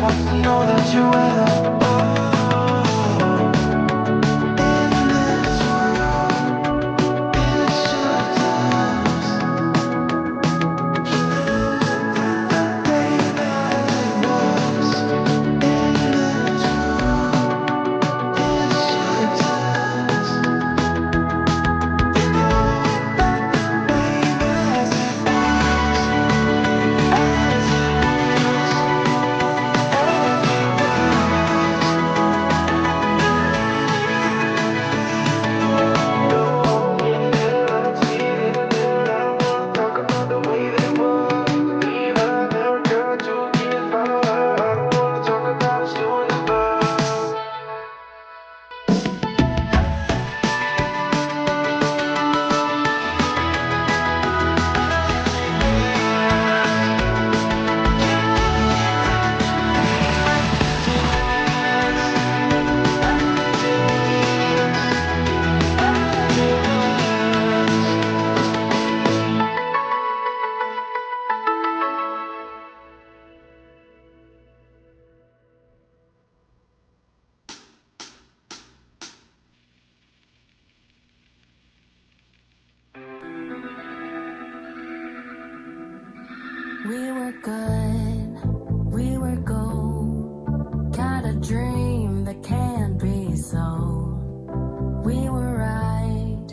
want to know that you're with us. In this world, it's just us. Baby, as it was. In this world, it's just us. Baby, as it We were good, we were gold. Got a dream that can't be sold. We were right.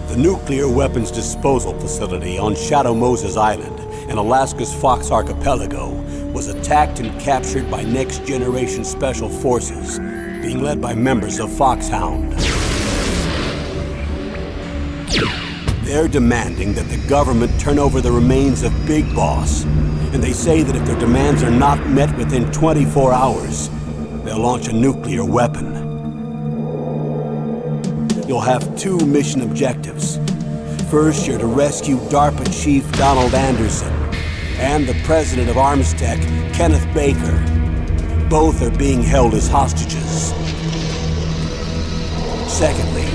The nuclear weapons disposal facility on Shadow Moses Island in Alaska's Fox Archipelago was attacked and captured by next-generation special forces, being led by members of Foxhound. They're demanding that the government turn over the remains of Big Boss, and they say that if their demands are not met within 24 hours, they'll launch a nuclear weapon. You'll have two mission objectives. First, you're to rescue DARPA Chief Donald Anderson and the President of Armstech, Kenneth Baker. Both are being held as hostages. Secondly,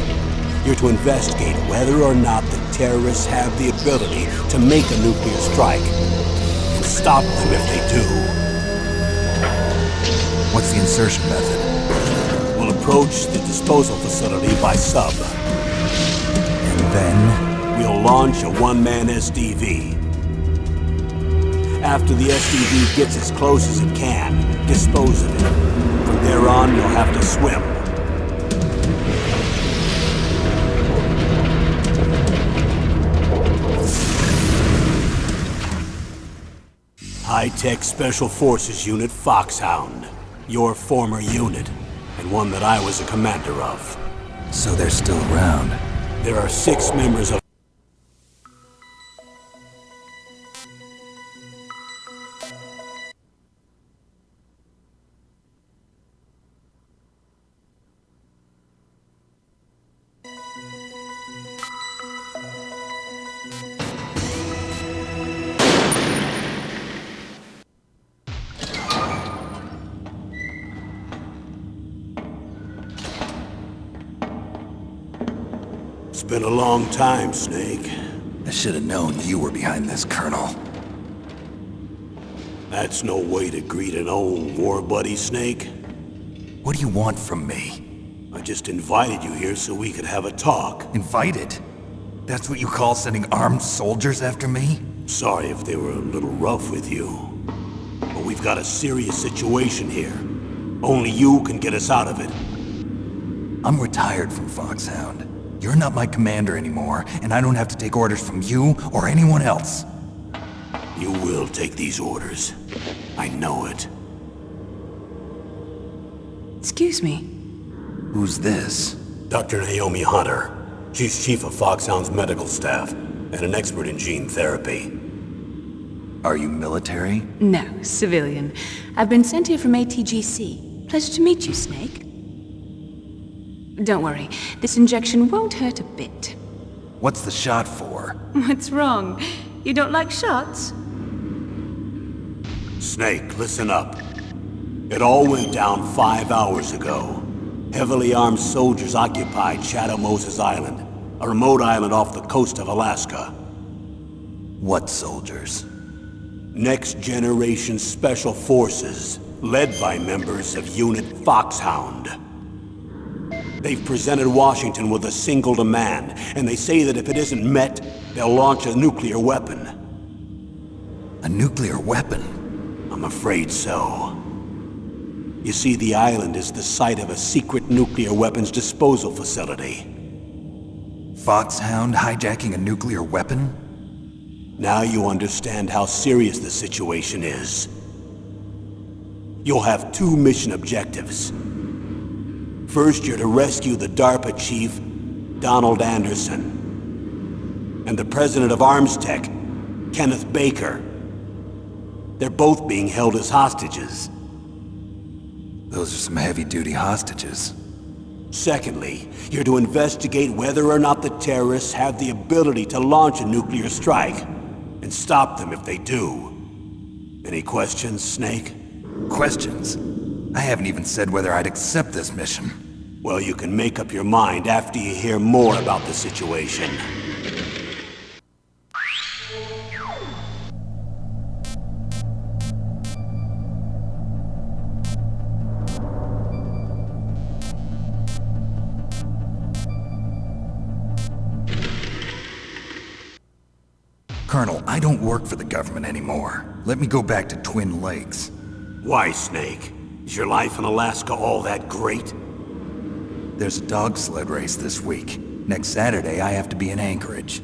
you're to investigate whether or not the terrorists have the ability to make a nuclear strike and stop them if they do. What's the insertion method? We'll approach the disposal facility by sub. And then? We'll launch a one-man SDV. After the SDV gets as close as it can, dispose of it. From there on, you'll have to swim. High-tech Special Forces Unit Foxhound. Your former unit, and one that I was a commander of. So they're still around. There are 6 members of It's been a long time, Snake. I should have known you were behind this, Colonel. That's no way to greet an old war buddy, Snake. What do you want from me? I just invited you here so we could have a talk. Invited? That's what you call sending armed soldiers after me? Sorry if they were a little rough with you. But we've got a serious situation here. Only you can get us out of it. I'm retired from Foxhound. You're not my commander anymore, and I don't have to take orders from you or anyone else. You will take these orders. I know it. Excuse me. Who's this? Dr. Naomi Hunter. She's chief of Foxhound's medical staff and an expert in gene therapy. Are you military? No, civilian. I've been sent here from ATGC. Pleasure to meet you, Snake. Don't worry, this injection won't hurt a bit. What's the shot for? What's wrong? You don't like shots? Snake, listen up. It all went down 5 hours ago. Heavily armed soldiers occupied Shadow Moses Island, a remote island off the coast of Alaska. What soldiers? Next Generation Special Forces, led by members of Unit Foxhound. They've presented Washington with a single demand, and they say that if it isn't met, they'll launch a nuclear weapon. A nuclear weapon? I'm afraid so. You see, the island is the site of a secret nuclear weapons disposal facility. Foxhound hijacking a nuclear weapon? Now you understand how serious the situation is. You'll have 2 mission objectives. First, you're to rescue the DARPA chief, Donald Anderson, and the president of ArmsTech, Kenneth Baker. They're both being held as hostages. Those are some heavy-duty hostages. Secondly, you're to investigate whether or not the terrorists have the ability to launch a nuclear strike, and stop them if they do. Any questions, Snake? Questions? I haven't even said whether I'd accept this mission. Well, you can make up your mind after you hear more about the situation. Colonel, I don't work for the government anymore. Let me go back to Twin Lakes. Why, Snake? Is your life in Alaska all that great? There's a dog sled race this week. Next Saturday, I have to be in Anchorage.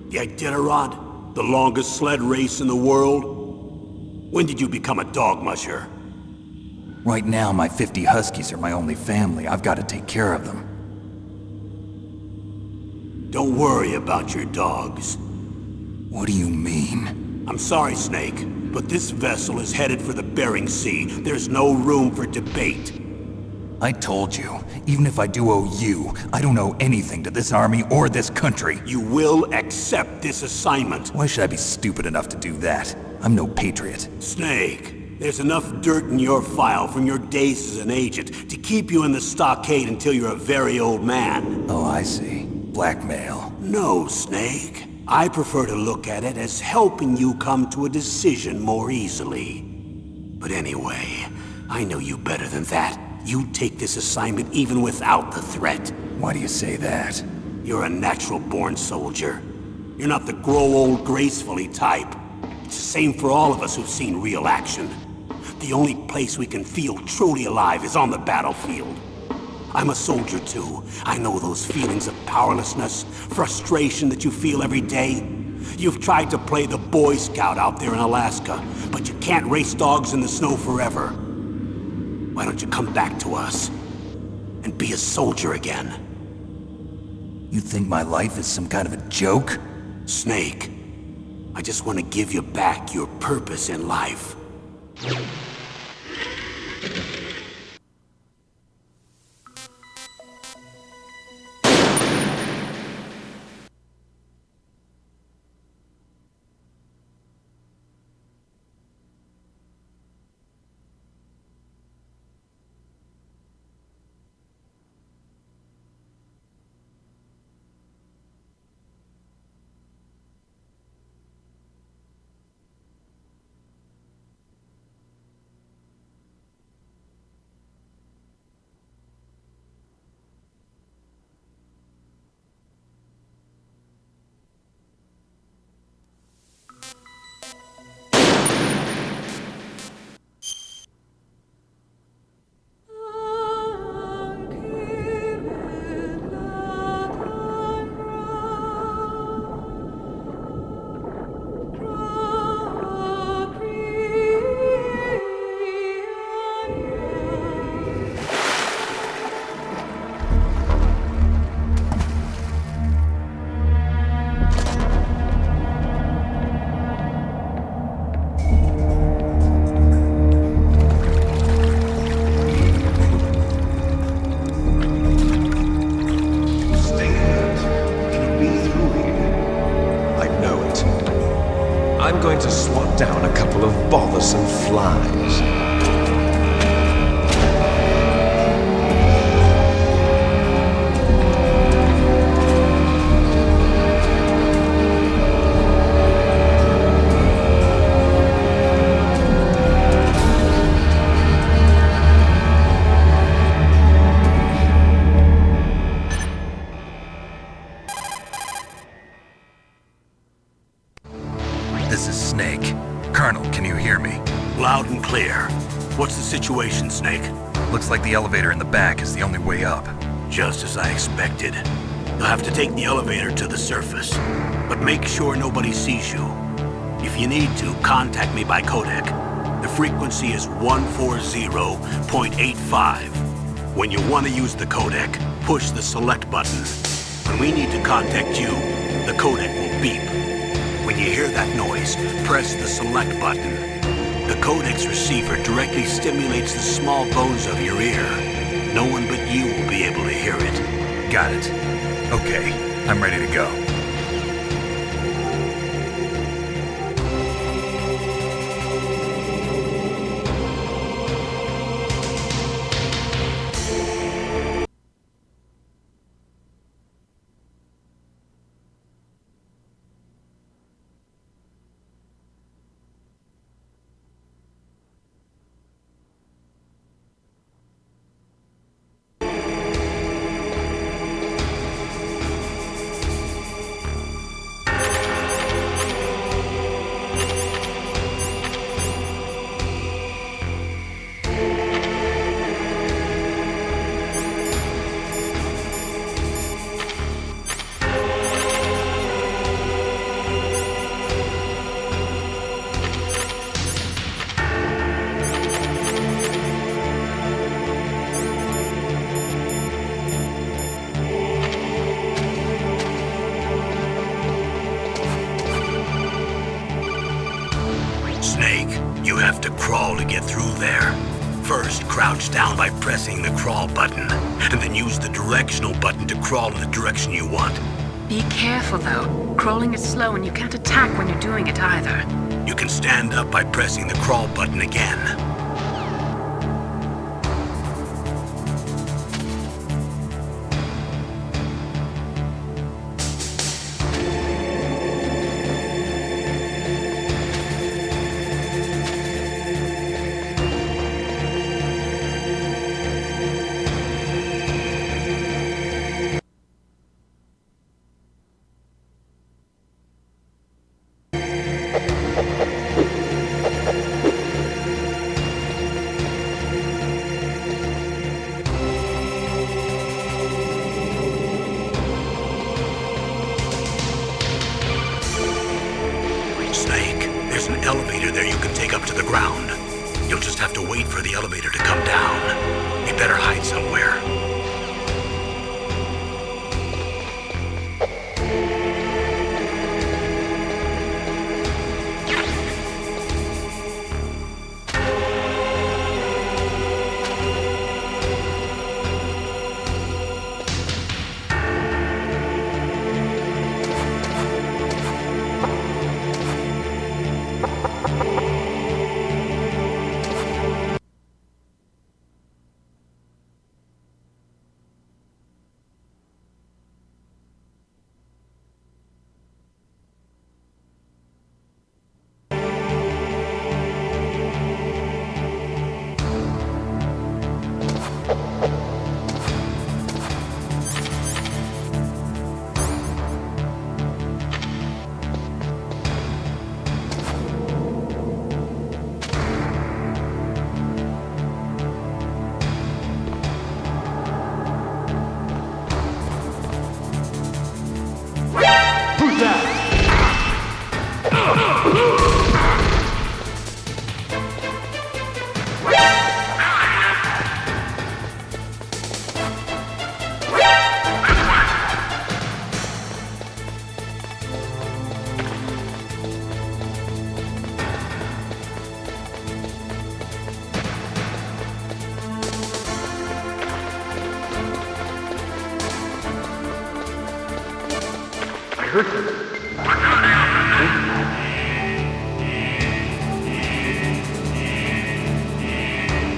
The Iditarod? The longest sled race in the world? When did you become a dog musher? Right now, my 50 huskies are my only family. I've got to take care of them. Don't worry about your dogs. What do you mean? I'm sorry, Snake, but this vessel is headed for the Bering Sea. There's no room for debate. I told you, even if I do owe you, I don't owe anything to this army or this country. You will accept this assignment. Why should I be stupid enough to do that? I'm no patriot. Snake, there's enough dirt in your file from your days as an agent to keep you in the stockade until you're a very old man. Oh, I see. Blackmail. No, Snake. I prefer to look at it as helping you come to a decision more easily. But anyway, I know you better than that. You take this assignment even without the threat. Why do you say that? You're a natural-born soldier. You're not the grow old gracefully type. It's the same for all of us who've seen real action. The only place we can feel truly alive is on the battlefield. I'm a soldier too. I know those feelings of powerlessness, frustration that you feel every day. You've tried to play the Boy Scout out there in Alaska, but you can't race dogs in the snow forever. Why don't you come back to us and be a soldier again? You think my life is some kind of a joke? Snake, I just want to give you back your purpose in life. I'm going to swat down a couple of bothersome flies. This is Snake. Colonel, can you hear me? Loud and clear. What's the situation, Snake? Looks like the elevator in the back is the only way up. Just as I expected. You'll have to take the elevator to the surface. But make sure nobody sees you. If you need to, contact me by codec. The frequency is 140.85. When you want to use the codec, push the select button. When we need to contact you, the codec will beep. When you hear that noise, press the select button. The codec's receiver directly stimulates the small bones of your ear. No one but you will be able to hear it. Got it. Okay, I'm ready to go. Snake, you have to crawl to get through there. First, crouch down by pressing the crawl button, and then use the directional button to crawl in the direction you want. Be careful, though. Crawling is slow and you can't attack when you're doing it either. You can stand up by pressing the crawl button again. Snake, there's an elevator there you can take up to the ground. You'll just have to wait for the elevator to come down. You better hide somewhere.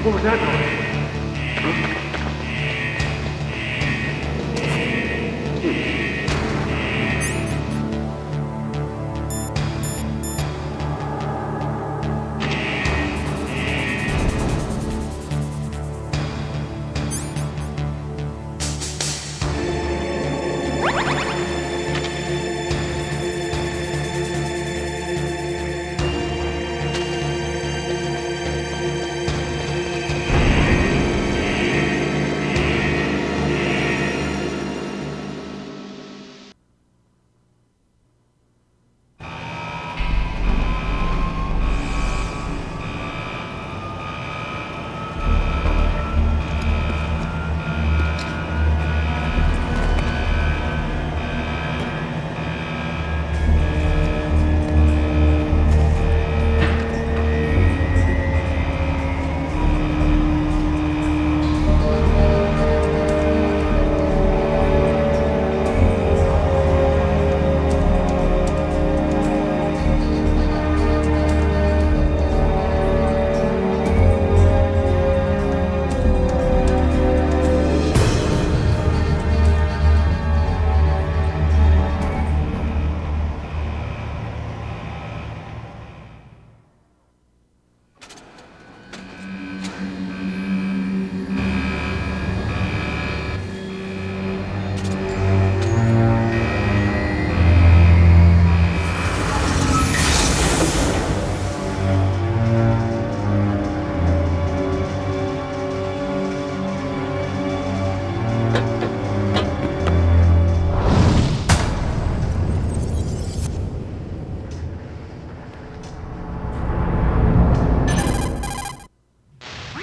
What was that noise?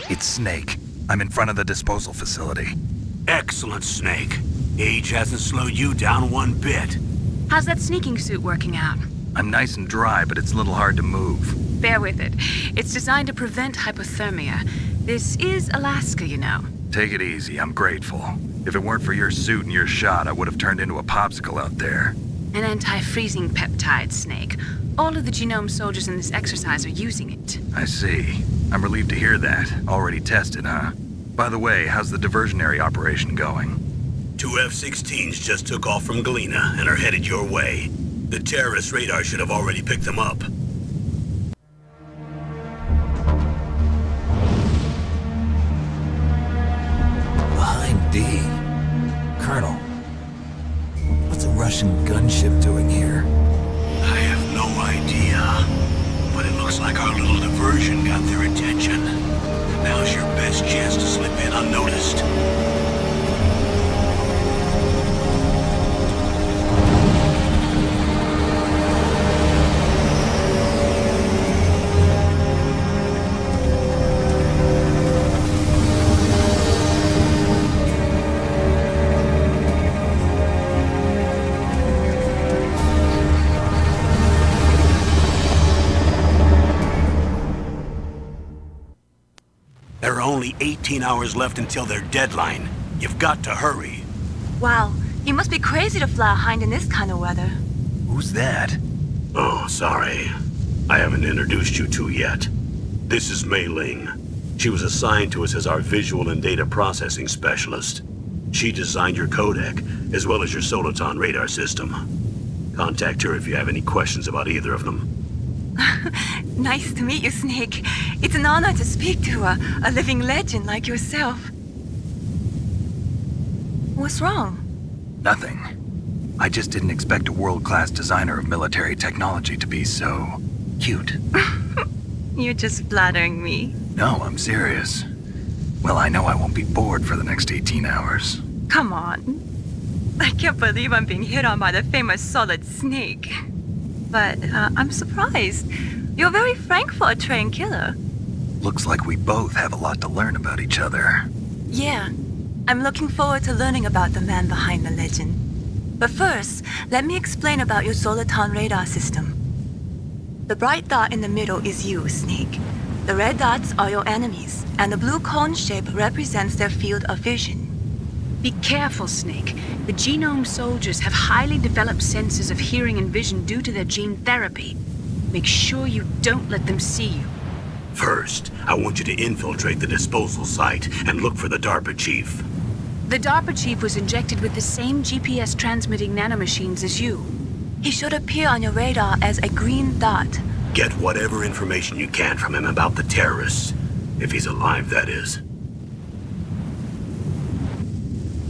It's Snake. I'm in front of the disposal facility. Excellent, Snake. Age hasn't slowed you down one bit. How's that sneaking suit working out? I'm nice and dry, but it's a little hard to move. Bear with it. It's designed to prevent hypothermia. This is Alaska, you know. Take it easy, I'm grateful. If it weren't for your suit and your shot, I would have turned into a popsicle out there. An anti-freezing peptide, Snake. All of the genome soldiers in this exercise are using it. I see. I'm relieved to hear that. Already tested, huh? By the way, how's the diversionary operation going? 2 F-16s just took off from Galena and are headed your way. The terrorist radar should have already picked them up. Behind D. Colonel, what's a Russian gunship doing here? I have no idea, but it looks like our little diversion got their attention. Now's your best chance to slip in unnoticed. There are only 18 hours left until their deadline. You've got to hurry. Wow, you must be crazy to fly a hind in this kind of weather. Who's that? Oh, sorry. I haven't introduced you to yet. This is Mei Ling. She was assigned to us as our visual and data processing specialist. She designed your codec, as well as your Soliton radar system. Contact her if you have any questions about either of them. Nice to meet you, Snake. It's an honor to speak to a living legend like yourself. What's wrong? Nothing. I just didn't expect a world-class designer of military technology to be so cute. You're just flattering me. No, I'm serious. Well, I know I won't be bored for the next 18 hours. Come on. I can't believe I'm being hit on by the famous Solid Snake. But I'm surprised. You're very frank for a trained killer. Looks like we both have a lot to learn about each other. Yeah. I'm looking forward to learning about the man behind the legend. But first, let me explain about your Soliton radar system. The bright dot in the middle is you, Snake. The red dots are your enemies, and the blue cone shape represents their field of vision. Be careful, Snake. The genome soldiers have highly developed senses of hearing and vision due to their gene therapy. Make sure you don't let them see you. First, I want you to infiltrate the disposal site and look for the DARPA chief. The DARPA chief was injected with the same GPS transmitting nanomachines as you. He should appear on your radar as a green dot. Get whatever information you can from him about the terrorists. If he's alive, that is.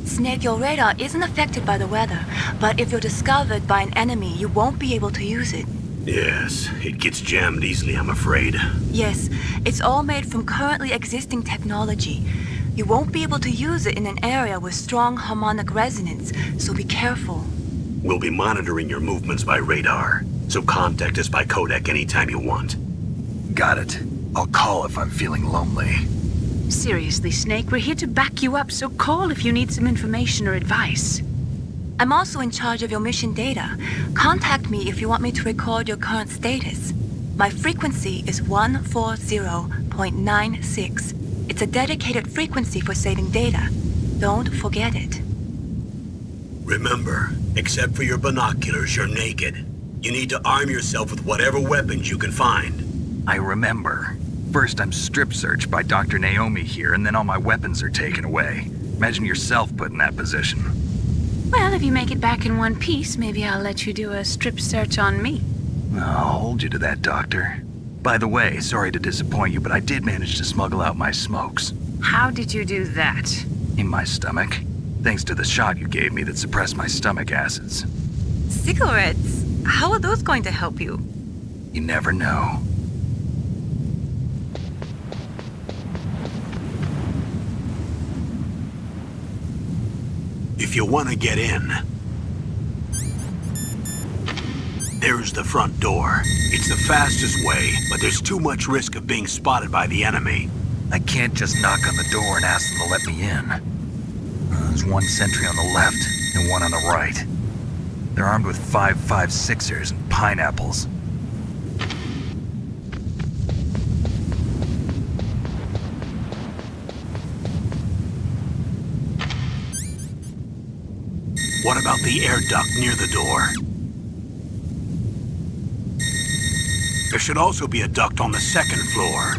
Snake, your radar isn't affected by the weather, but if you're discovered by an enemy, you won't be able to use it. Yes, it gets jammed easily, I'm afraid. Yes, it's all made from currently existing technology. You won't be able to use it in an area with strong harmonic resonance, so be careful. We'll be monitoring your movements by radar, so contact us by codec anytime you want. Got it. I'll call if I'm feeling lonely. Seriously, Snake, we're here to back you up, so call if you need some information or advice. I'm also in charge of your mission data. Contact me if you want me to record your current status. My frequency is 140.96. It's a dedicated frequency for saving data. Don't forget it. Remember, except for your binoculars, you're naked. You need to arm yourself with whatever weapons you can find. I remember. First I'm strip searched by Dr. Naomi here, and then all my weapons are taken away. Imagine yourself put in that position. Well, if you make it back in one piece, maybe I'll let you do a strip search on me. I'll hold you to that, Doctor. By the way, sorry to disappoint you, but I did manage to smuggle out my smokes. How did you do that? In my stomach. Thanks to the shot you gave me that suppressed my stomach acids. Cigarettes? How are those going to help you? You never know. If you want to get in, there's the front door. It's the fastest way, but there's too much risk of being spotted by the enemy. I can't just knock on the door and ask them to let me in. There's one sentry on the left and one on the right. They're armed with 5.56ers and pineapples. What about the air duct near the door? There should also be a duct on the second floor.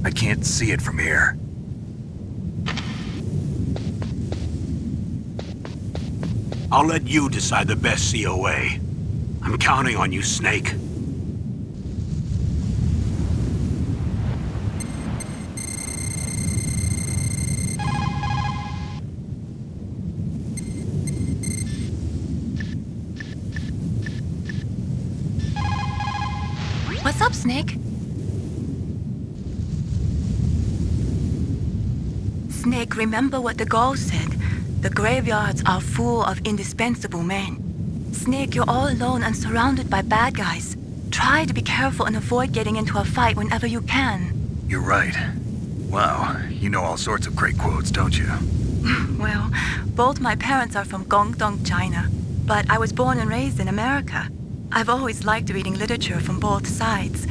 I can't see it from here. I'll let you decide the best COA. I'm counting on you, Snake. What's up, Snake? Snake, remember what the Gauls said. The graveyards are full of indispensable men. Snake, you're all alone and surrounded by bad guys. Try to be careful and avoid getting into a fight whenever you can. You're right. Wow, you know all sorts of great quotes, don't you? Well, both my parents are from Guangdong, China, but I was born and raised in America. I've always liked reading literature from both sides.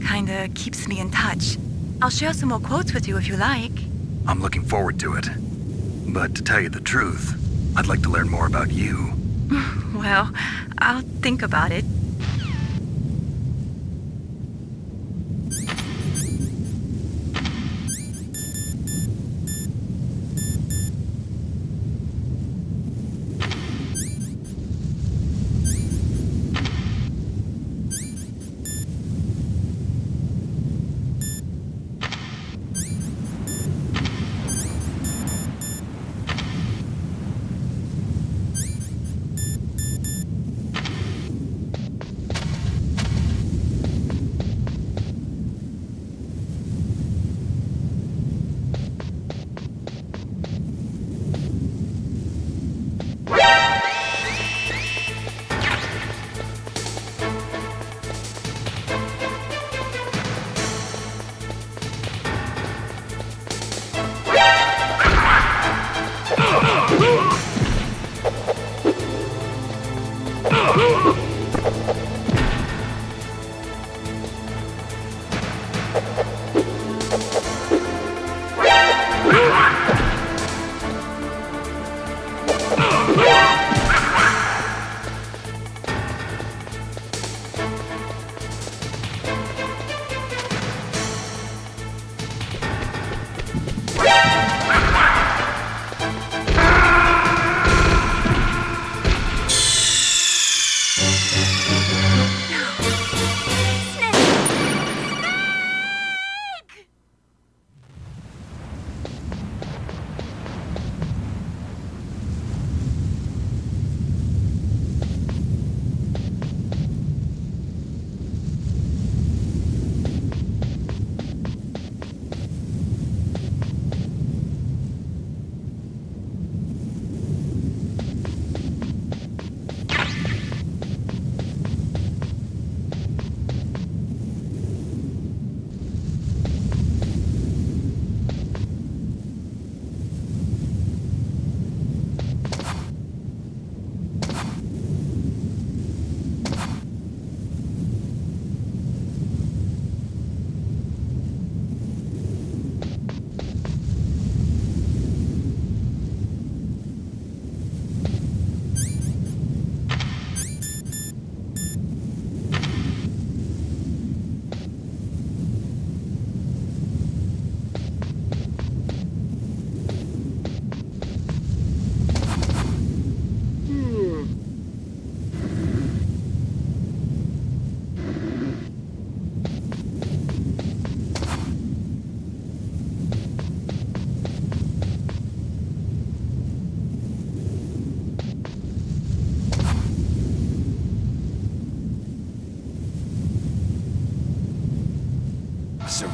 Kinda keeps me in touch. I'll share some more quotes with you if you like. I'm looking forward to it. But to tell you the truth, I'd like to learn more about you. Well, I'll think about it.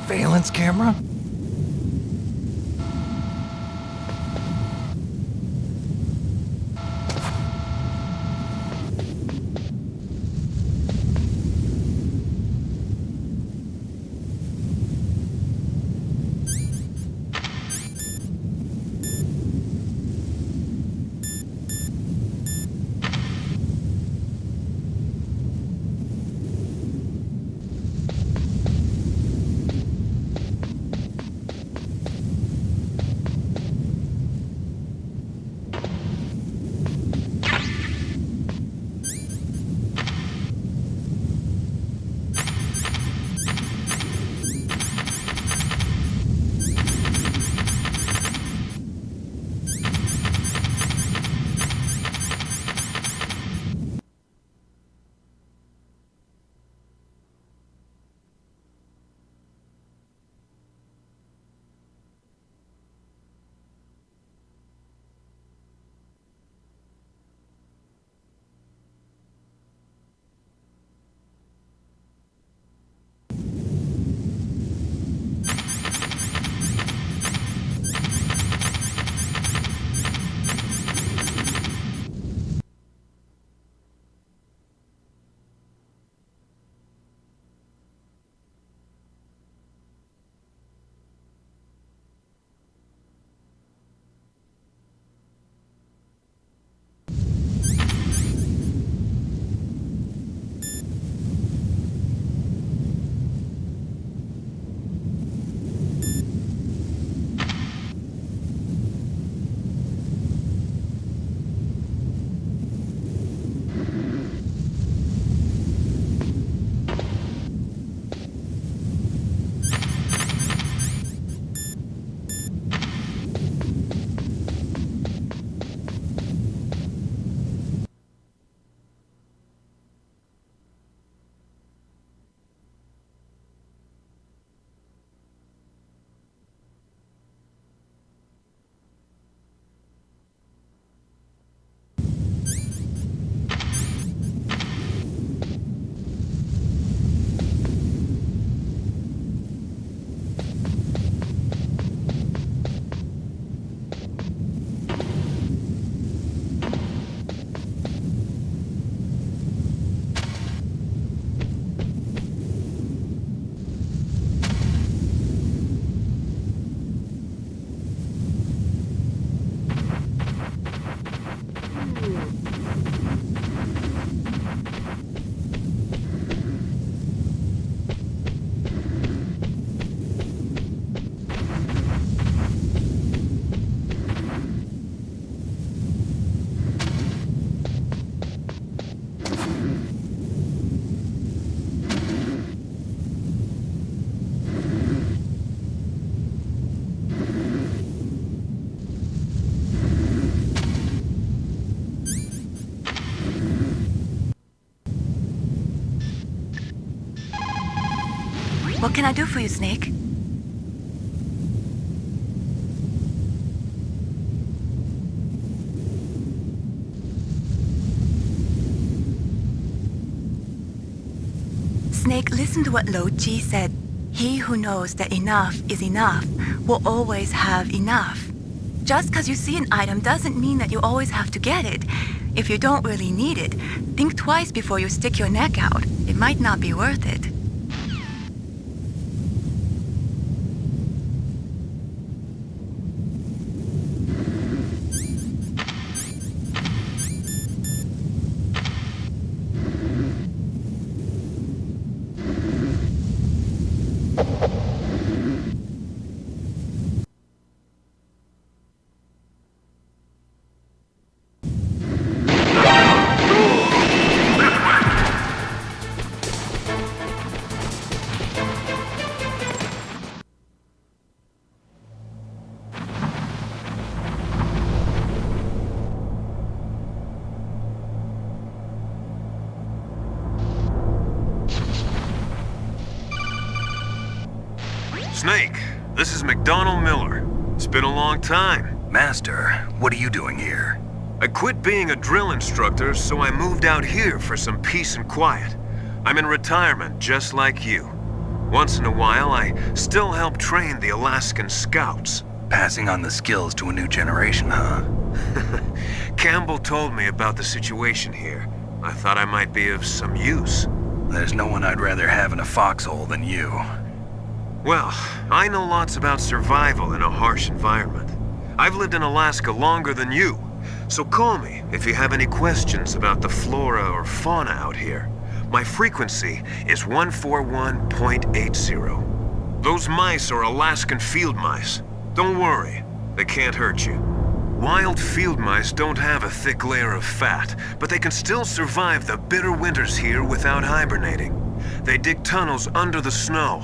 surveillance camera? What can I do for you, Snake? Snake, listen to what Lo Ji said. He who knows that enough is enough will always have enough. Just because you see an item doesn't mean that you always have to get it. If you don't really need it, think twice before you stick your neck out. It might not be worth it. Snake, this is McDonald Miller. It's been a long time. Master, what are you doing here? I quit being a drill instructor, so I moved out here for some peace and quiet. I'm in retirement, just like you. Once in a while, I still help train the Alaskan Scouts. Passing on the skills to a new generation, huh? Campbell told me about the situation here. I thought I might be of some use. There's no one I'd rather have in a foxhole than you. Well, I know lots about survival in a harsh environment. I've lived in Alaska longer than you, so call me if you have any questions about the flora or fauna out here. My frequency is 141.80. Those mice are Alaskan field mice. Don't worry, they can't hurt you. Wild field mice don't have a thick layer of fat, but they can still survive the bitter winters here without hibernating. They dig tunnels under the snow.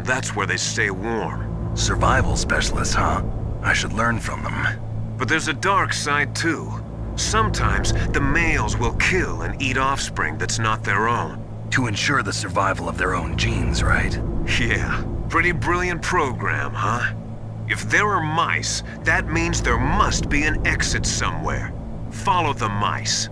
That's where they stay warm. Survival specialists, huh? I should learn from them. But there's a dark side too. Sometimes the males will kill and eat offspring that's not their own. To ensure the survival of their own genes, right? Yeah, pretty brilliant program, huh? If there are mice, that means there must be an exit somewhere. Follow the mice.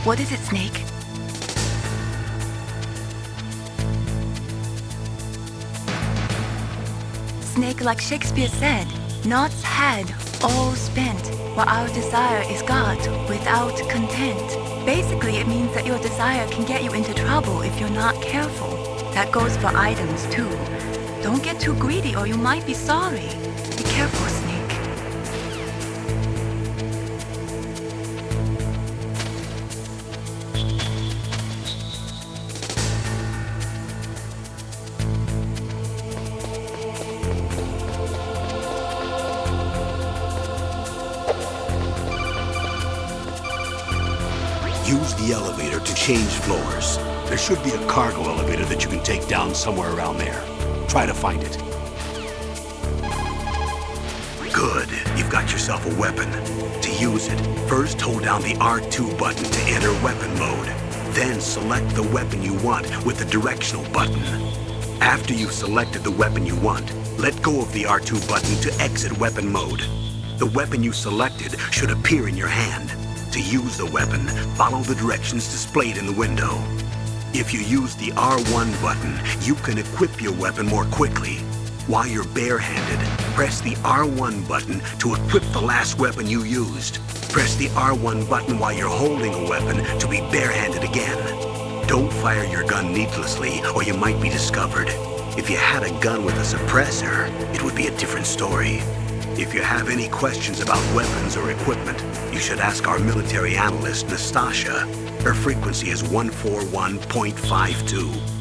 What is it, Snake? Snake, like Shakespeare said, naught's had, all spent, while our desire is got without content. Basically, it means that your desire can get you into trouble if you're not careful. That goes for items, too. Don't get too greedy or you might be sorry. Be careful, Snake. Use the elevator to change floors. There should be a cargo elevator that you can take down somewhere around there. Try to find it. Good. You've got yourself a weapon. To use it, first hold down the R2 button to enter weapon mode. Then select the weapon you want with the directional button. After you've selected the weapon you want, let go of the R2 button to exit weapon mode. The weapon you selected should appear in your hand. To use the weapon, follow the directions displayed in the window. If you use the R1 button, you can equip your weapon more quickly. While you're barehanded, press the R1 button to equip the last weapon you used. Press the R1 button while you're holding a weapon to be barehanded again. Don't fire your gun needlessly or you might be discovered. If you had a gun with a suppressor, it would be a different story. If you have any questions about weapons or equipment, you should ask our military analyst, Nastasha. Her frequency is 141.52.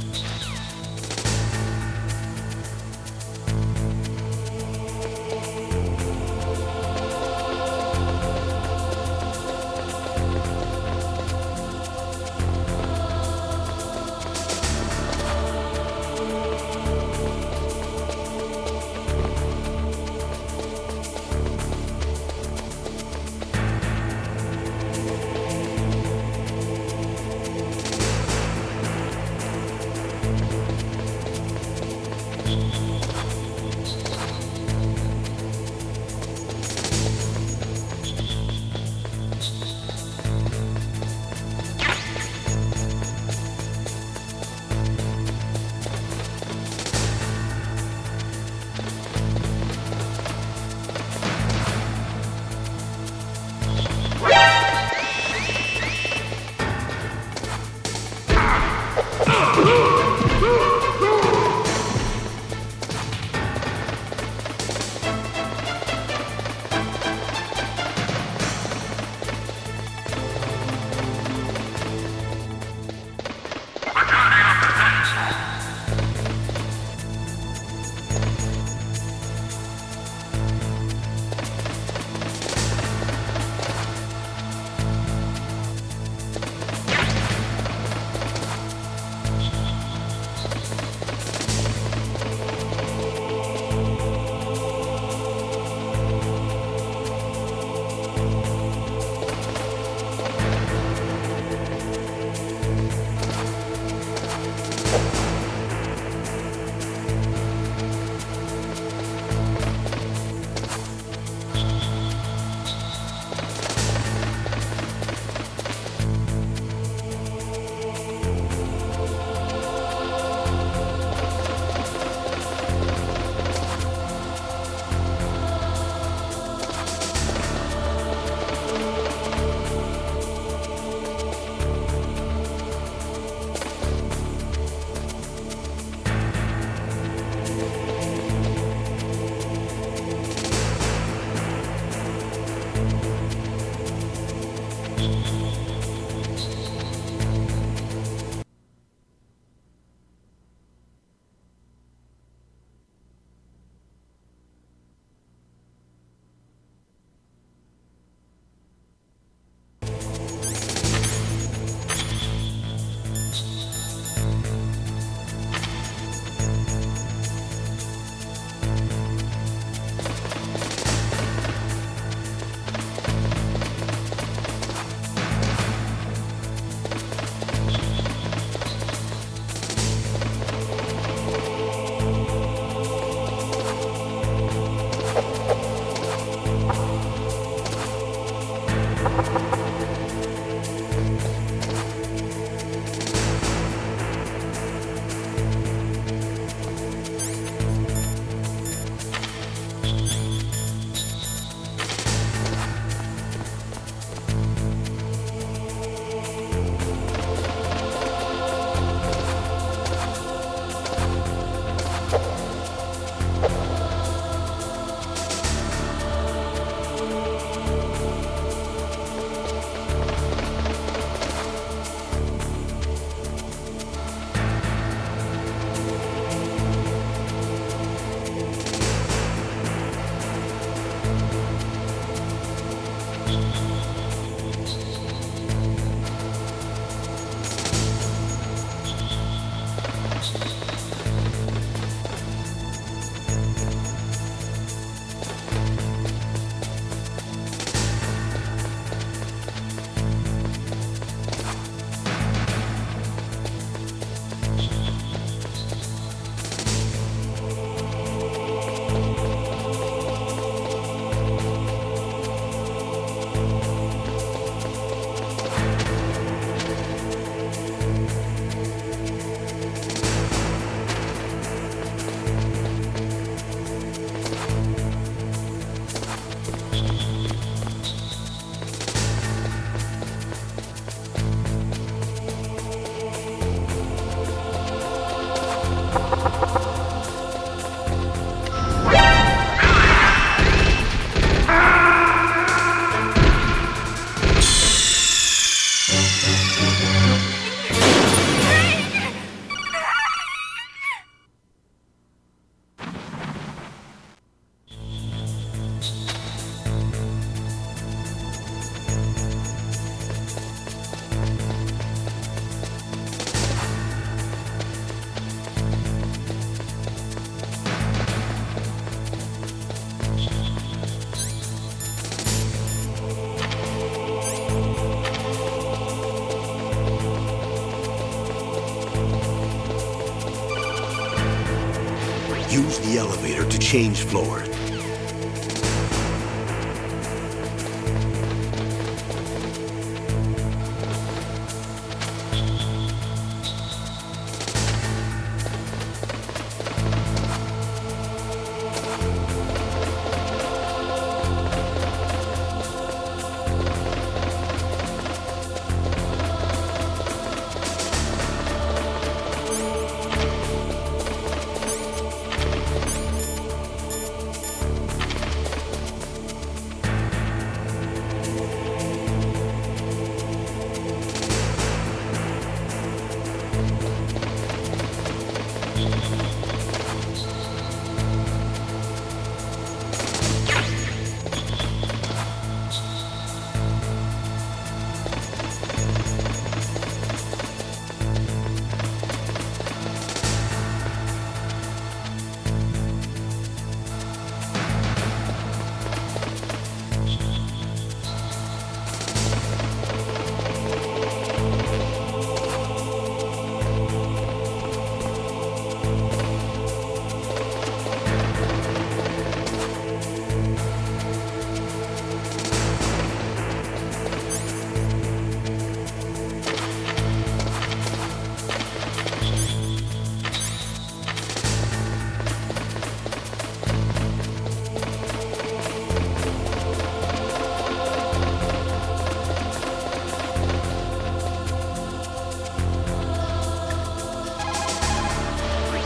Use the elevator to change floors.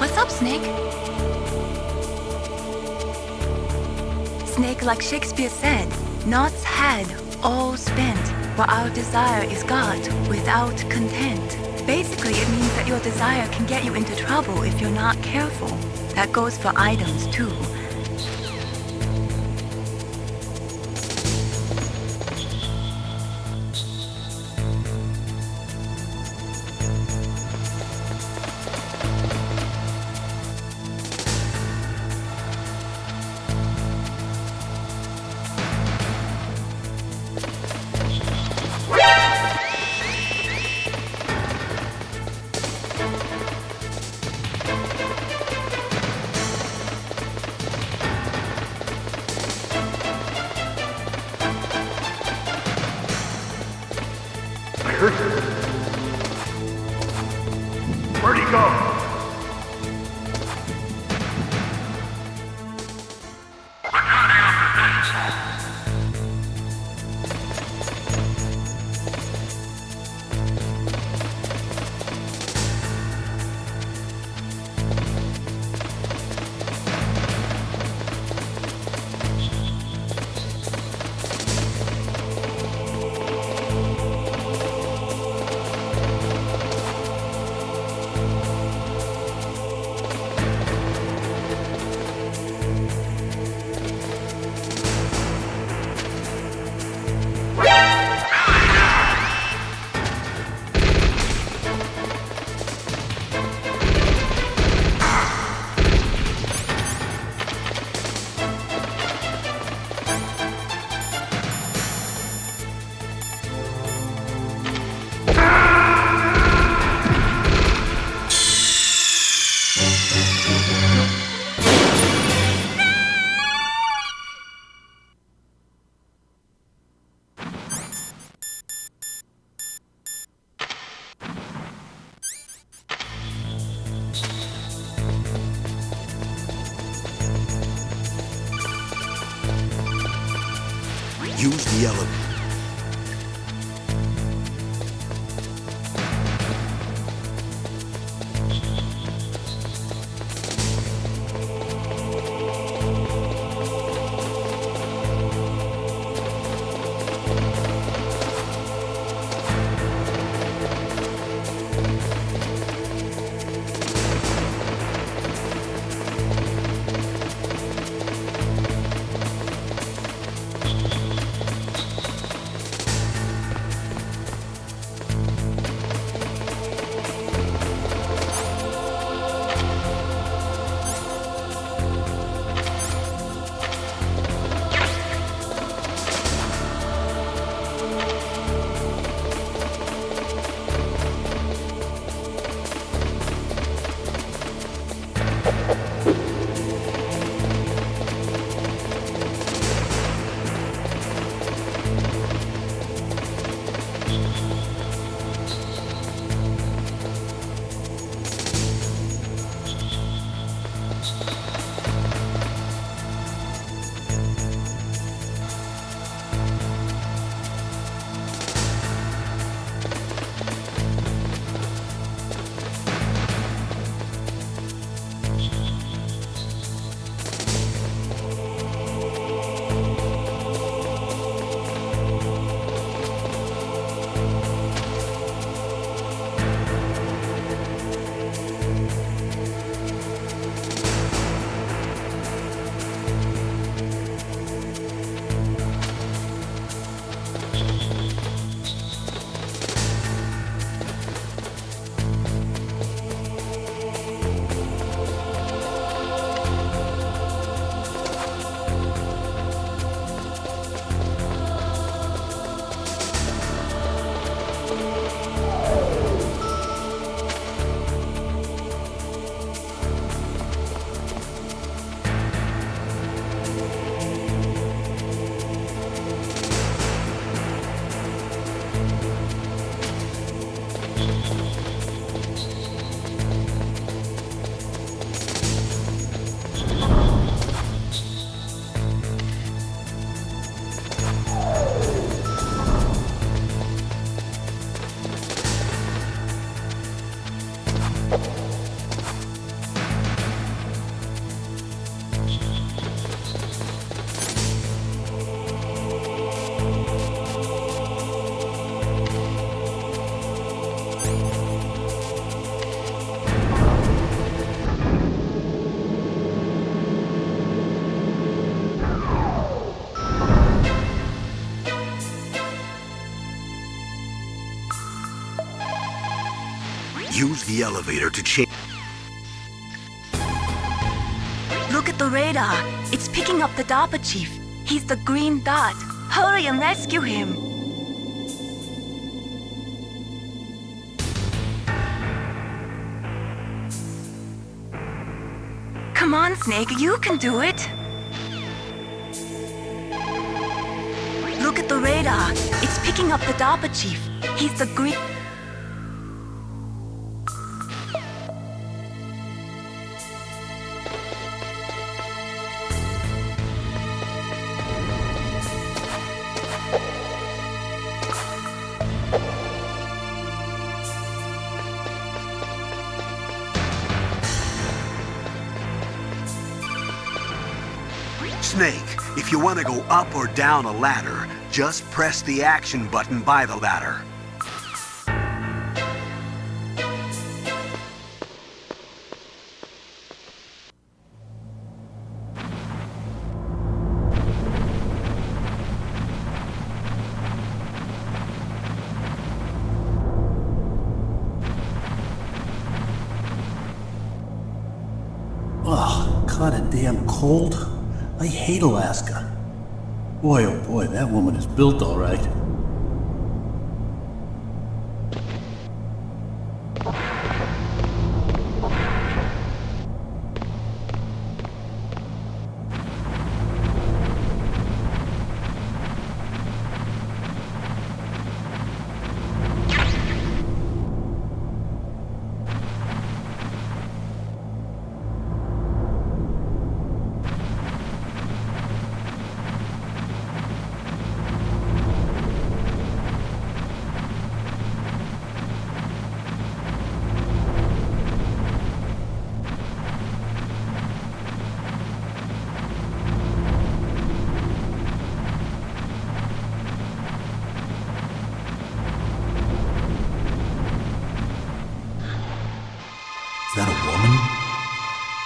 What's up, Snake? Snake, like Shakespeare said, naught's had, all spent, while our desire is got without content. Basically, it means that your desire can get you into trouble if you're not careful. That goes for items, too. Use the elevator. Use the elevator to change. Look at the radar. It's picking up the DARPA chief. He's the green dot. Hurry and rescue him. Come on, Snake, you can do it. Look at the radar. It's picking up the DARPA chief. He's the green... Snake, if you want to go up or down a ladder, just press the action button by the ladder. Ugh, kinda damn cold. I hate Alaska. Boy, oh boy, that woman is built all right.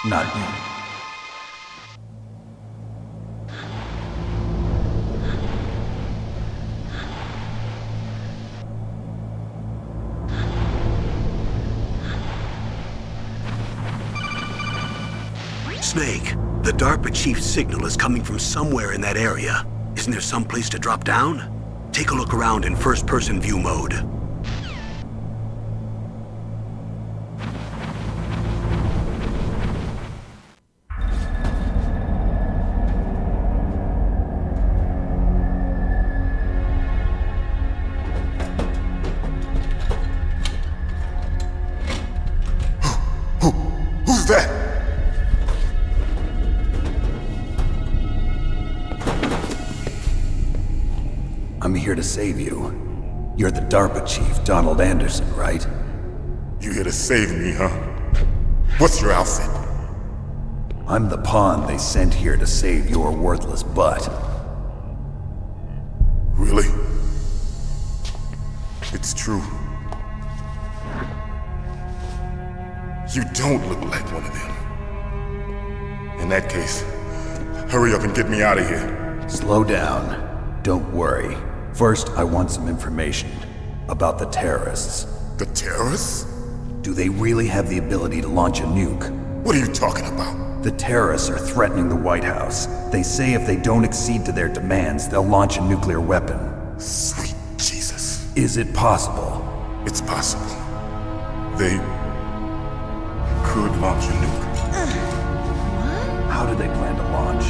Not you. Snake, the DARPA chief's signal is coming from somewhere in that area. Isn't there some place to drop down? Take a look around in first-person view mode. Who's that? I'm here to save you. You're the DARPA chief, Donald Anderson, right? You here to save me, huh? What's your outfit? I'm the pawn they sent here to save your worthless butt. Really? It's true. You don't look like one of them. In that case, hurry up and get me out of here. Slow down. Don't worry. First, I want some information about the terrorists. The terrorists? Do they really have the ability to launch a nuke? What are you talking about? The terrorists are threatening the White House. They say if they don't accede to their demands, they'll launch a nuclear weapon. Sweet Jesus. Is it possible? It's possible. They could launch a nuke. How do they plan to launch?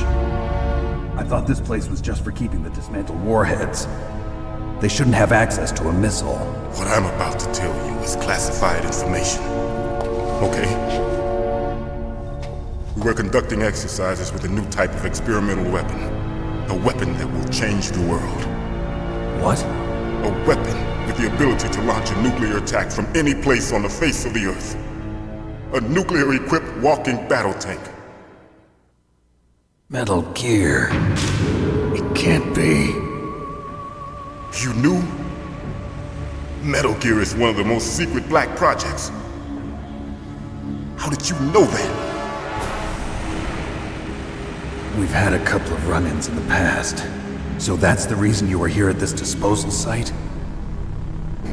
I thought this place was just for keeping the dismantled warheads. They shouldn't have access to a missile. What I'm about to tell you is classified information. Okay? We were conducting exercises with a new type of experimental weapon. A weapon that will change the world. What? A weapon with the ability to launch a nuclear attack from any place on the face of the Earth. A nuclear-equipped walking battle tank. Metal Gear. It can't be. You knew? Metal Gear is one of the most secret black projects. How did you know that? We've had a couple of run-ins in the past. So that's the reason you were here at this disposal site?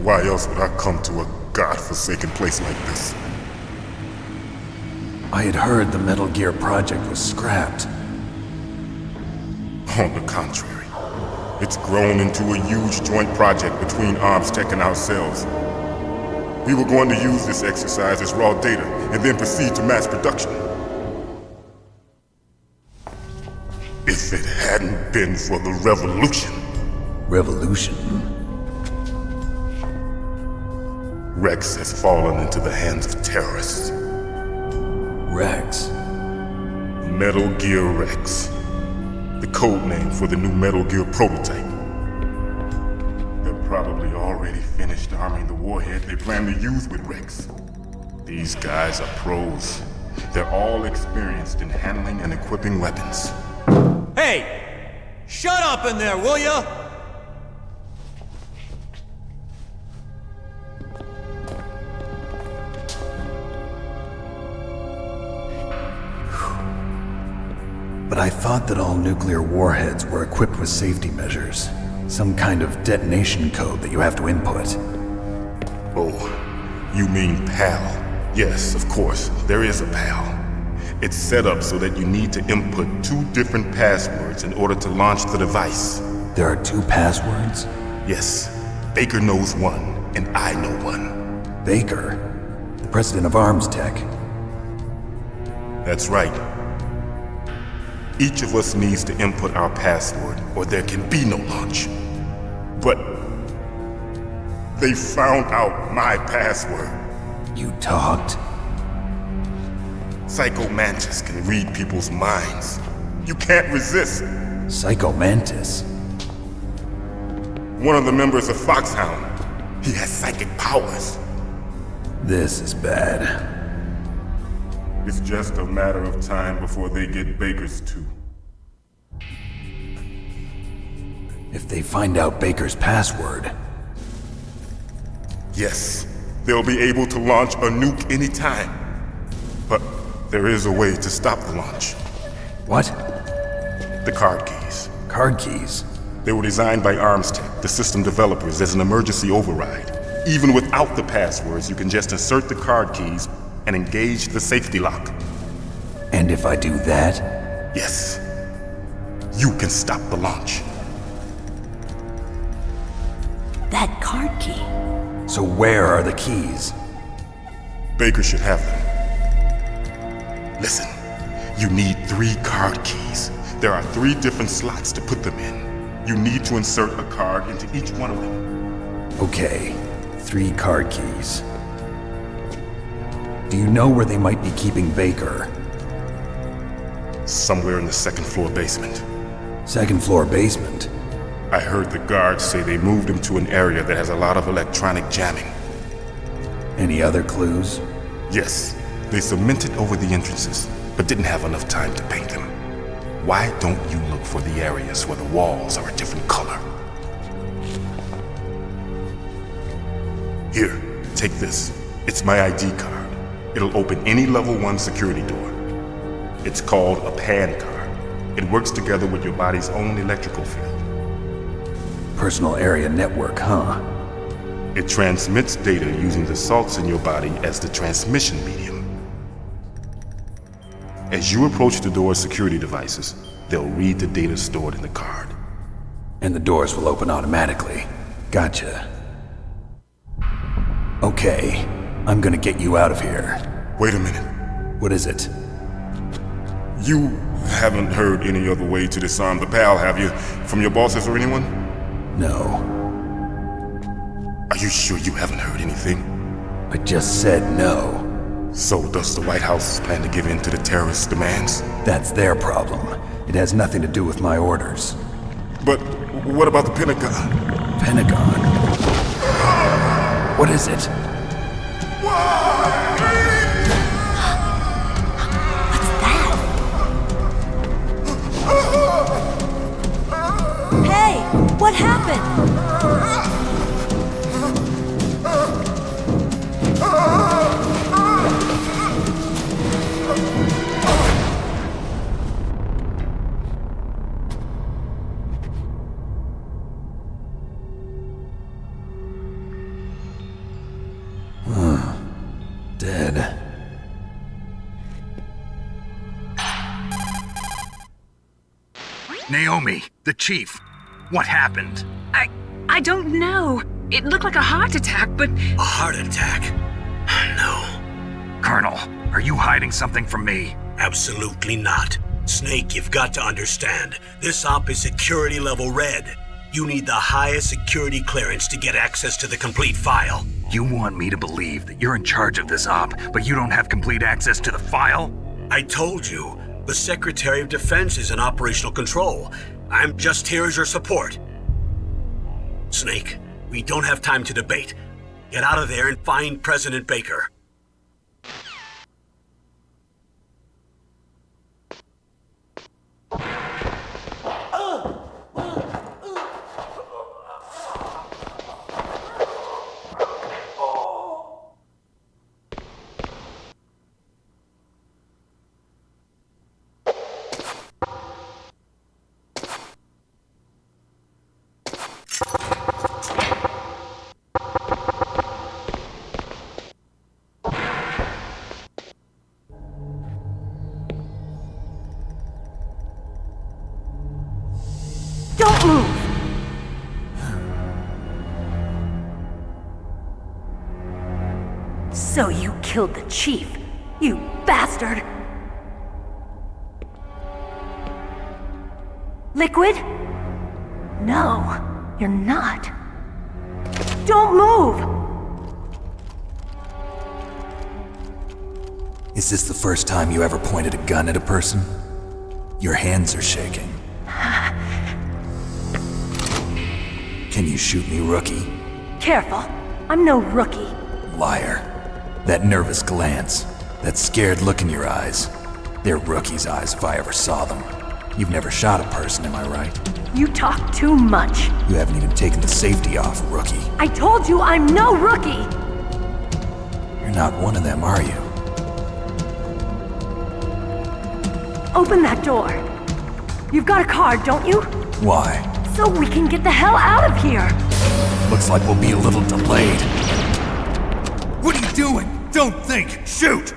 Why else would I come to a godforsaken place like this? I had heard the Metal Gear project was scrapped. On the contrary, it's grown into a huge joint project between Arms Tech and ourselves. We were going to use this exercise as raw data and then proceed to mass production. If it hadn't been for the revolution. Revolution? Rex has fallen into the hands of terrorists. Rex? Metal Gear Rex. The code name for the new Metal Gear prototype. They're probably already finished arming the warhead they plan to use with Rex. These guys are pros. They're all experienced in handling and equipping weapons. Hey! Shut up in there, will ya? But I thought that all nuclear warheads were equipped with safety measures. Some kind of detonation code that you have to input. Oh, you mean PAL? Yes, of course, there is a PAL. It's set up so that you need to input 2 different passwords in order to launch the device. There are 2 passwords? Yes. Baker knows one, and I know one. Baker? The president of Arms Tech? That's right. Each of us needs to input our password, or there can be no launch. But they found out my password. You talked? Psycho Mantis can read people's minds. You can't resist. Psycho Mantis? One of the members of Foxhound. He has psychic powers. This is bad. It's just a matter of time before they get Baker's too. If they find out Baker's password... Yes, they'll be able to launch a nuke anytime. But There is a way to stop the launch. What? The card keys. Card keys? They were designed by Armstech, the system developers, as an emergency override. Even without the passwords, you can just insert the card keys and engage the safety lock. And if I do that? Yes. You can stop the launch. That card key. So where are the keys? Baker should have them. Listen, you need 3 card keys. There are 3 different slots to put them in. You need to insert a card into each one of them. Okay, 3 card keys. Do you know where they might be keeping Baker? Somewhere in the 2nd floor basement. 2nd floor basement? I heard the guards say they moved him to an area that has a lot of electronic jamming. Any other clues? Yes, they cemented over the entrances, but didn't have enough time to paint them. Why don't you look for the areas where the walls are a different color? Here, take this. It's my ID card. It'll open any level 1 security door. It's called a PAN card. It works together with your body's own electrical field. Personal area network, huh? It transmits data using the salts in your body as the transmission medium. As you approach the door's security devices, they'll read the data stored in the card. And the doors will open automatically. Gotcha. Okay, I'm gonna get you out of here. Wait a minute. What is it? You haven't heard any other way to disarm the PAL, have you? From your bosses or anyone? No. Are you sure you haven't heard anything? I just said no. So does the White House plan to give in to the terrorists' demands? That's their problem. It has nothing to do with my orders. But what about the Pentagon? Pentagon? What is it? What's that? Hey, what happened? Dead. Naomi, the chief. What happened? I don't know. It looked like a heart attack, but... A heart attack? No. Colonel, are you hiding something from me? Absolutely not. Snake, you've got to understand. This op is security level red. You need the highest security clearance to get access to the complete file. You want me to believe that you're in charge of this op, but you don't have complete access to the file? I told you, the Secretary of Defense is in operational control. I'm just here as your support. Snake, we don't have time to debate. Get out of there and find President Baker. Don't move! So you killed the chief, you bastard! Liquid? No, you're not. Don't move! Is this the first time you ever pointed a gun at a person? Your hands are shaking. Can you shoot me, rookie? Careful, I'm no rookie. Liar. That nervous glance, that scared look in your eyes. They're rookie's eyes if I ever saw them. You've never shot a person, am I right? You talk too much. You haven't even taken the safety off, rookie. I told you I'm no rookie! You're not one of them, are you? open that door. You've got a card, don't you? Why? So we can get the hell out of here. Looks like we'll be a little delayed. What are you doing? Don't think! Shoot!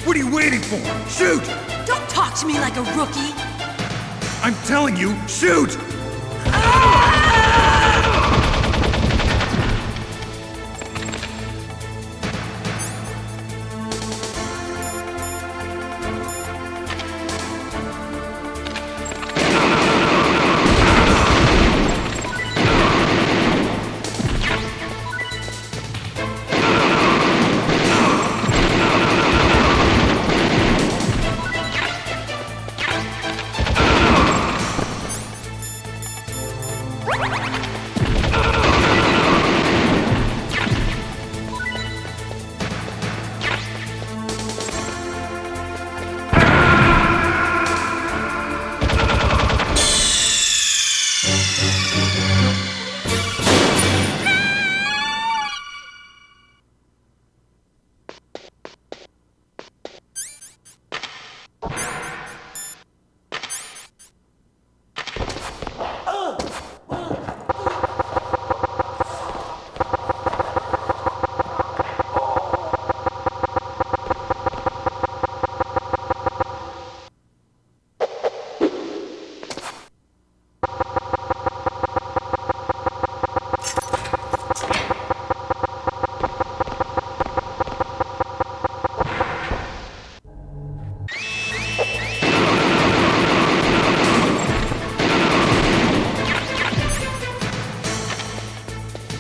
What are you waiting for? Shoot! Don't talk to me like a rookie. I'm telling you, shoot!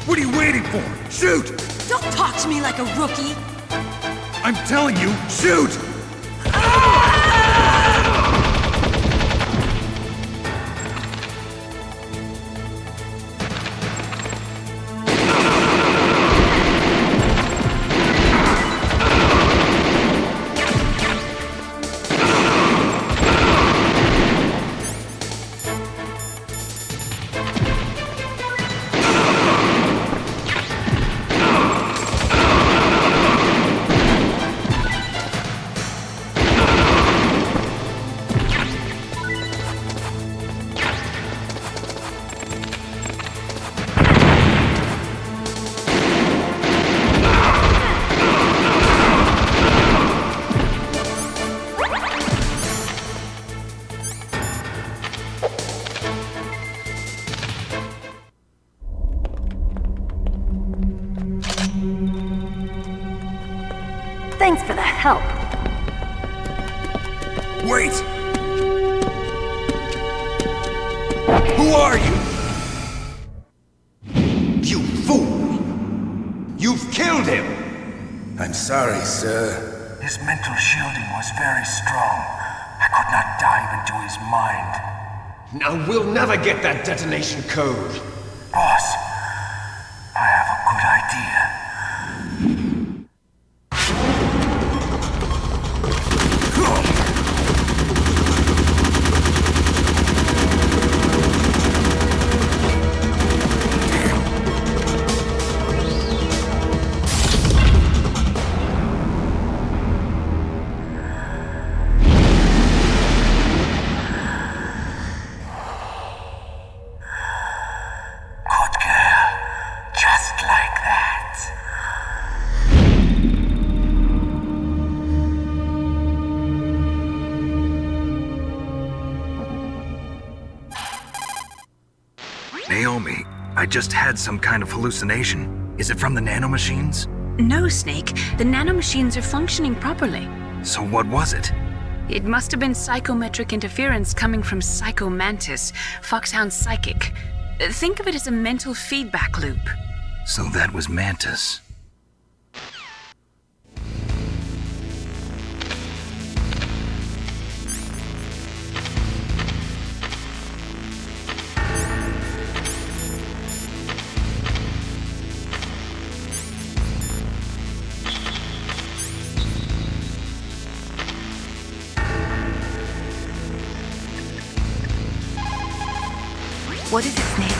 What are you waiting for? Shoot! Don't talk to me like a rookie. I'm telling you, shoot! Thanks for the help. Wait! Who are you? You fool! You've killed him! I'm sorry, sir. His mental shielding was very strong. I could not dive into his mind. Now we'll never get that detonation code. Boss, I have a good idea. Naomi, I just had some kind of hallucination. Is it from the nanomachines? No, Snake. The nanomachines are functioning properly. So what was it? It must have been psychometric interference coming from Psycho Mantis, Foxhound's psychic. Think of it as a mental feedback loop. So that was Mantis. What is it, Snake?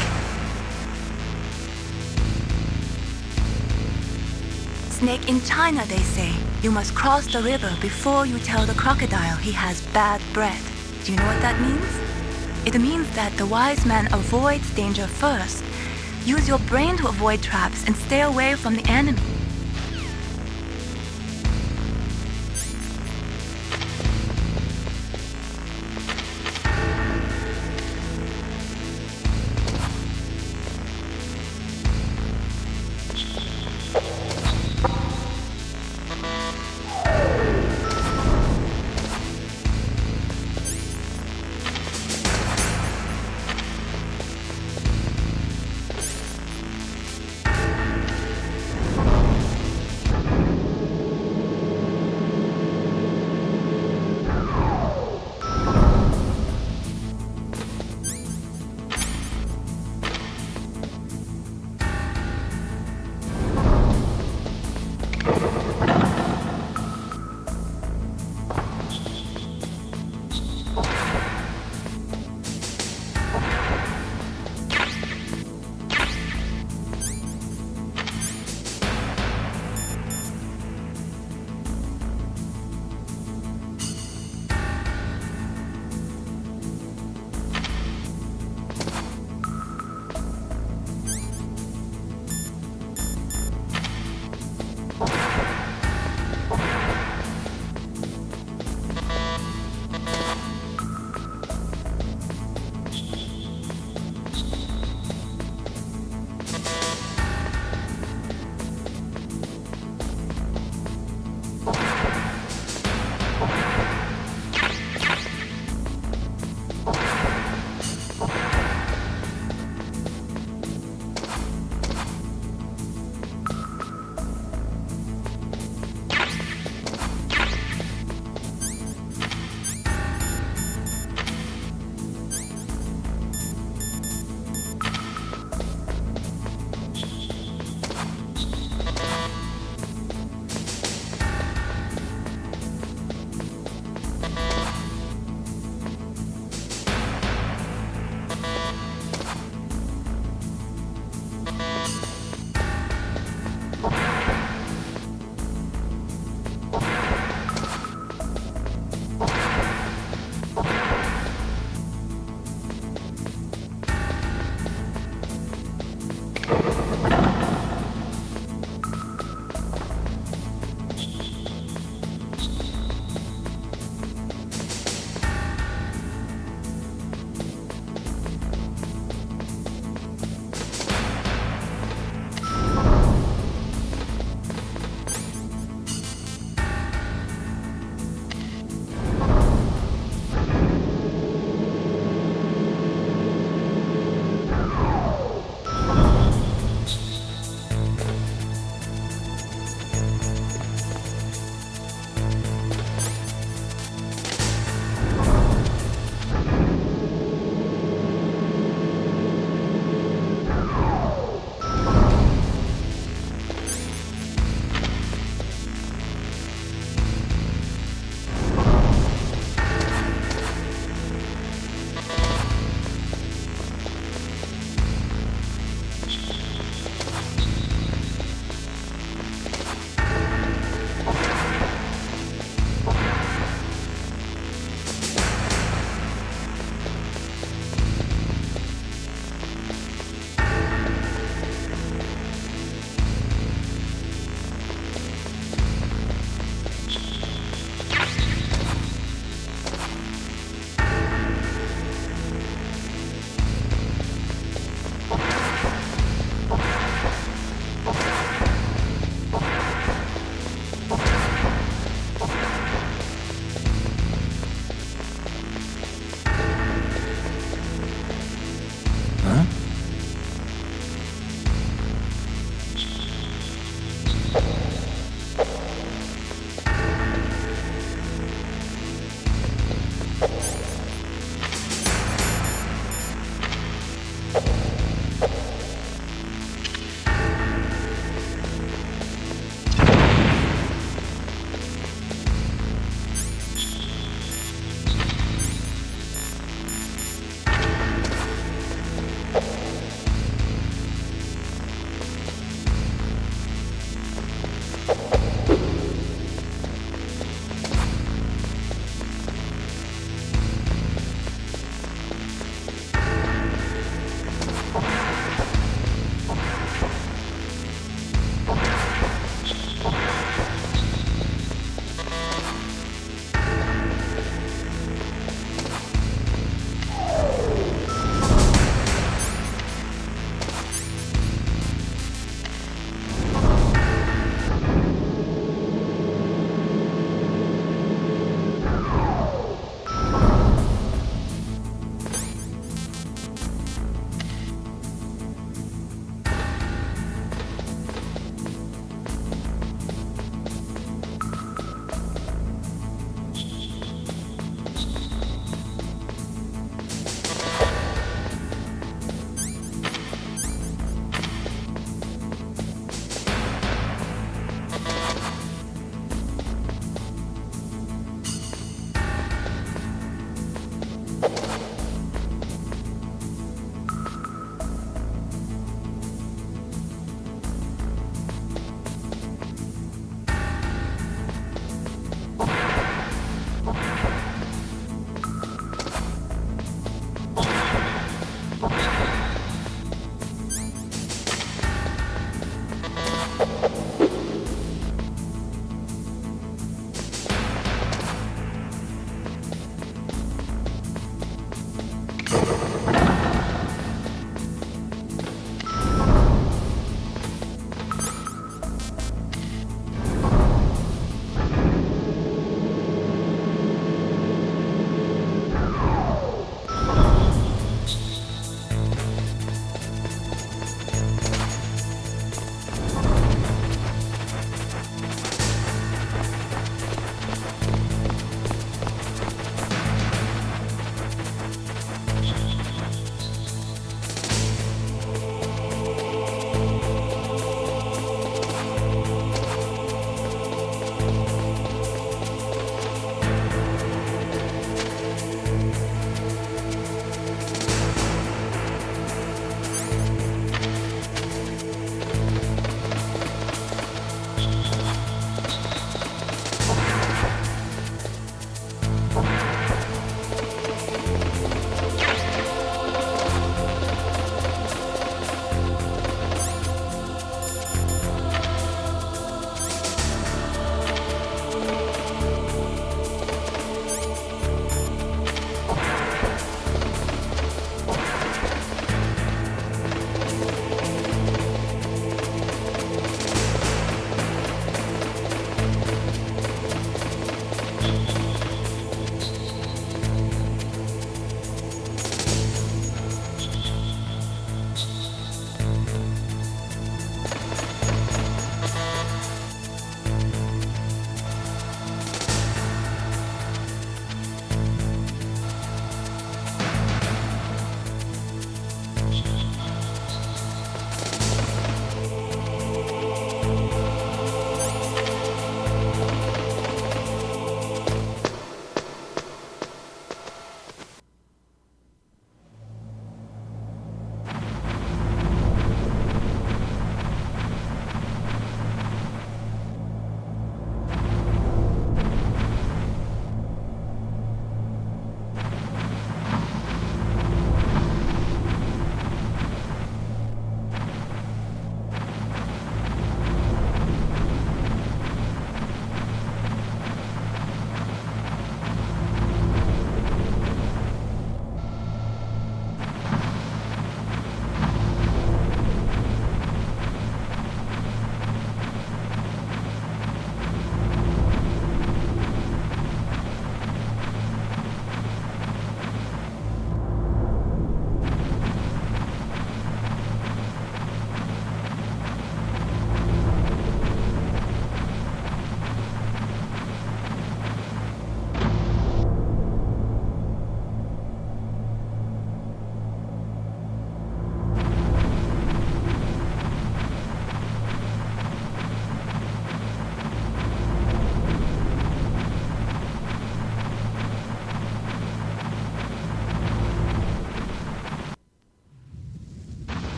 Snake, in China they say you must cross the river before you tell the crocodile he has bad breath. Do you know what that means? It means that the wise man avoids danger first. Use your brain to avoid traps and stay away from the enemy.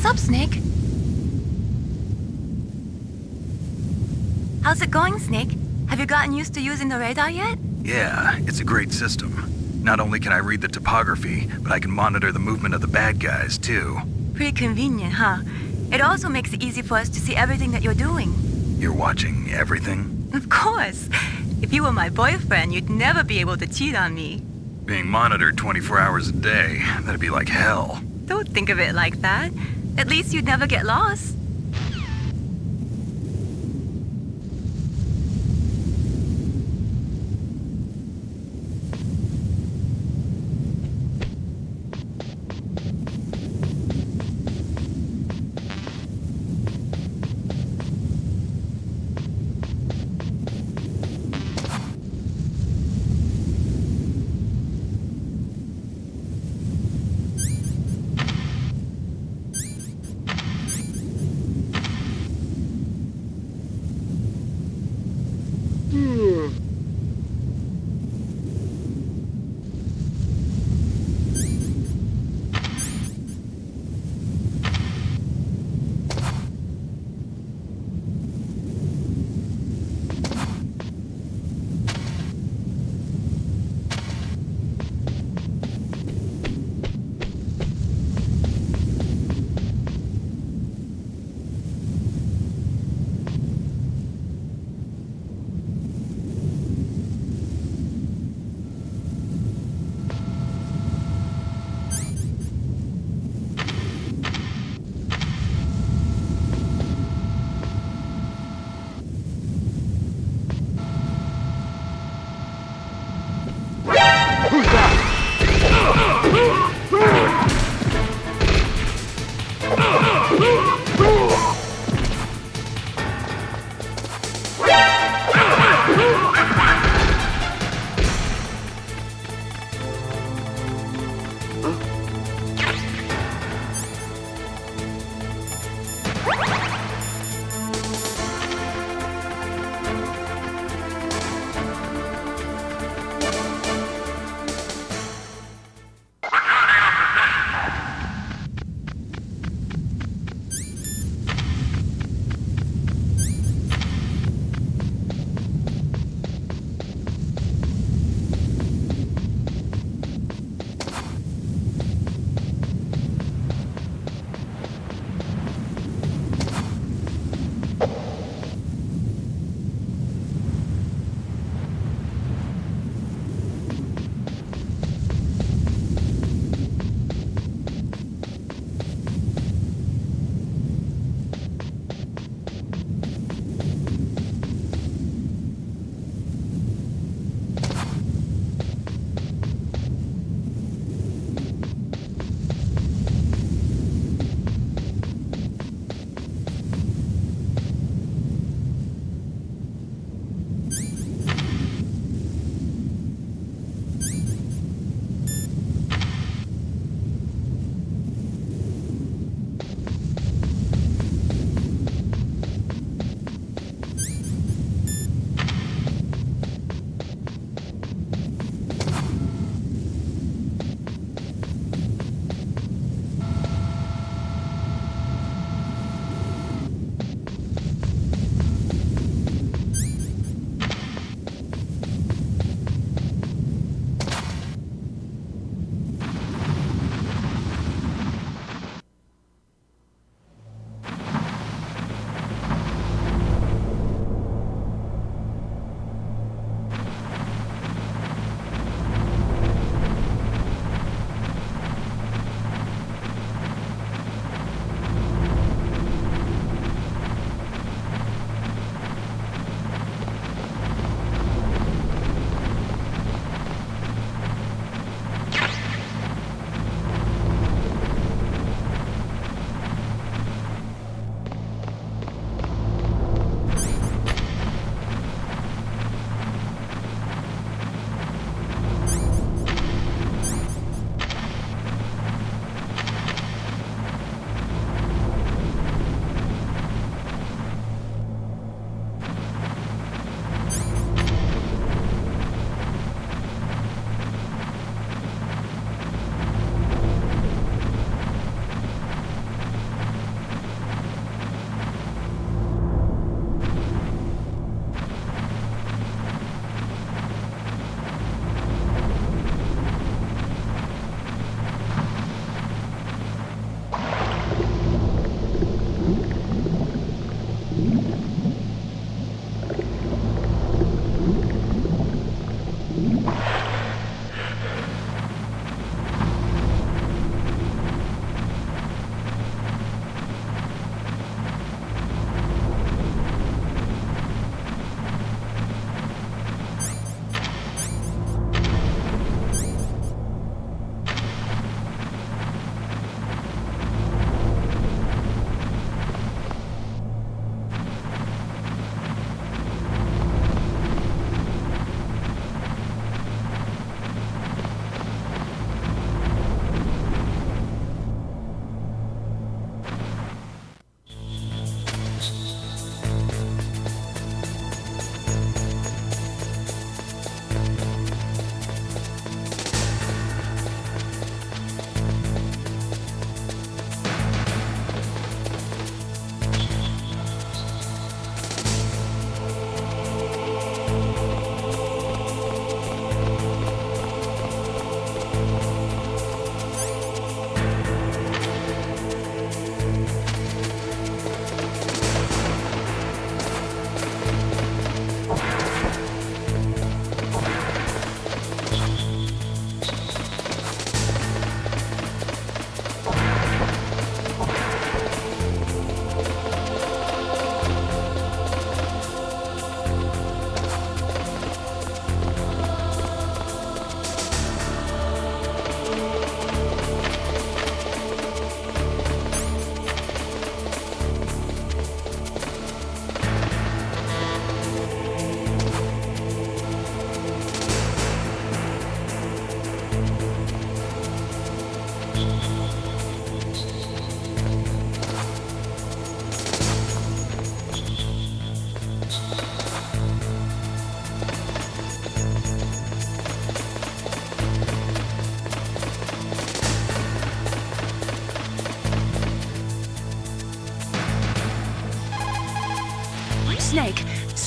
What's up, Snake? How's it going, Snake? Have you gotten used to using the radar yet? Yeah, it's a great system. Not only can I read the topography, but I can monitor the movement of the bad guys, too. Pretty convenient, huh? It also makes it easy for us to see everything that you're doing. You're watching everything? Of course. If you were my boyfriend, you'd never be able to cheat on me. Being monitored 24 hours a day, that'd be like hell. Don't think of it like that. At least you'd never get lost.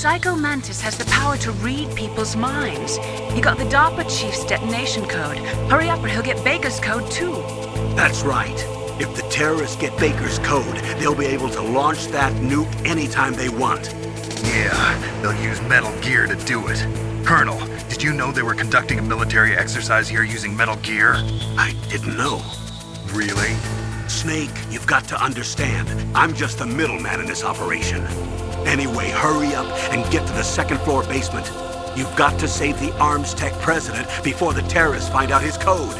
Psycho Mantis has the power to read people's minds. He got the DARPA chief's detonation code. Hurry up or he'll get Baker's code too. That's right. If the terrorists get Baker's code, they'll be able to launch that nuke anytime they want. Yeah, they'll use Metal Gear to do it. Colonel, did you know they were conducting a military exercise here using Metal Gear? I didn't know. Really? Snake, you've got to understand. I'm just the middleman in this operation. Anyway, hurry up and get to the second floor basement. You've got to save the Arms Tech president before the terrorists find out his code.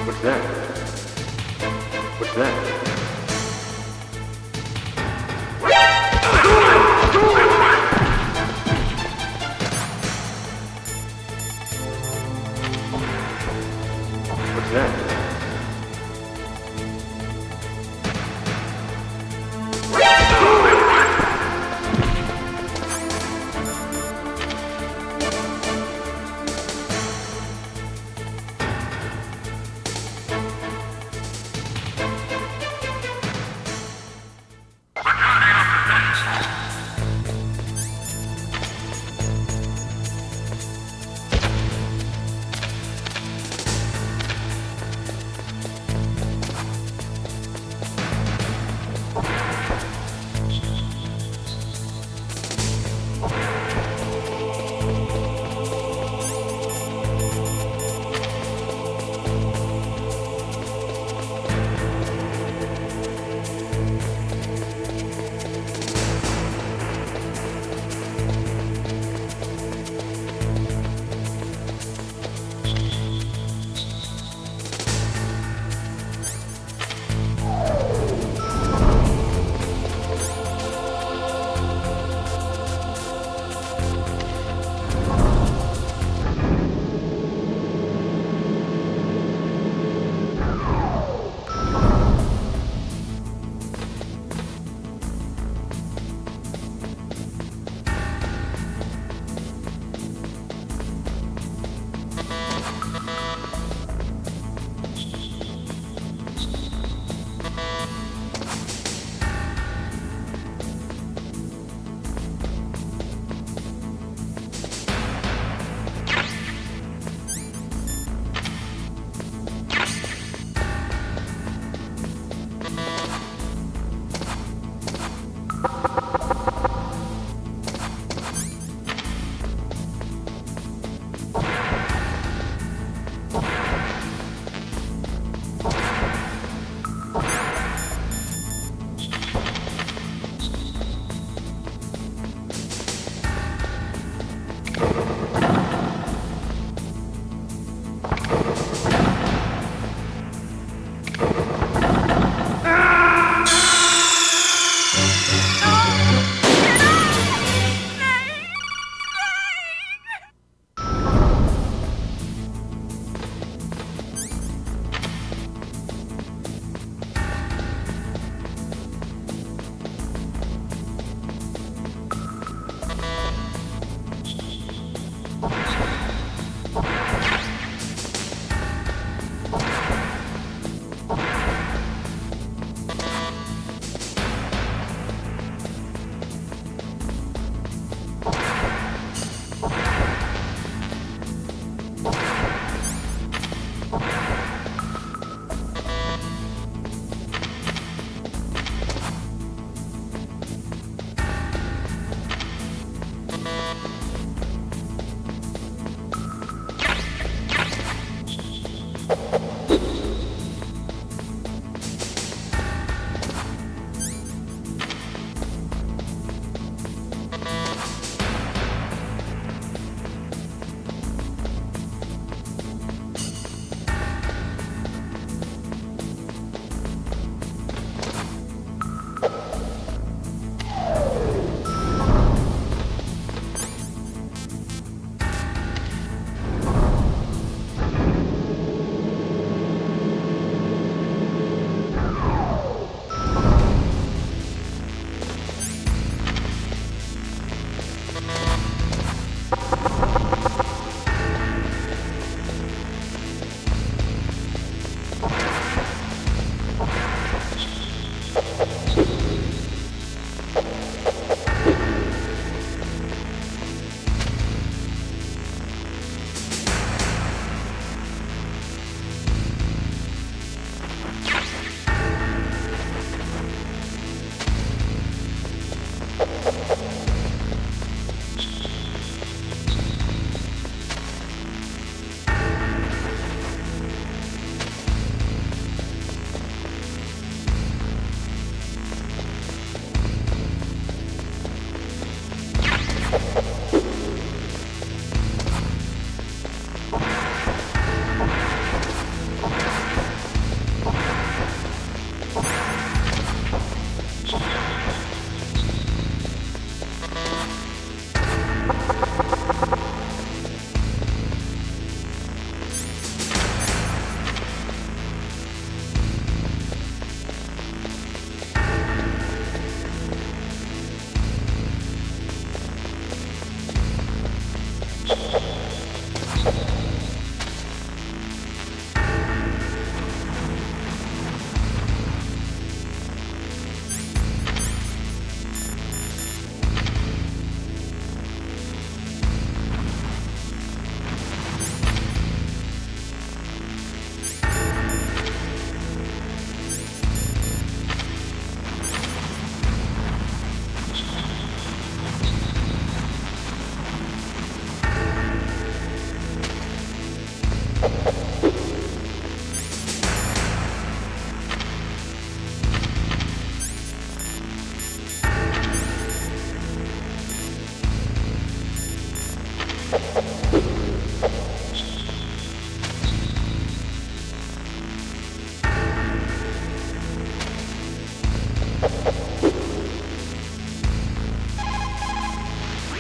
What's that? What's that? What's that?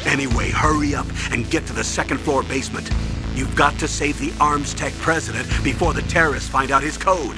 Anyway, hurry up and get to the second floor basement. You've got to save the Arms Tech president before the terrorists find out his code.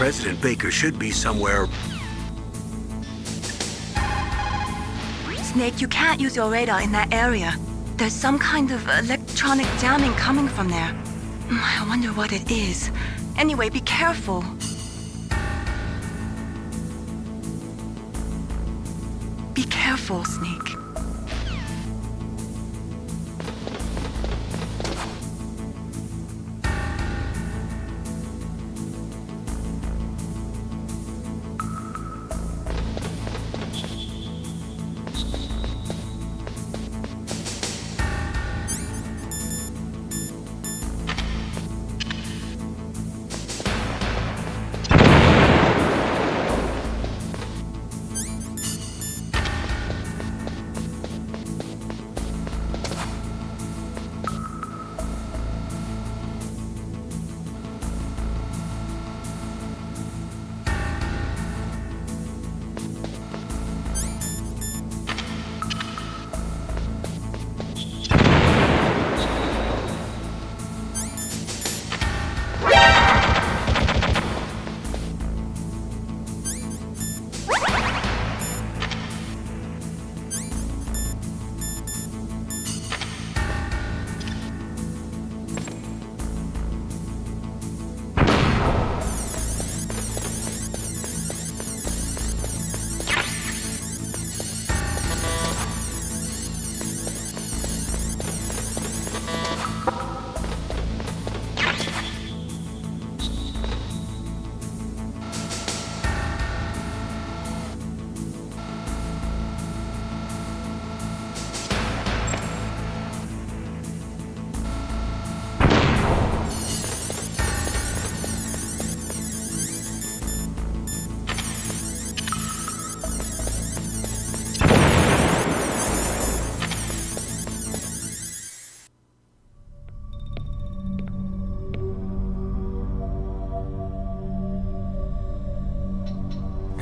President Baker should be somewhere. Snake, you can't use your radar in that area. There's some kind of electronic jamming coming from there. I wonder what it is. Anyway, be careful. Be careful, Snake.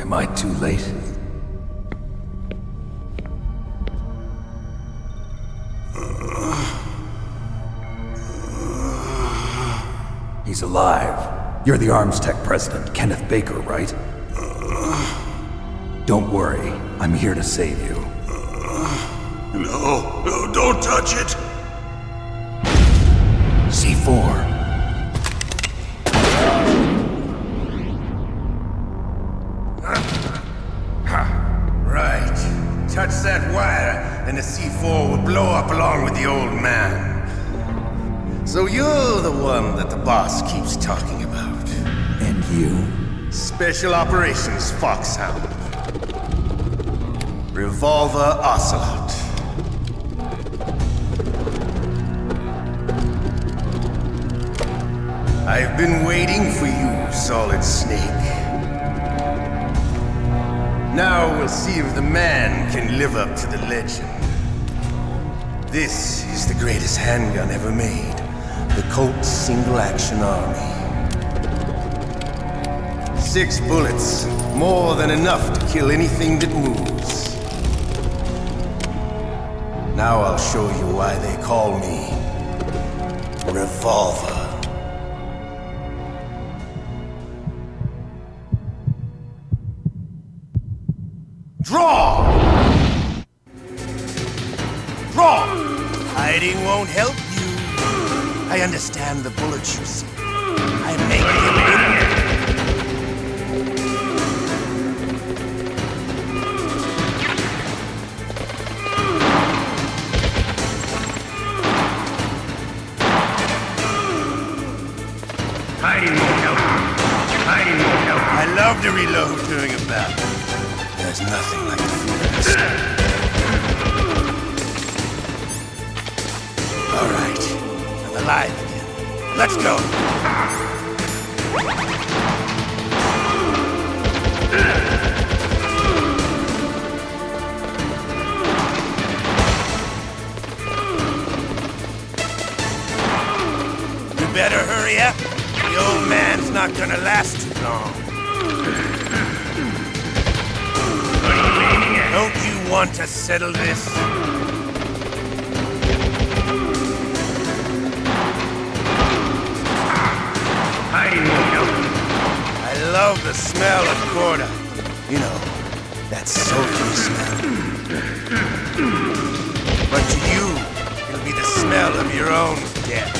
Am I too late? He's alive. You're the Arms Tech president, Kenneth Baker, right? Don't worry. I'm here to save you. No, don't touch it! C4. Right. Touch that wire, and the C4 will blow up along with the old man. So you're the one that the boss keeps talking about. And you? Special Operations Foxhound. Revolver Ocelot. I've been waiting for you, Solid Snake. Now we'll see if the man can live up to the legend. This is the greatest handgun ever made. The Colt Single Action Army. 6 bullets, more than enough to kill anything that moves. Now I'll show you why they call me Revolver. Draw! Draw! Hiding won't help you. I understand the bullets you see. I make them. Hiding won't help. Hiding won't help. I love to reload during a battle. There's nothing like the feeling. All right, I'm alive again. Let's go. You better hurry up. The old man's not gonna last too long. Don't you want to settle this? Hiding won't help. I love the smell of Gorda. You know, that sultry smell. But to you, it'll be the smell of your own death.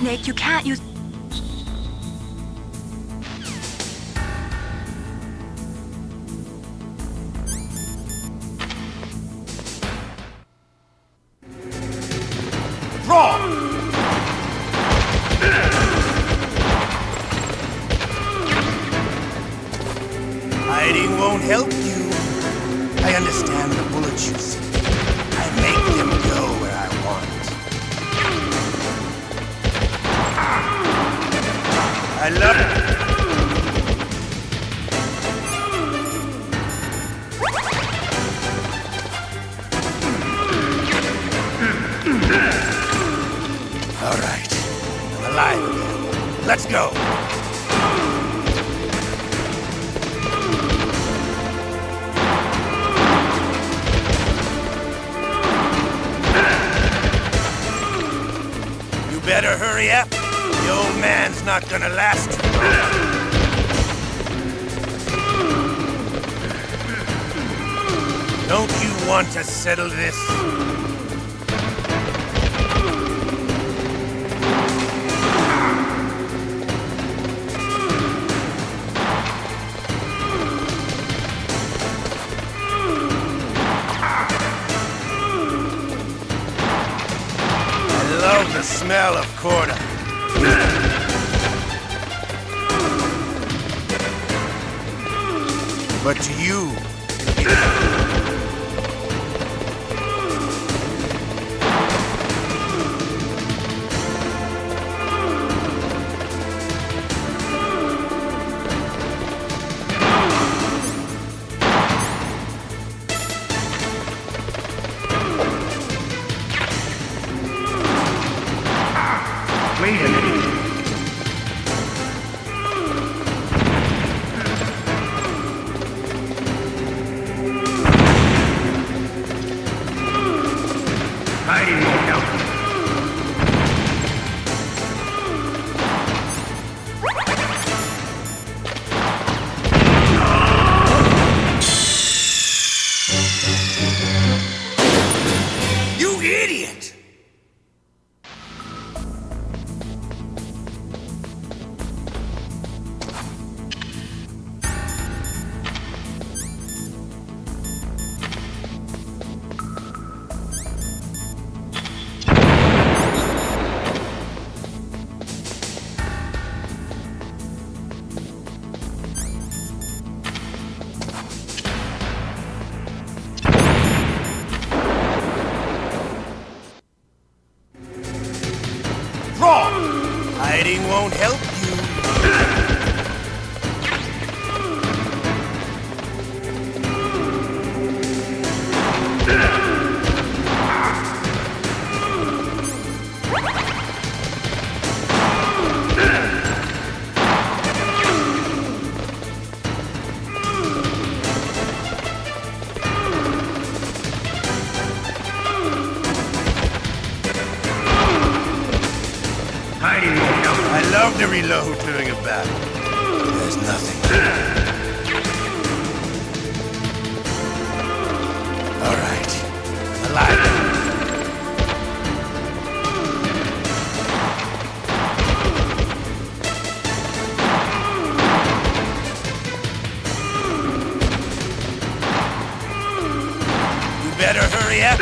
Snake, you can't use... Hiding won't help you. I understand the bullets you see. I make them go where I want. I love it. All right. I'm alive again. Let's go. Better hurry up. The old man's not gonna last too long. Don't you want to settle this? The smell of Corda. But to you, Wait a minute. Hiding won't help. you idiot! Hiding won't help you. I love to reload during a battle. There's nothing. All right. I'm alive. You better hurry up.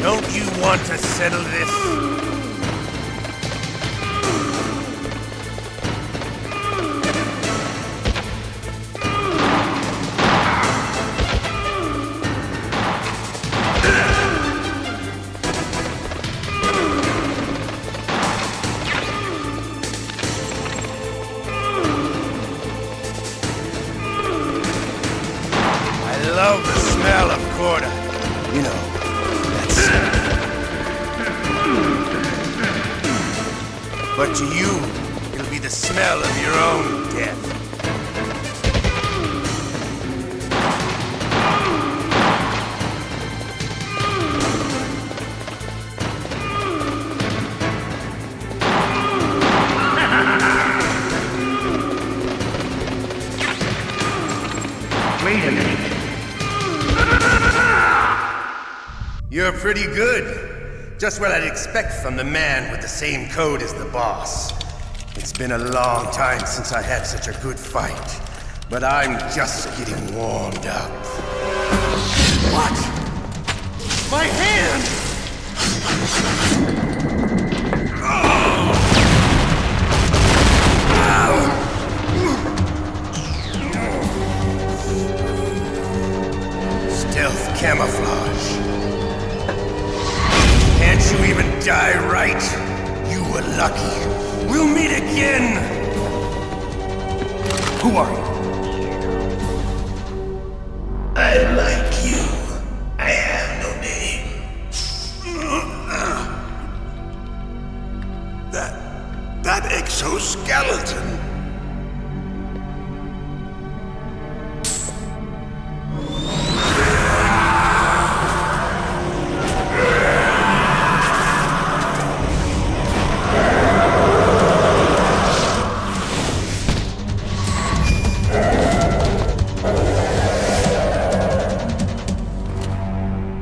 Don't you want to settle this? I love the smell of Corda. You know, but to you, it'll be the smell of your own death. Wait a minute. You're pretty good. Just what I'd expect from the man with the same code as the boss. It's been a long time since I had such a good fight, but I'm just getting warmed up. What? My hand! Stealth camouflage. Can't you even die right? You were lucky. We'll meet again! Who are you? I like you. I have no name. That exoskeleton.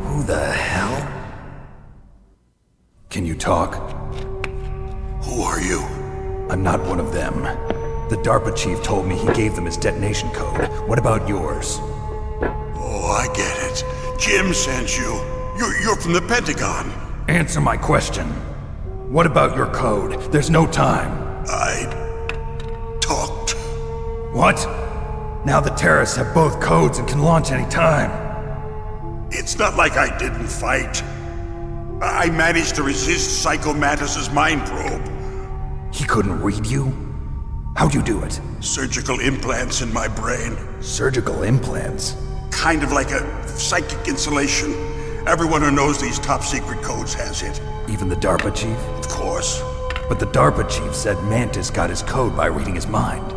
Who the hell? Can you talk? Who are you? I'm not one of them. The DARPA chief told me he gave them his detonation code. What about yours? Oh, I get it. Jim sent you. You're from the Pentagon. Answer my question. What about your code? There's no time. I talked. What? Now the terrorists have both codes and can launch any time. It's not like I didn't fight. I managed to resist Psycho Mantis's mind probe. He couldn't read you? How'd you do it? Surgical implants in my brain. Surgical implants? Kind of like a psychic insulation. Everyone who knows these top secret codes has it. Even the DARPA chief? Of course. But the DARPA chief said Mantis got his code by reading his mind.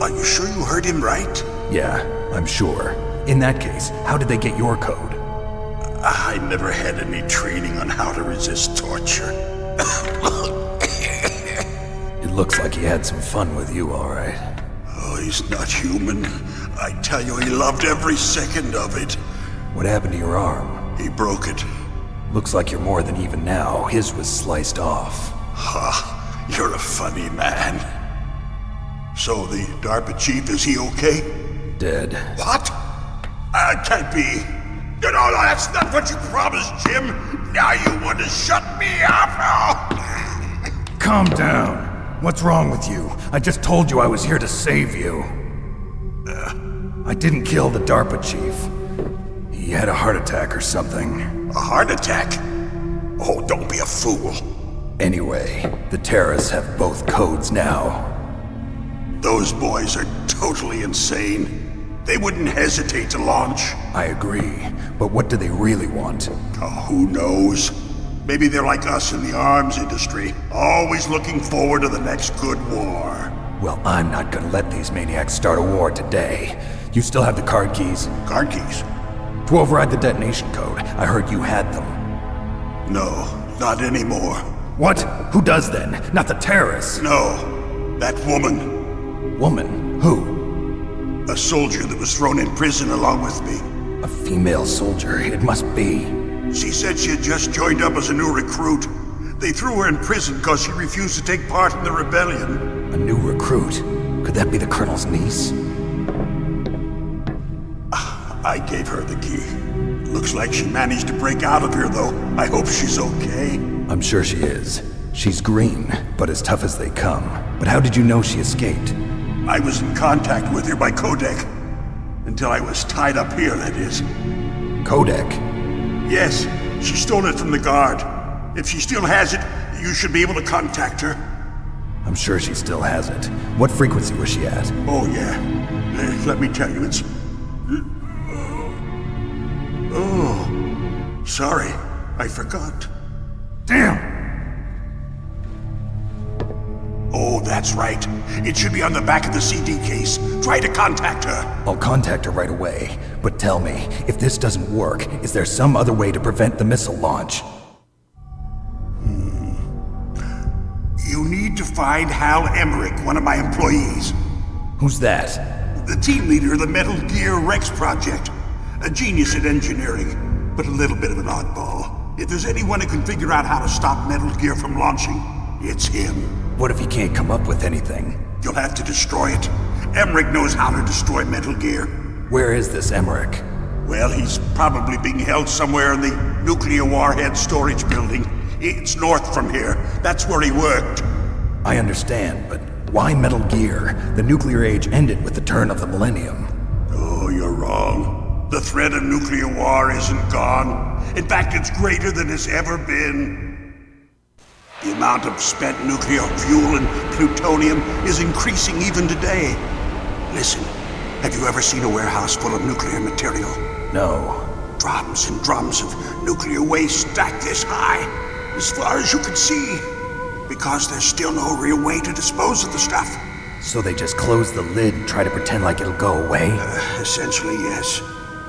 Are you sure you heard him right? Yeah, I'm sure. In that case, how did they get your code? I never had any training on how to resist torture. It looks like he had some fun with you, all right. Oh, he's not human. I tell you, he loved every second of it. What happened to your arm? He broke it. Looks like you're more than even now. His was sliced off. Ha, you're a funny man. So the DARPA chief, is he okay? Dead. What? Can't be. No, that's not what you promised, Jim. Now you want to shut me up? Calm down. What's wrong with you? I just told you I was here to save you. I didn't kill the DARPA chief. He had a heart attack or something. A heart attack? Oh, don't be a fool. Anyway, the terrorists have both codes now. Those boys are totally insane. They wouldn't hesitate to launch. I agree, but what do they really want? Oh, who knows? Maybe they're like us in the arms industry, always looking forward to the next good war. Well, I'm not gonna let these maniacs start a war today. You still have the card keys? Card keys? To override the detonation code. I heard you had them. No, not anymore. What? Who does then? Not the terrorists? No, that woman. Woman? Who? A soldier that was thrown in prison along with me. A female soldier, it must be. She said she had just joined up as a new recruit. They threw her in prison because she refused to take part in the rebellion. A new recruit? Could that be the Colonel's niece? I gave her the key. Looks like she managed to break out of here, though. I hope she's okay. I'm sure she is. She's green, but as tough as they come. But how did you know she escaped? I was in contact with her by codec. Until I was tied up here, that is. Codec? Yes, she stole it from the guard. If she still has it, you should be able to contact her. I'm sure she still has it. What frequency was she at? Oh, yeah. Let me tell you, it's... Oh, sorry. I forgot. Damn! Oh, that's right. It should be on the back of the CD case. Try to contact her. I'll contact her right away. But tell me, if this doesn't work, is there some other way to prevent the missile launch? You need to find Hal Emmerich, one of my employees. Who's that? The team leader of the Metal Gear Rex project. A genius at engineering. but a little bit of an oddball. If there's anyone who can figure out how to stop Metal Gear from launching, it's him. What if he can't come up with anything? You'll have to destroy it. Emmerich knows how to destroy Metal Gear. Where is this Emmerich? Well, he's probably being held somewhere in the nuclear warhead storage building. It's north from here. That's where he worked. I understand, but why Metal Gear? The nuclear age ended with the turn of the millennium. Oh, you're wrong. The threat of nuclear war isn't gone. In fact, it's greater than it's ever been. The amount of spent nuclear fuel and plutonium is increasing even today. Listen, have you ever seen a warehouse full of nuclear material? No. Drums and drums of nuclear waste stacked this high, as far as you can see, because there's still no real way to dispose of the stuff. So they just close the lid and try to pretend like it'll go away? Essentially, yes.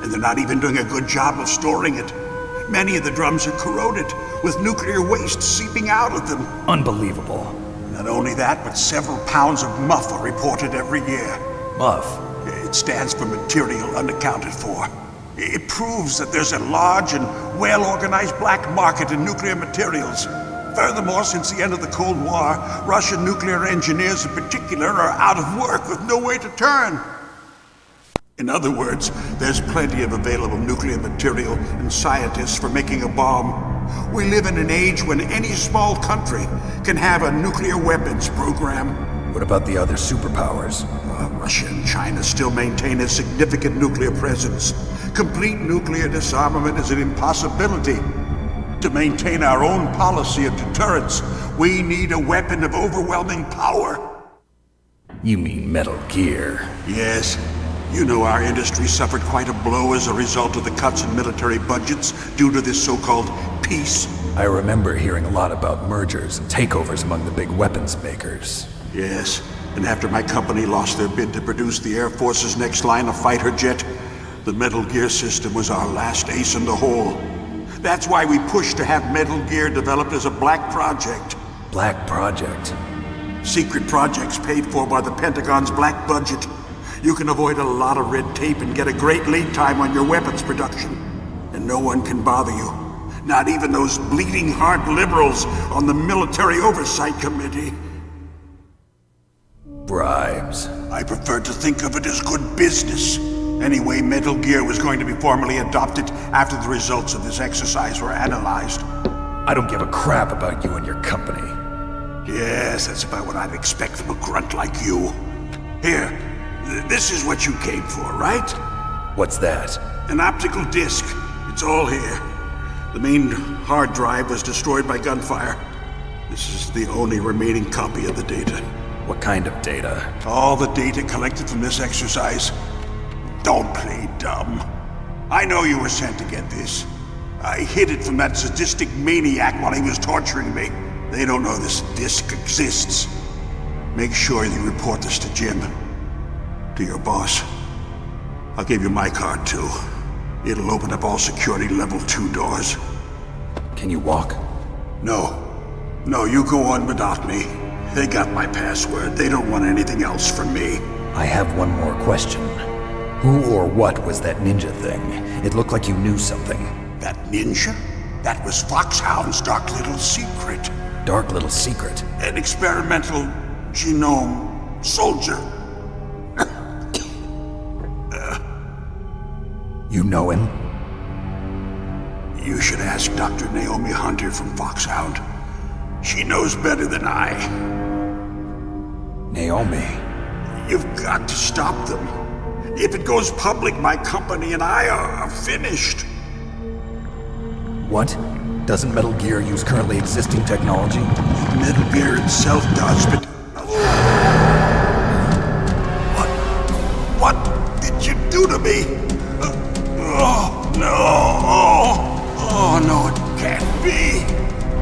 And they're not even doing a good job of storing it. Many of the drums are corroded, with nuclear waste seeping out of them. Unbelievable. Not only that, but several pounds of MUF are reported every year. MUF? It stands for material unaccounted for. It proves that there's a large and well-organized black market in nuclear materials. Furthermore, since the end of the Cold War, Russian nuclear engineers in particular are out of work with no way to turn. In other words, there's plenty of available nuclear material and scientists for making a bomb. We live in an age when any small country can have a nuclear weapons program. What about the other superpowers? Russia and China still maintain a significant nuclear presence. Complete nuclear disarmament is an impossibility. To maintain our own policy of deterrence, we need a weapon of overwhelming power. You mean Metal Gear? Yes. You know our industry suffered quite a blow as a result of the cuts in military budgets due to this so-called peace. I remember hearing a lot about mergers and takeovers among the big weapons makers. Yes, and after my company lost their bid to produce the Air Force's next line of fighter jet, the Metal Gear system was our last ace in the hole. That's why we pushed to have Metal Gear developed as a black project. Black project? Secret projects paid for by the Pentagon's black budget. You can avoid a lot of red tape and get a great lead time on your weapons production. And no one can bother you. Not even those bleeding heart liberals on the Military Oversight Committee. Bribes. I prefer to think of it as good business. Anyway, Metal Gear was going to be formally adopted after the results of this exercise were analyzed. I don't give a crap about you and your company. Yes, that's about what I'd expect from a grunt like you. Here, this is what you came for, right? What's that? An optical disc. It's all here. The main hard drive was destroyed by gunfire. This is the only remaining copy of the data. What kind of data? All the data collected from this exercise. Don't play dumb. I know you were sent to get this. I hid it from that sadistic maniac while he was torturing me. They don't know this disc exists. Make sure you report this to Jim. To your boss. I'll give you my card too. It'll open up all security level 2 doors. Can you walk? No. No, you go on without me. They got my password. They don't want anything else from me. I have one more question. Who or what was that ninja thing? It looked like you knew something. That ninja? That was Foxhound's dark little secret. Dark little secret? An experimental genome soldier. You know him? You should ask Dr. Naomi Hunter from Foxhound. She knows better than I. Naomi? You've got to stop them. If it goes public, my company and I are finished. What? Doesn't Metal Gear use currently existing technology? Metal Gear itself does, but... What did you do to me? Oh, no! Oh, no, it can't be!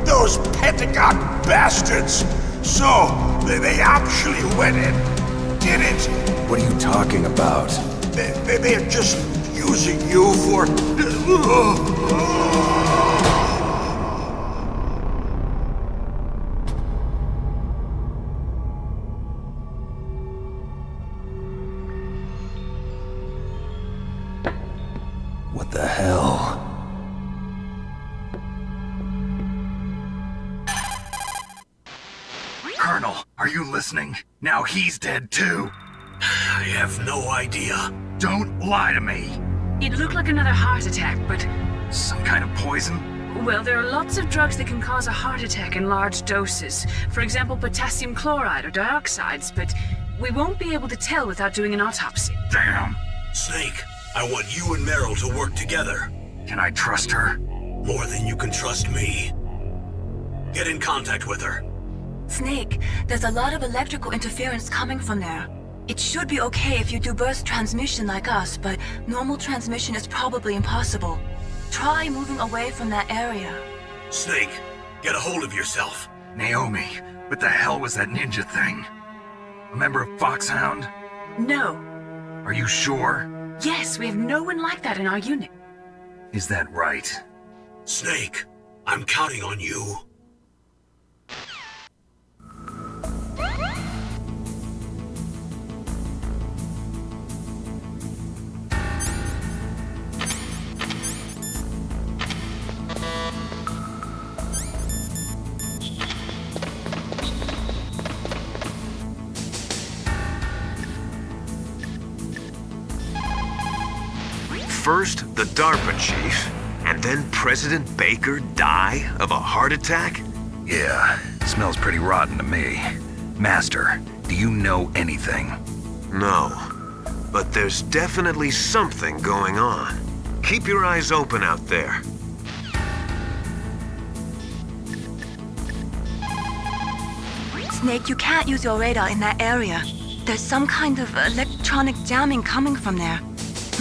Those Pentagon bastards! So, they actually went in, did it? What are you talking about? They're just using you for... What the hell? Colonel, are you listening? Now he's dead too. I have no idea. Don't lie to me. It looked like another heart attack, but... Some kind of poison? Well, there are lots of drugs that can cause a heart attack in large doses. For example, potassium chloride or dioxides, but we won't be able to tell without doing an autopsy. Damn. Snake, I want you and Meryl to work together. Can I trust her? More than you can trust me. Get in contact with her. Snake, there's a lot of electrical interference coming from there. It should be okay if you do burst transmission like us, but normal transmission is probably impossible. Try moving away from that area. Snake, get a hold of yourself. Naomi, what the hell was that ninja thing? A member of Foxhound? No. Are you sure? Yes, we have no one like that in our unit. Is that right? Snake, I'm counting on you. First, the DARPA chief, and then President Baker die of a heart attack? Yeah, smells pretty rotten to me. Master, do you know anything? No, but there's definitely something going on. Keep your eyes open out there. Snake, you can't use your radar in that area. There's some kind of electronic jamming coming from there.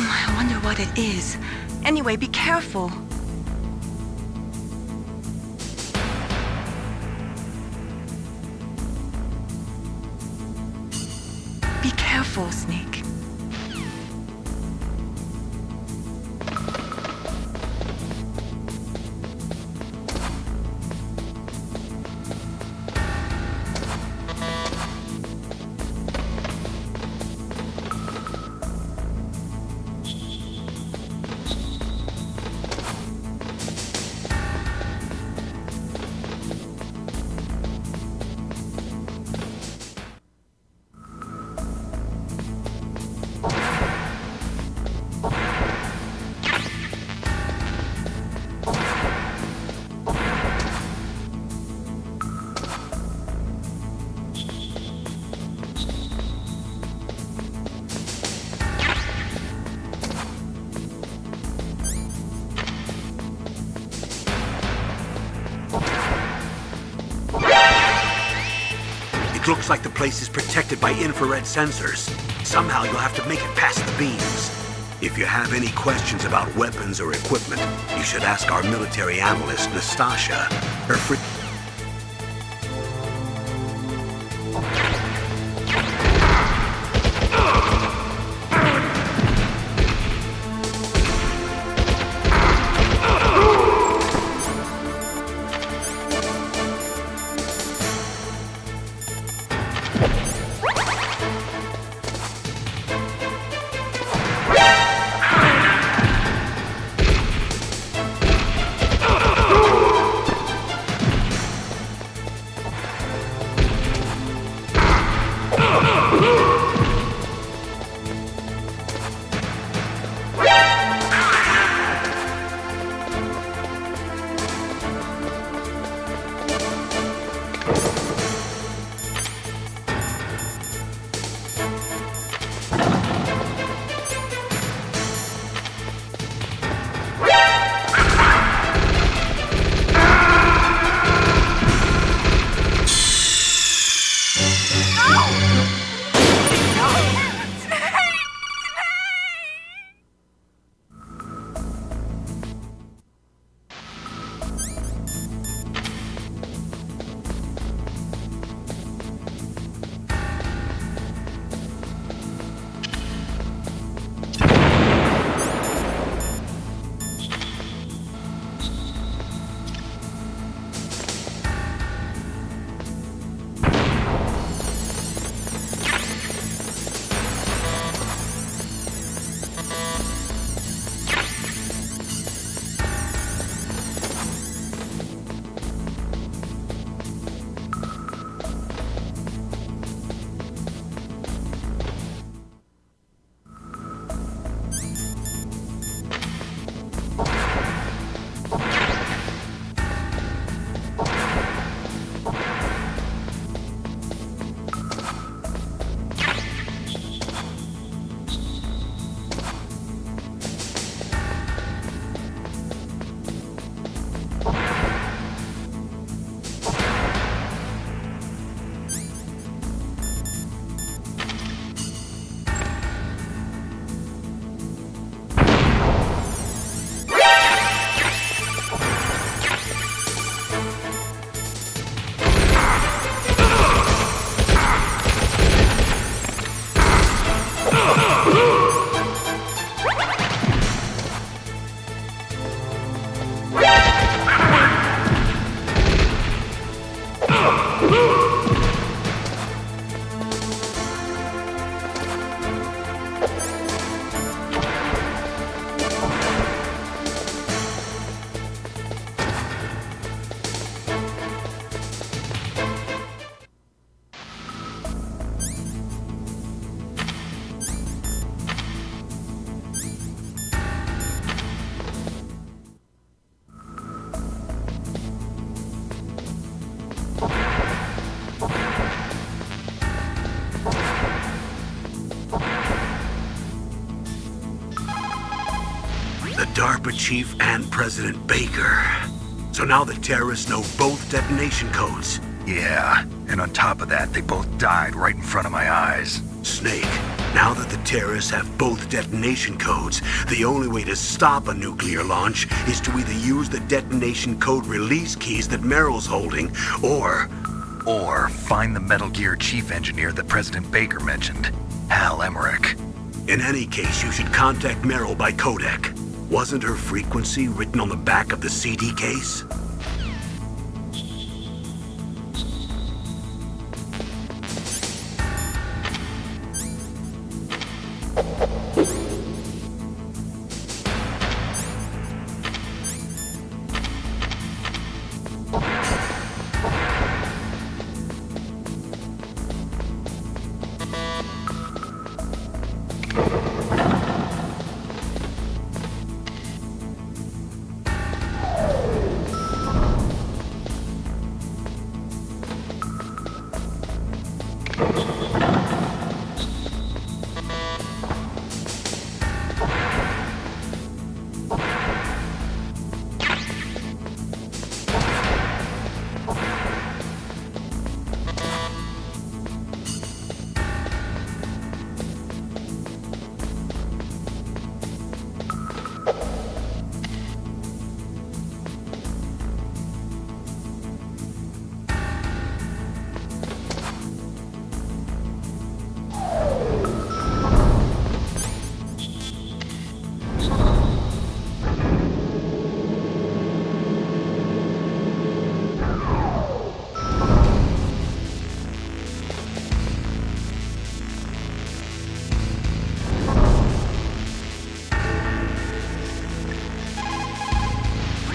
I wonder what it is. Anyway, be careful. Be careful, Snake. It looks like the place is protected by infrared sensors. Somehow you'll have to make it past the beams. If you have any questions about weapons or equipment, you should ask our military analyst, Nastasha. Her DARPA chief and President Baker. So now the terrorists know both detonation codes. Yeah, and on top of that, they both died right in front of my eyes. Snake, now that the terrorists have both detonation codes, the only way to stop a nuclear launch is to either use the detonation code release keys that Meryl's holding, or find the Metal Gear chief engineer that President Baker mentioned, Hal Emmerich. In any case, you should contact Meryl by codec. Wasn't her frequency written on the back of the CD case?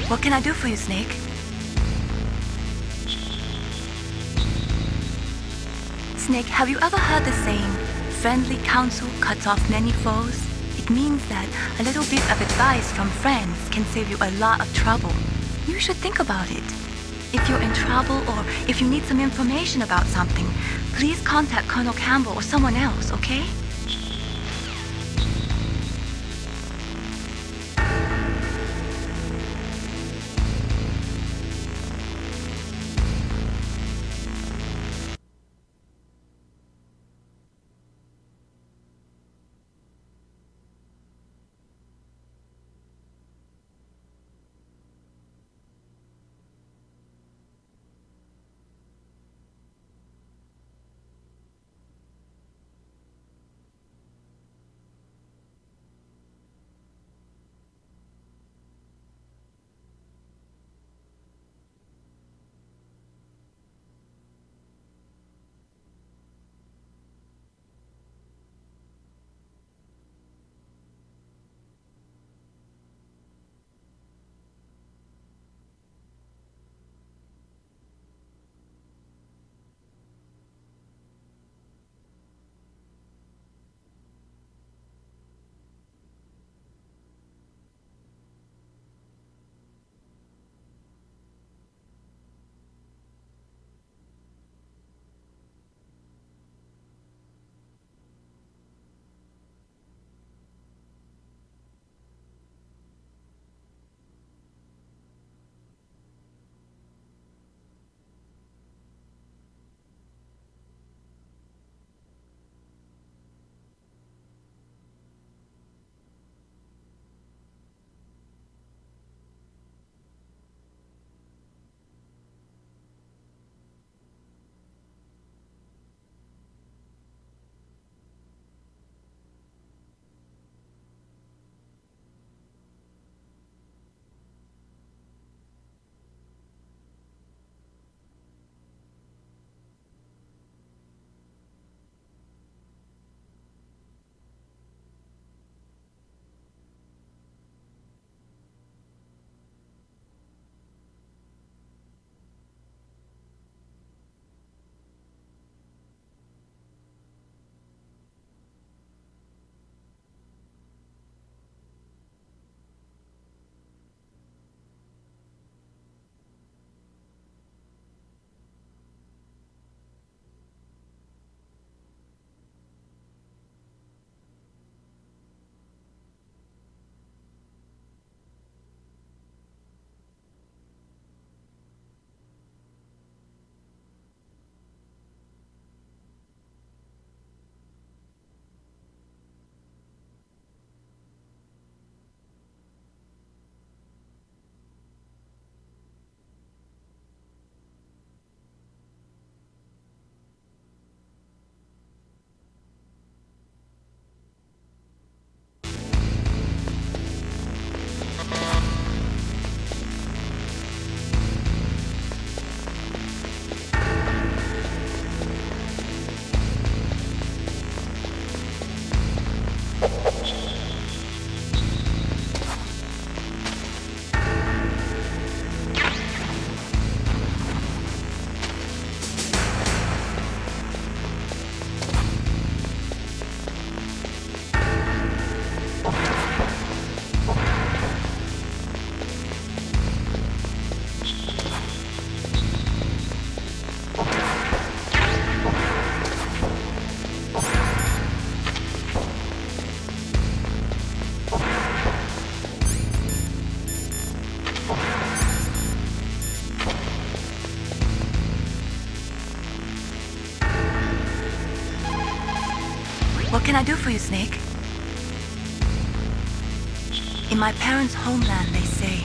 What can I do for you, Snake? Snake, have you ever heard the saying, friendly counsel cuts off many foes? It means that a little bit of advice from friends can save you a lot of trouble. You should think about it. If you're in trouble or if you need some information about something, please contact Colonel Campbell or someone else, okay? What can I do for you, Snake? In my parents' homeland, they say,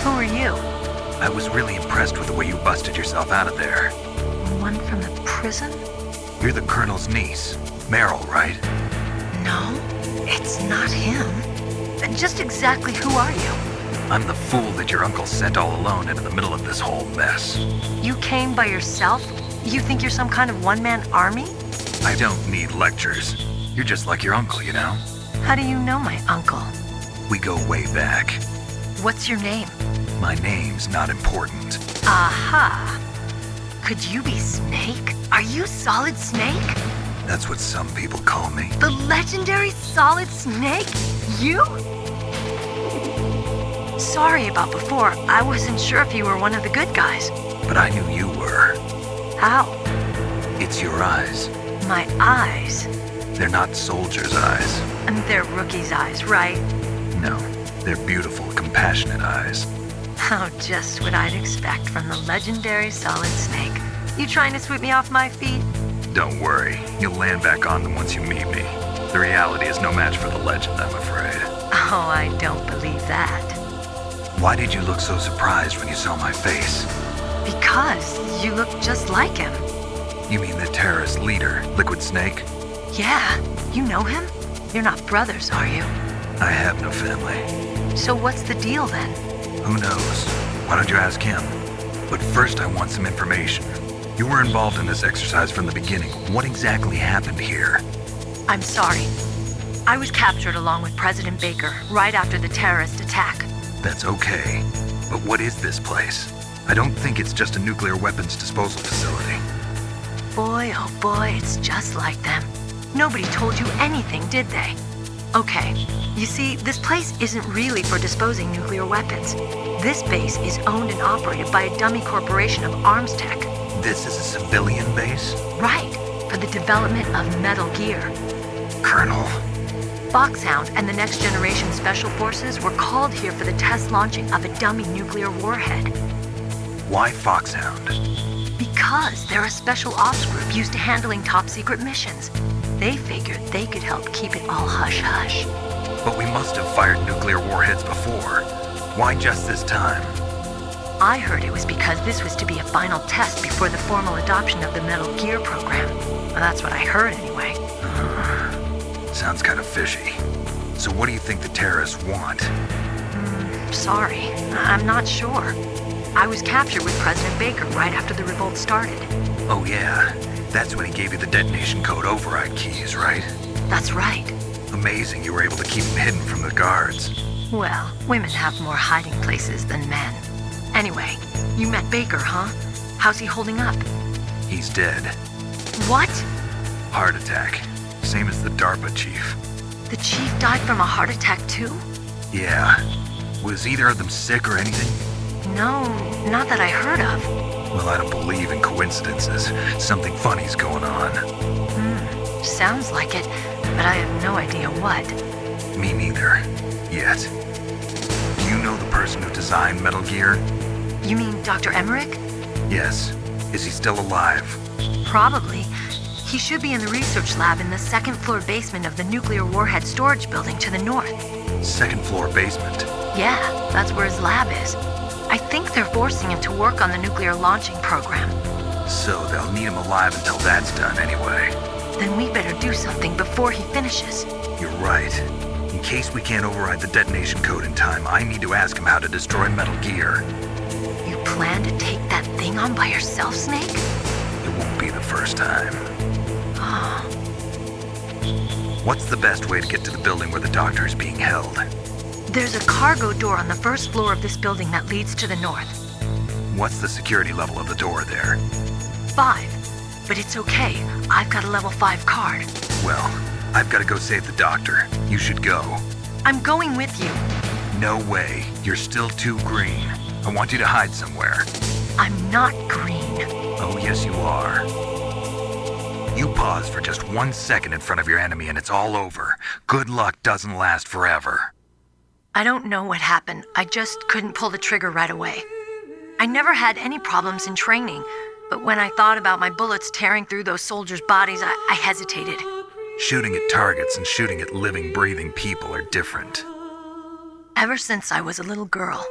Who are you? I was really impressed with the way you busted yourself out of there. One from the prison? You're the Colonel's niece, Meryl, right? No, it's not him. Just exactly who are you? I'm the fool that your uncle sent all alone into the middle of this whole mess. You came by yourself? You think you're some kind of one-man army? I don't need lectures. You're just like your uncle, you know? How do you know my uncle? We go way back. What's your name? My name's not important. Aha! Could you be Snake? Are you Solid Snake? That's what some people call me. The legendary Solid Snake? You? Sorry about before. I wasn't sure if you were one of the good guys. But I knew you were. How? It's your eyes. My eyes? They're not soldiers' eyes. And they're rookies' eyes, right? No, they're beautiful, compassionate eyes. Oh, just what I'd expect from the legendary Solid Snake. You trying to sweep me off my feet? Don't worry, you'll land back on them once you meet me. The reality is no match for the legend, I'm afraid. Oh, I don't believe that. Why did you look so surprised when you saw my face? Because you look just like him. You mean the terrorist leader, Liquid Snake? Yeah, you know him? You're not brothers, are you? I have no family. So what's the deal then? Who knows? Why don't you ask him? But first I want some information. You were involved in this exercise from the beginning. What exactly happened here? I'm sorry. I was captured along with President Baker right after the terrorist attack. That's okay. But what is this place? I don't think it's just a nuclear weapons disposal facility. Boy, oh boy, it's just like them. Nobody told you anything, did they? Okay, you see, this place isn't really for disposing nuclear weapons. This base is owned and operated by a dummy corporation of arms tech. This is a civilian base? Right, for the development of Metal Gear. Colonel. Foxhound and the Next Generation Special Forces were called here for the test launching of a dummy nuclear warhead. Why Foxhound? Because they're a special ops group used to handling top-secret missions. They figured they could help keep it all hush-hush. But we must have fired nuclear warheads before. Why just this time? I heard it was because this was to be a final test before the formal adoption of the Metal Gear program. Well, that's what I heard anyway. Sounds kind of fishy. So what do you think the terrorists want? Sorry, I'm not sure. I was captured with President Baker right after the revolt started. Oh yeah, that's when he gave you the detonation code override keys, right? That's right. Amazing you were able to keep him hidden from the guards. Well, women have more hiding places than men. Anyway, you met Baker, huh? How's he holding up? He's dead. What? Heart attack. Same as the DARPA chief. The chief died from a heart attack too? Yeah. Was either of them sick or anything? No, not that I heard of. Well, I don't believe in coincidences. Something funny's going on. Sounds like it, but I have no idea what. Me neither. Yet. Do you know the person who designed Metal Gear? You mean Dr. Emmerich? Yes. Is he still alive? Probably. He should be in the research lab in the second-floor basement of the nuclear warhead storage building to the north. Second-floor basement? Yeah, that's where his lab is. I think they're forcing him to work on the nuclear launching program. So they'll need him alive until that's done anyway. Then we better do something before he finishes. You're right. In case we can't override the detonation code in time, I need to ask him how to destroy Metal Gear. You plan to take that thing on by yourself, Snake? It won't be the first time. What's the best way to get to the building where the doctor is being held? There's a cargo door on the first floor of this building that leads to the north. What's the security level of the door there? 5. But it's okay. I've got a level 5 card. Well, I've got to go save the doctor. You should go. I'm going with you. No way. You're still too green. I want you to hide somewhere. I'm not green. Oh, yes, you are. You pause for just 1 second in front of your enemy and it's all over. Good luck doesn't last forever. I don't know what happened. I just couldn't pull the trigger right away. I never had any problems in training, but when I thought about my bullets tearing through those soldiers' bodies, I hesitated. Shooting at targets and shooting at living, breathing people are different. Ever since I was a little girl,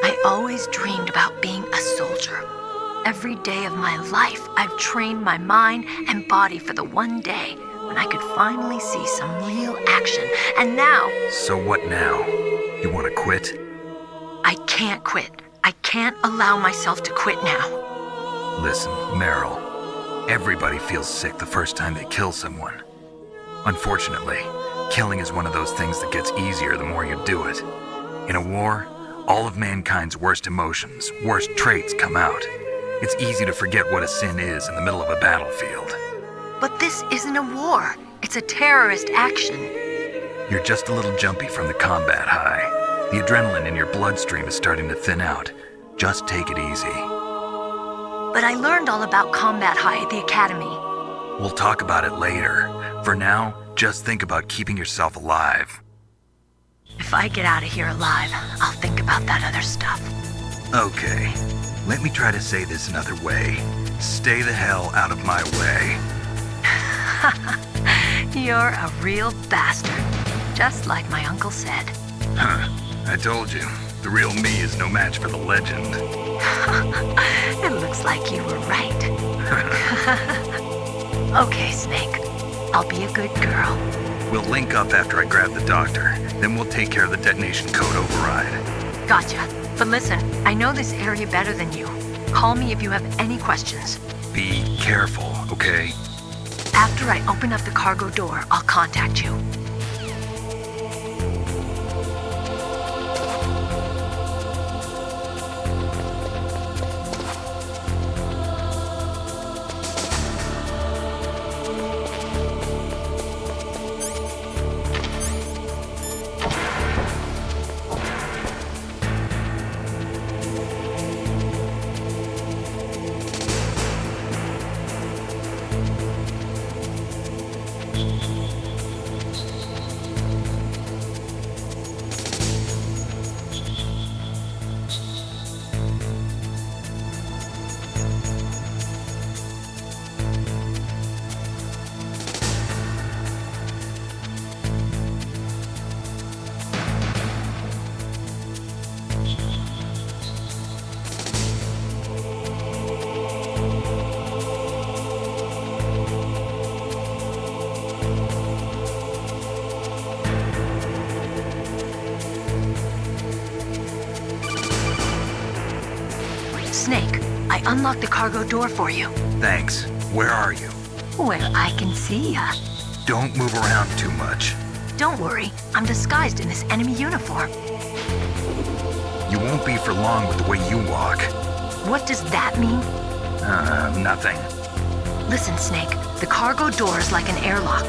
I always dreamed about being a soldier. Every day of my life, I've trained my mind and body for the one day when I could finally see some real action. And now... So what now? You want to quit? I can't quit. I can't allow myself to quit now. Listen, Meryl. Everybody feels sick the first time they kill someone. Unfortunately, killing is one of those things that gets easier the more you do it. In a war, all of mankind's worst emotions, worst traits come out. It's easy to forget what a sin is in the middle of a battlefield. But this isn't a war. It's a terrorist action. You're just a little jumpy from the combat high. The adrenaline in your bloodstream is starting to thin out. Just take it easy. But I learned all about combat high at the academy. We'll talk about it later. For now, just think about keeping yourself alive. If I get out of here alive, I'll think about that other stuff. Okay. Let me try to say this another way. Stay the hell out of my way. You're a real bastard. Just like my uncle said. Huh. I told you. The real me is no match for the legend. It looks like you were right. Okay, Snake. I'll be a good girl. We'll link up after I grab the doctor. Then we'll take care of the detonation code override. Gotcha. But listen, I know this area better than you. Call me if you have any questions. Be careful, okay? After I open up the cargo door, I'll contact you. Snake, I unlocked the cargo door for you. Thanks. Where are you? Well, I can see ya. Don't move around too much. Don't worry, I'm disguised in this enemy uniform. You won't be for long with the way you walk. What does that mean? Nothing. Listen, Snake, the cargo door is like an airlock.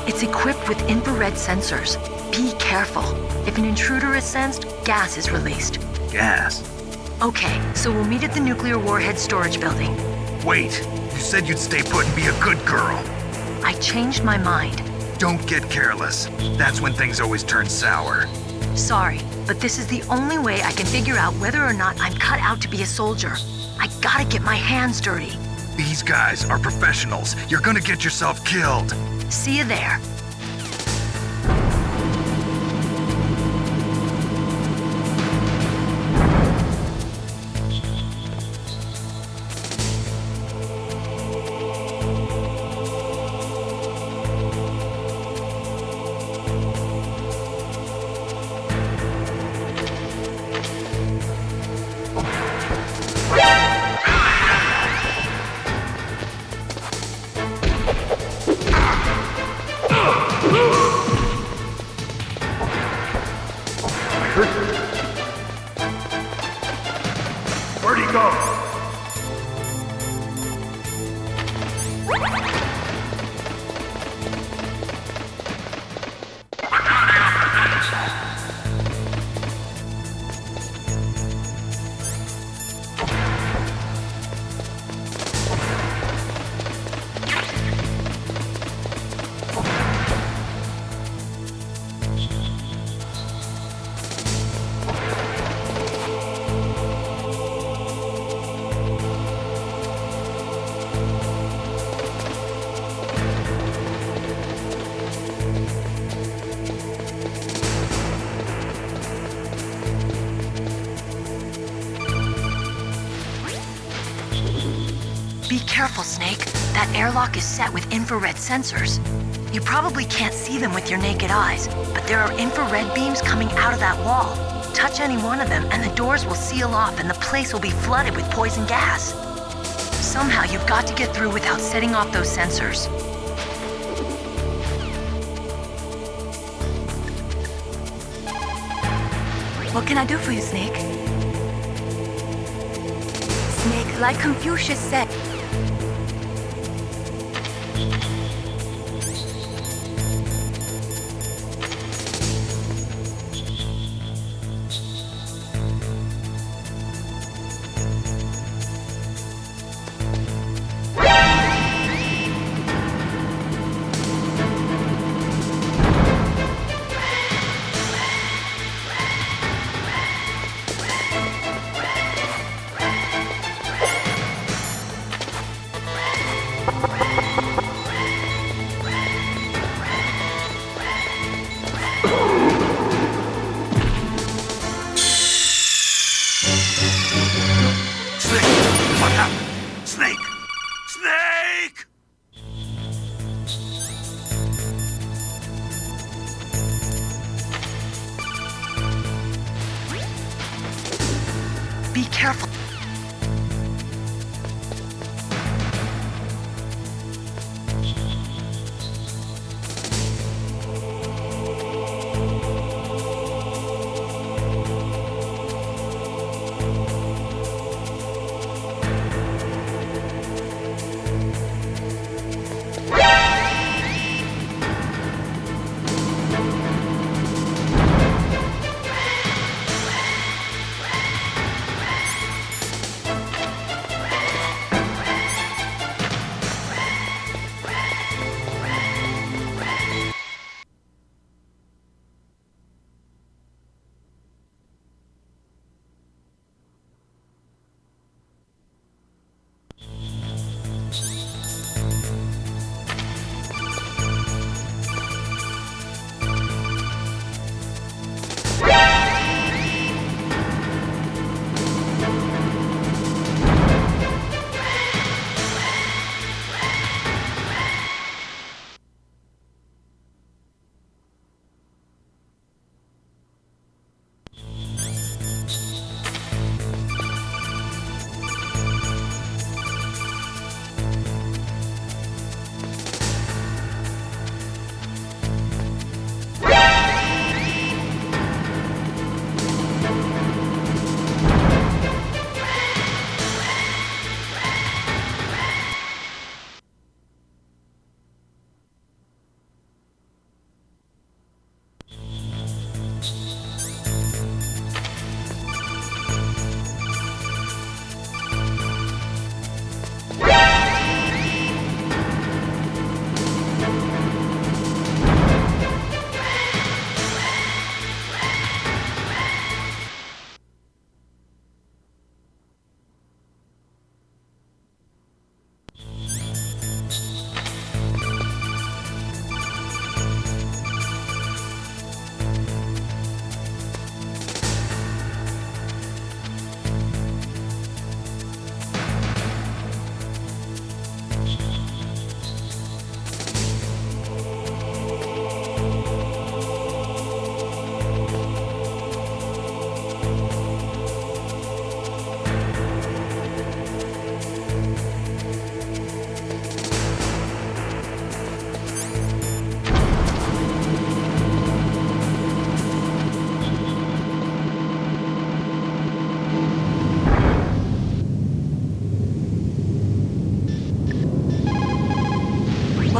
It's equipped with infrared sensors. Be careful. If an intruder is sensed, gas is released. Gas? Okay, so we'll meet at the nuclear warhead storage building. Wait, you said you'd stay put and be a good girl. I changed my mind. Don't get careless. That's when things always turn sour. Sorry, but this is the only way I can figure out whether or not I'm cut out to be a soldier. I gotta get my hands dirty. These guys are professionals. You're gonna get yourself killed. See you there. Where'd he go? careful, Snake. That airlock is set with infrared sensors. You probably can't see them with your naked eyes, but there are infrared beams coming out of that wall. Touch any one of them and the doors will seal off and the place will be flooded with poison gas. Somehow you've got to get through without setting off those sensors. What can I do for you, Snake? Snake, like Confucius said, Be careful.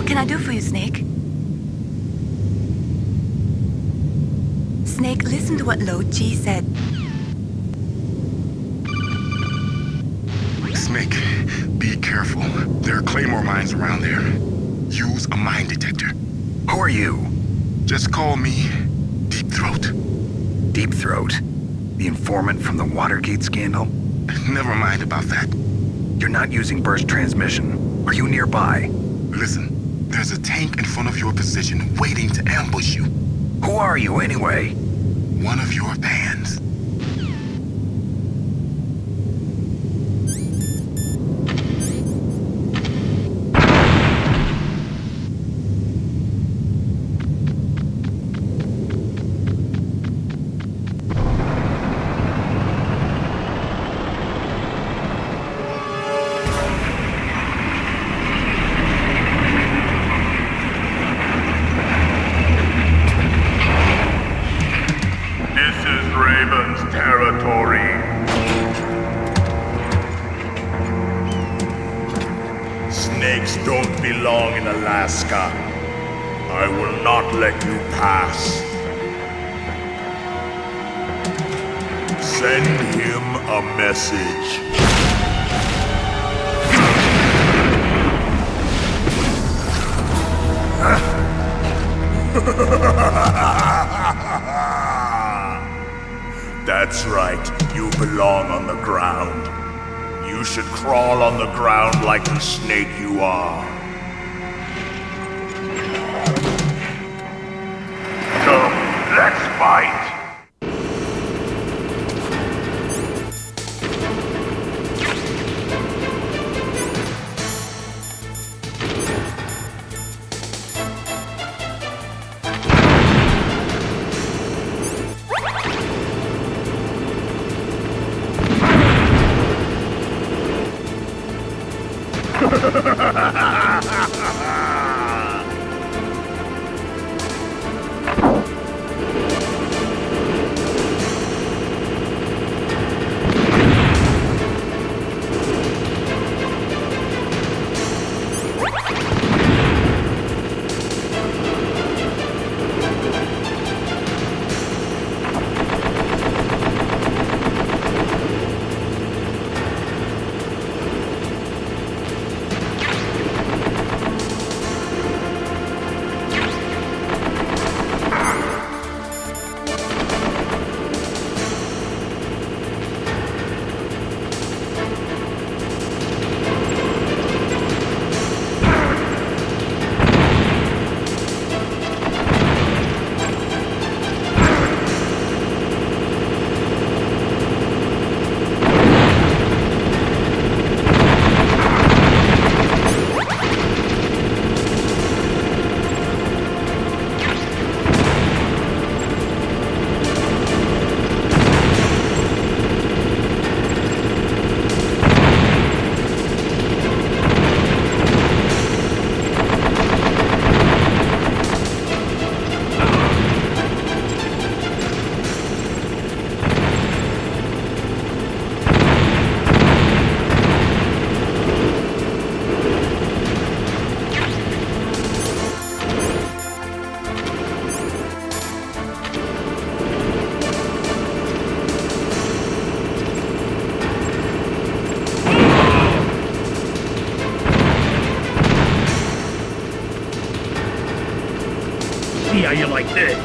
what can I do for you, Snake? Snake, listen to what Lo Chi said. Snake, be careful. There are claymore mines around there. Use a mine detector. Who are you? Just call me Deep Throat. Deep Throat? The informant from the Watergate scandal? Never mind about that. You're not using burst transmission. Are you nearby? Listen, there's a tank in front of your position waiting to ambush you. Who are you anyway? One of your bands. Raven's territory. Snakes don't belong in Alaska. I will not let you pass. Send him a message. That's right, you belong on the ground. You should crawl on the ground like the snake you are. Come, let's fight! See how you like this.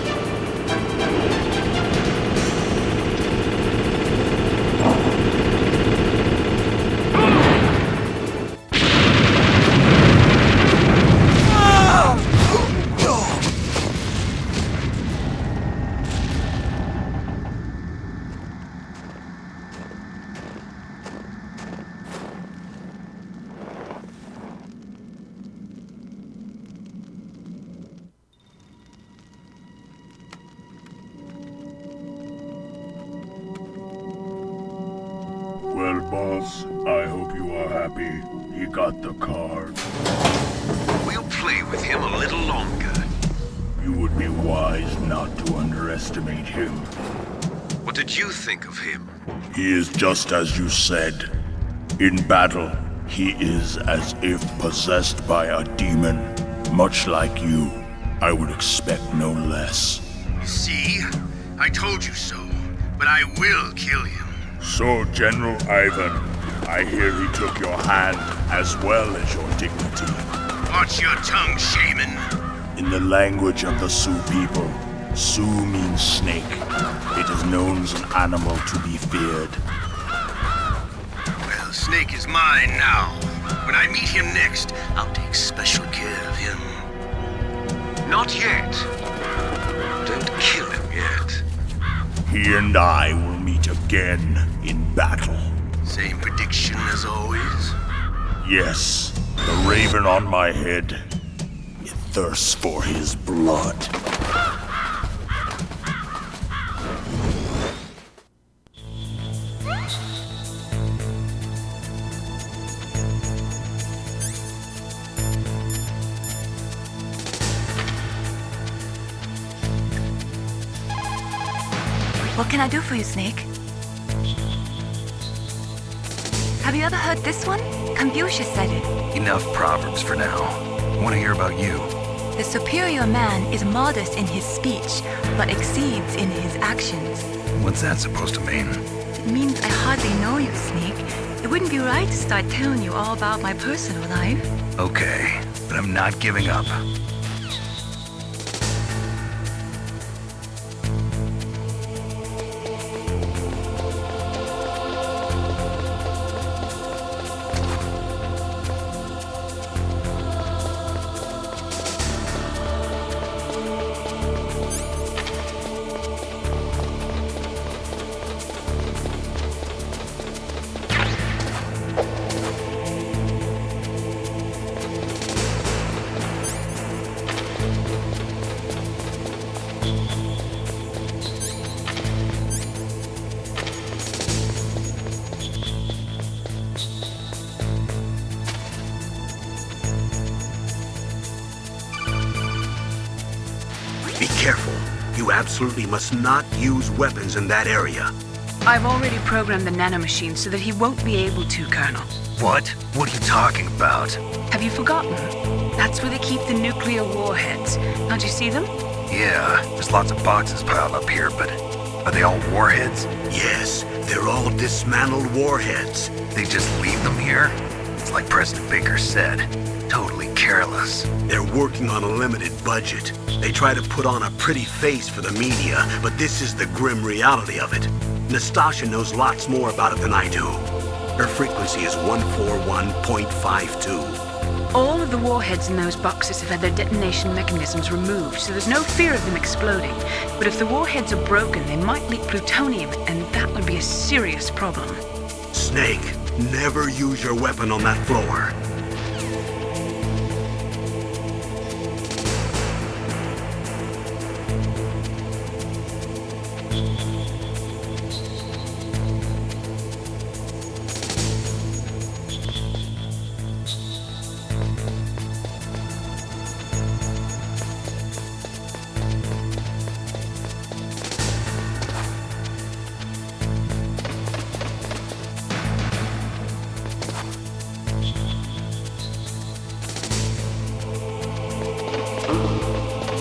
Well, boss, I hope you are happy. He got the card. We'll play with him a little longer. You would be wise not to underestimate him. What did you think of him? He is just as you said. In battle, he is as if possessed by a demon. Much like you, I would expect no less. See? I told you so. But I will kill him. So, General Ivan, I hear he took your hand as well as your dignity. Watch your tongue, shaman. In the language of the Sioux people, Sioux means snake. It is known as an animal to be feared. Well, Snake is mine now. When I meet him next, I'll take special care of him. Not yet. Don't kill him yet. He and I will meet again in battle. Same prediction as always? Yes, the raven on my head. It thirsts for his blood. What can I do for you, Snake? Have you ever heard this one? Confucius said it. Enough proverbs for now. I want to hear about you. The superior man is modest in his speech, but exceeds in his actions. What's that supposed to mean? It means I hardly know you, Snake. It wouldn't be right to start telling you all about my personal life. Okay, but I'm not giving up. Be careful. You absolutely must not use weapons in that area. I've already programmed the nanomachine so that he won't be able to, Colonel. What? What are you talking about? Have you forgotten? That's where they keep the nuclear warheads. Can't you see them? Yeah, there's lots of boxes piled up here, but are they all warheads? Yes, they're all dismantled warheads. They just leave them here? It's like President Baker said. Totally careless. They're working on a limited budget. They try to put on a pretty face for the media, but this is the grim reality of it. Nastasha knows lots more about it than I do. Her frequency is 141.52. All of the warheads in those boxes have had their detonation mechanisms removed, so there's no fear of them exploding. But if the warheads are broken, they might leak plutonium, and that would be a serious problem. Snake, never use your weapon on that floor.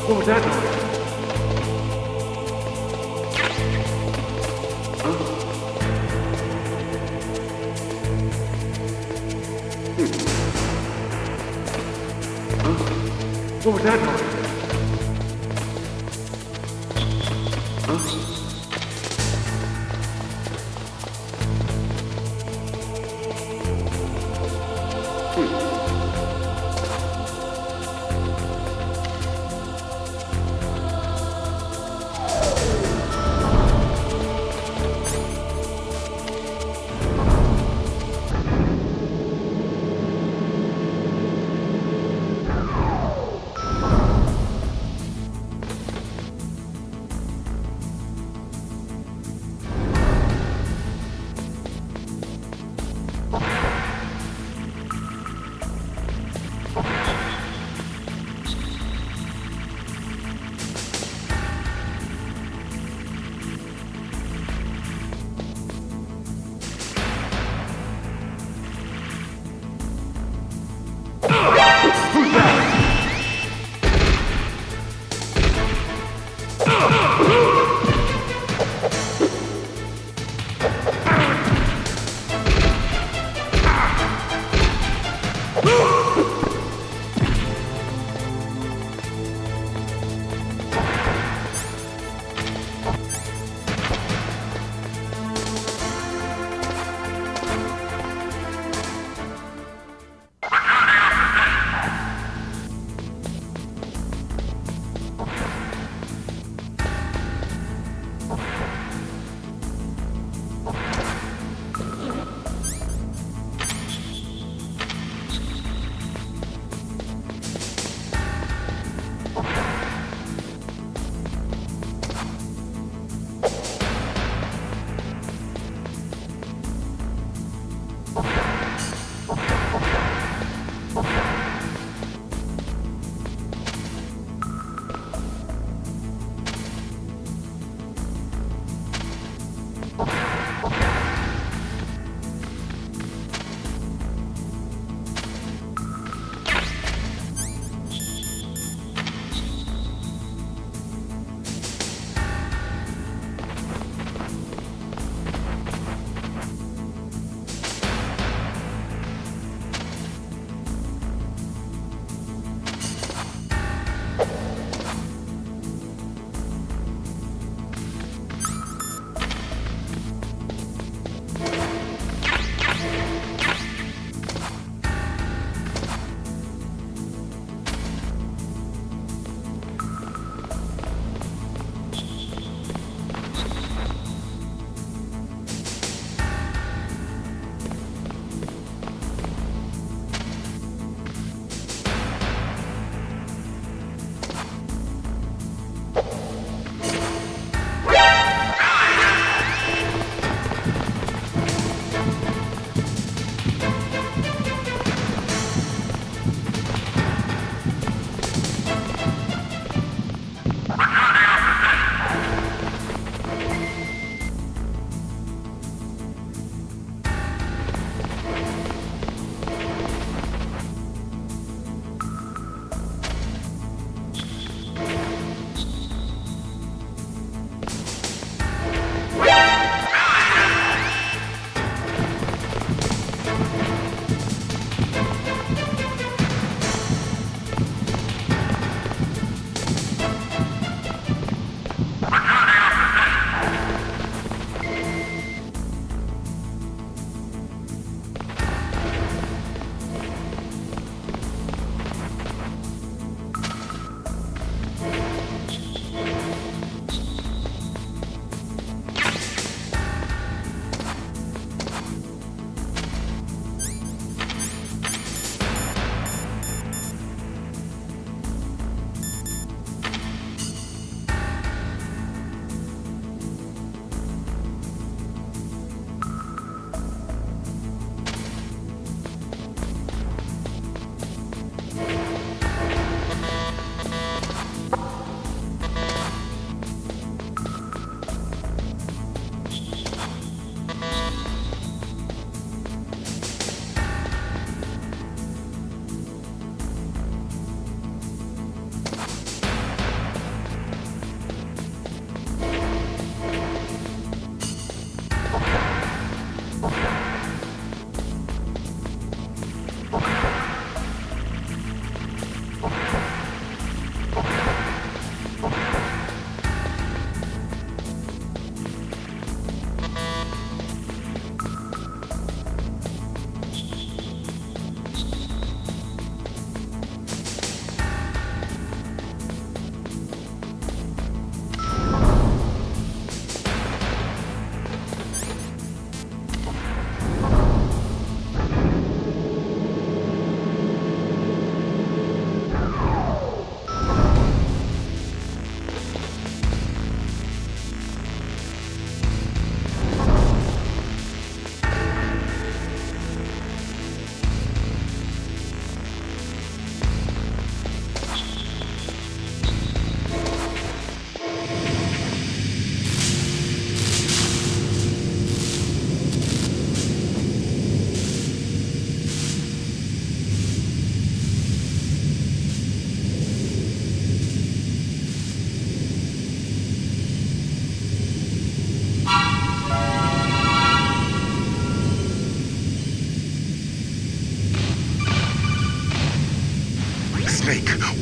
What was that noise? What was that noise?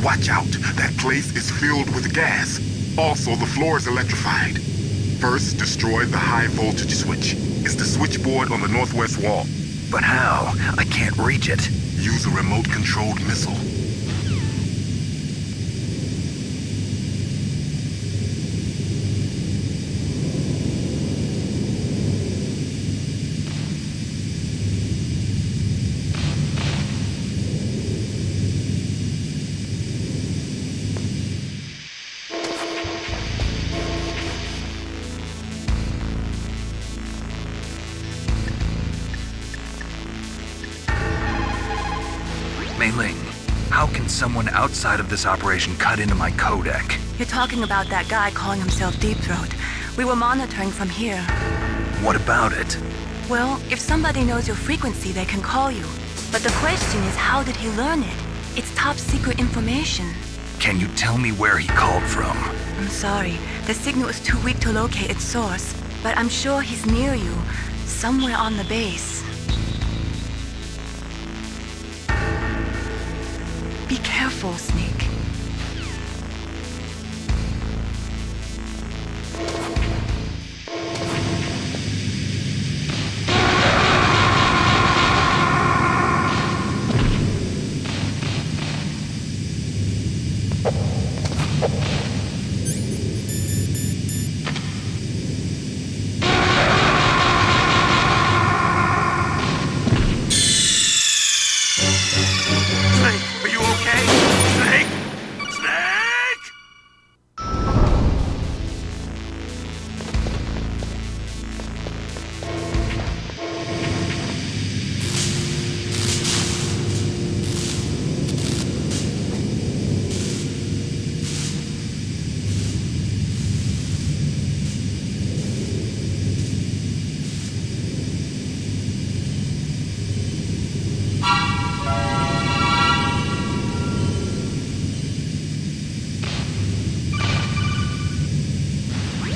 watch out. That place is filled with gas. Also, the floor is electrified. First, destroy the high voltage switch. It's the switchboard on the northwest wall. But how? I can't reach it. Use a remote-controlled missile. Mei-Ling, how can someone outside of this operation cut into my codec? You're talking about that guy calling himself Deep Throat. We were monitoring from here. What about it? Well, if somebody knows your frequency, they can call you. But the question is, how did he learn it? It's top secret information. Can you tell me where he called from? I'm sorry. The signal is too weak to locate its source. But I'm sure he's near you, somewhere on the base. Be careful, Snake. Snake, are you okay? Snake? Snake!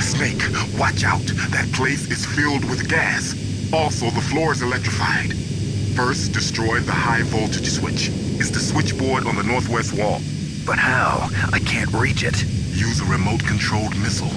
Snake, watch out. That place is filled with gas. Also, the floor is electrified. First, destroy the high voltage switch. It's the switchboard on the northwest wall. But how? I can't reach it. Use a remote-controlled missile.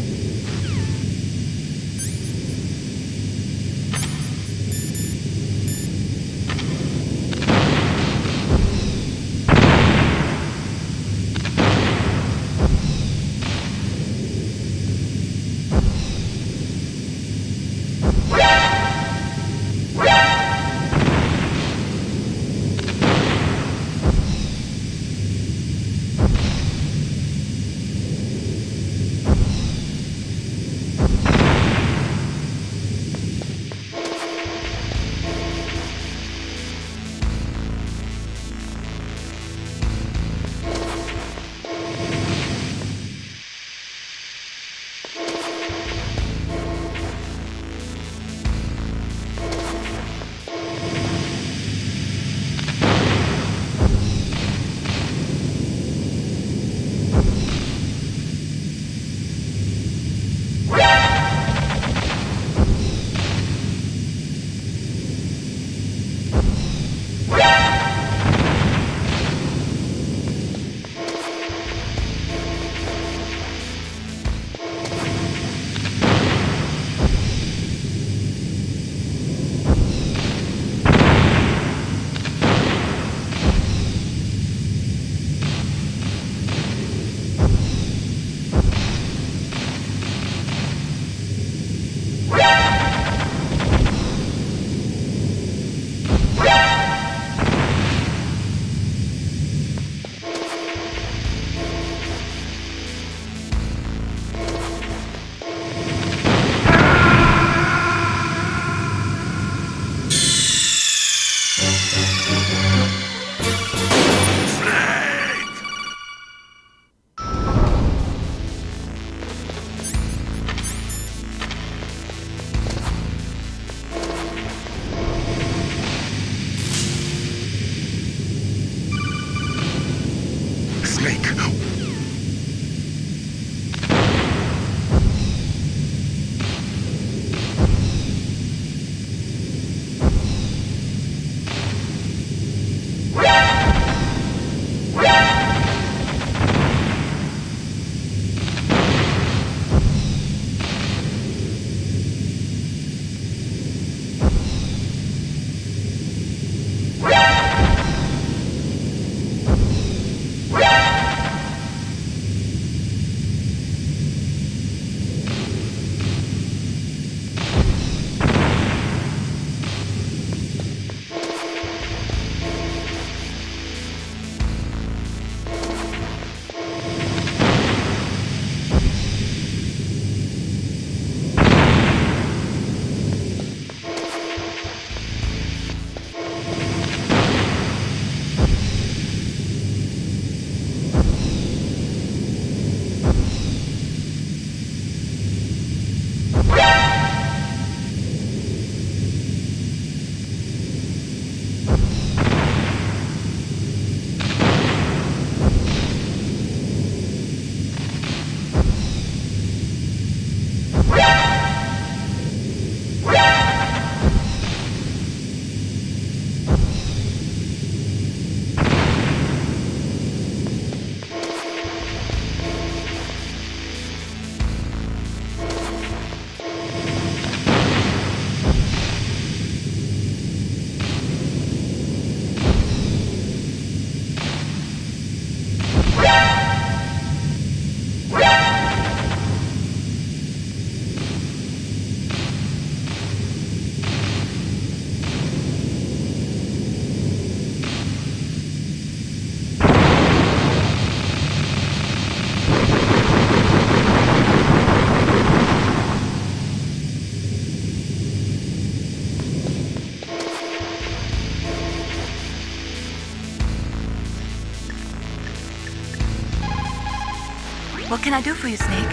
What can I do for you, Snake?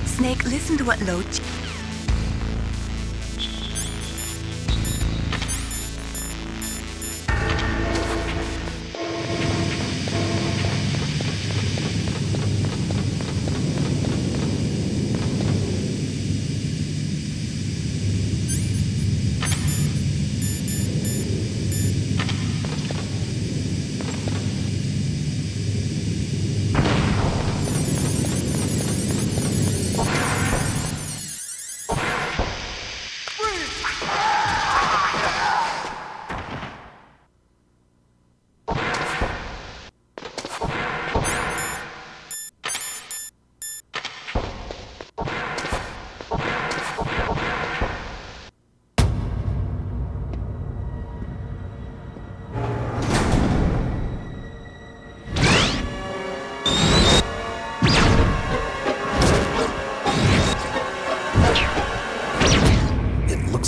Snake, listen to what Loach...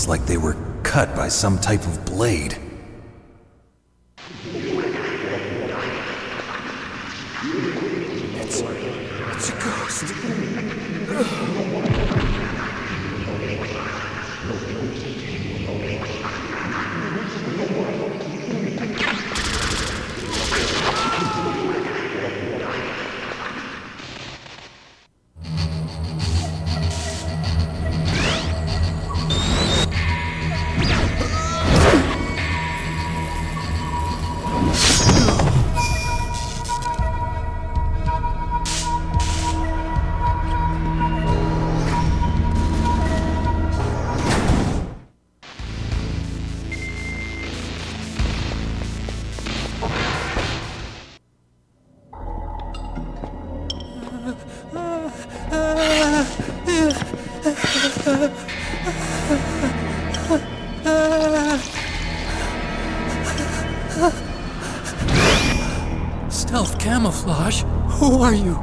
Like they were cut by some type of blade. It's a ghost. Stealth camouflage? Who are you?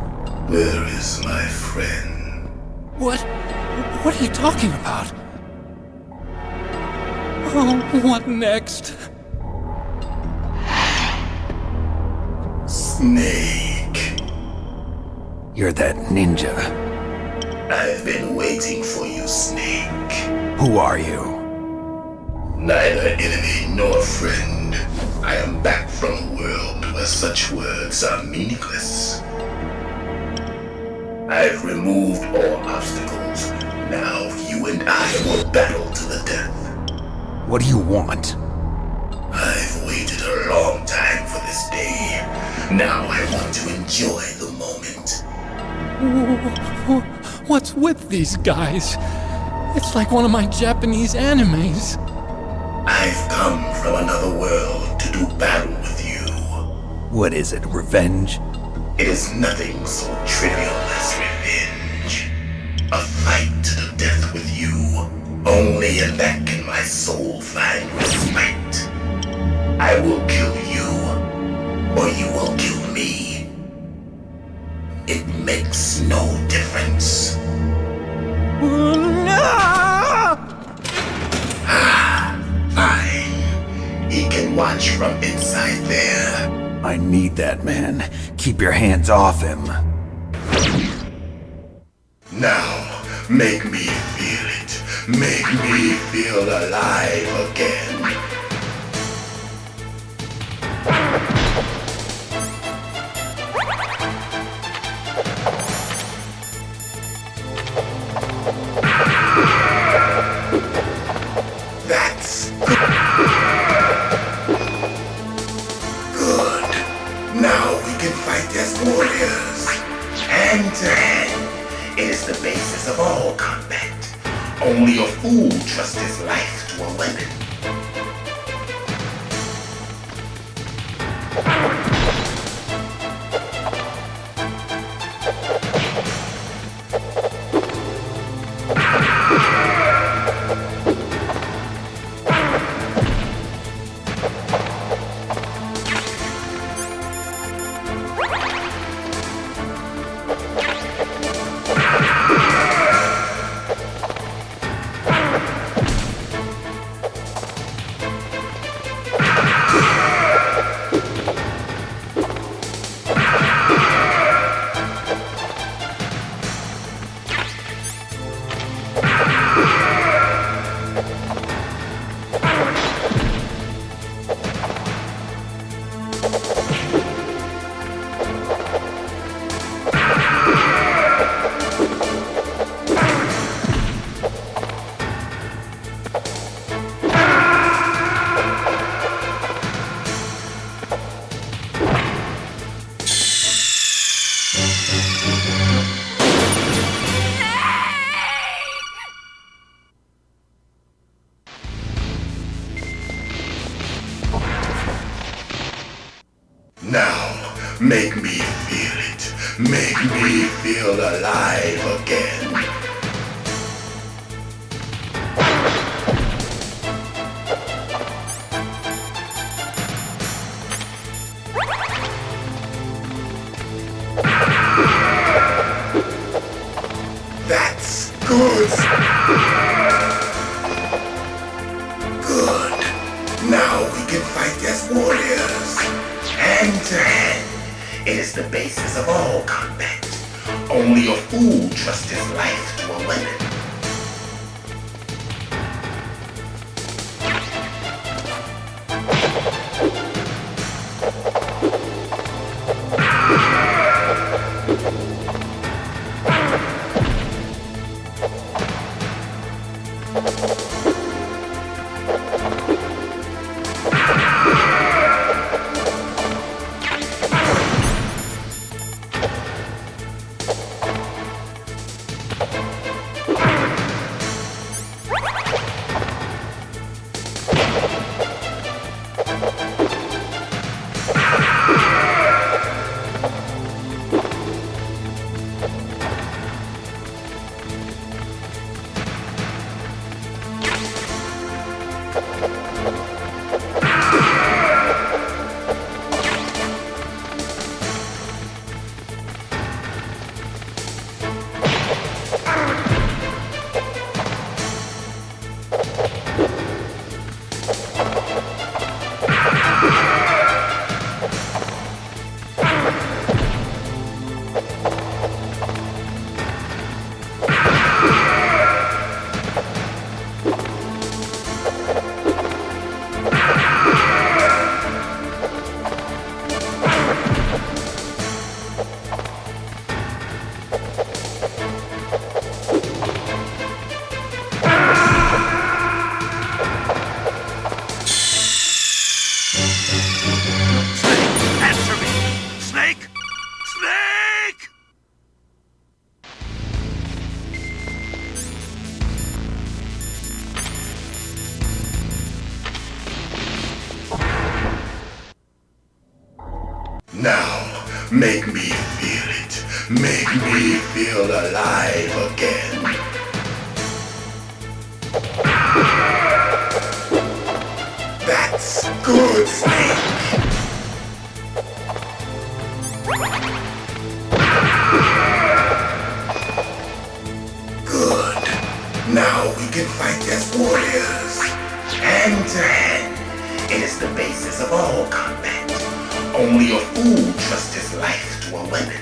Where is my friend? What are you talking about? Oh, what next? Snake. You're that ninja. I've been waiting for you, Snake. Who are you? Neither enemy nor friend. I am back from a world where such words are meaningless. I've removed all obstacles. Now you and I will battle to the death. What do you want? I've waited a long time for this day. Now I want to enjoy the moment. What's with these guys? It's like one of my Japanese animes. I've come from another world to do battle with you. What is it, revenge? It is nothing so trivial as revenge. A fight to the death with you. Only in that can my soul find respite. I will kill you, or you will kill me. It makes no difference. Fine. He can watch from inside there. I need that man. Keep your hands off him. Now, make me feel it. Make me feel alive again. That's good. Now we can fight as warriors. Hand to hand. It is the basis of all combat. Only a fool trusts his life to a weapon. Now, make me feel it. Make me feel alive again. That's good. Good. Now we can fight as warriors. Hand to hand. It is the basis of all combat. Only a fool trusts his life to a weapon. Now, make me feel it. Make me feel alive again. That's good, Snake. Good. Now we can fight as warriors. Hand to hand. It is the basis of all combat. Only a fool trusts his life to a weapon.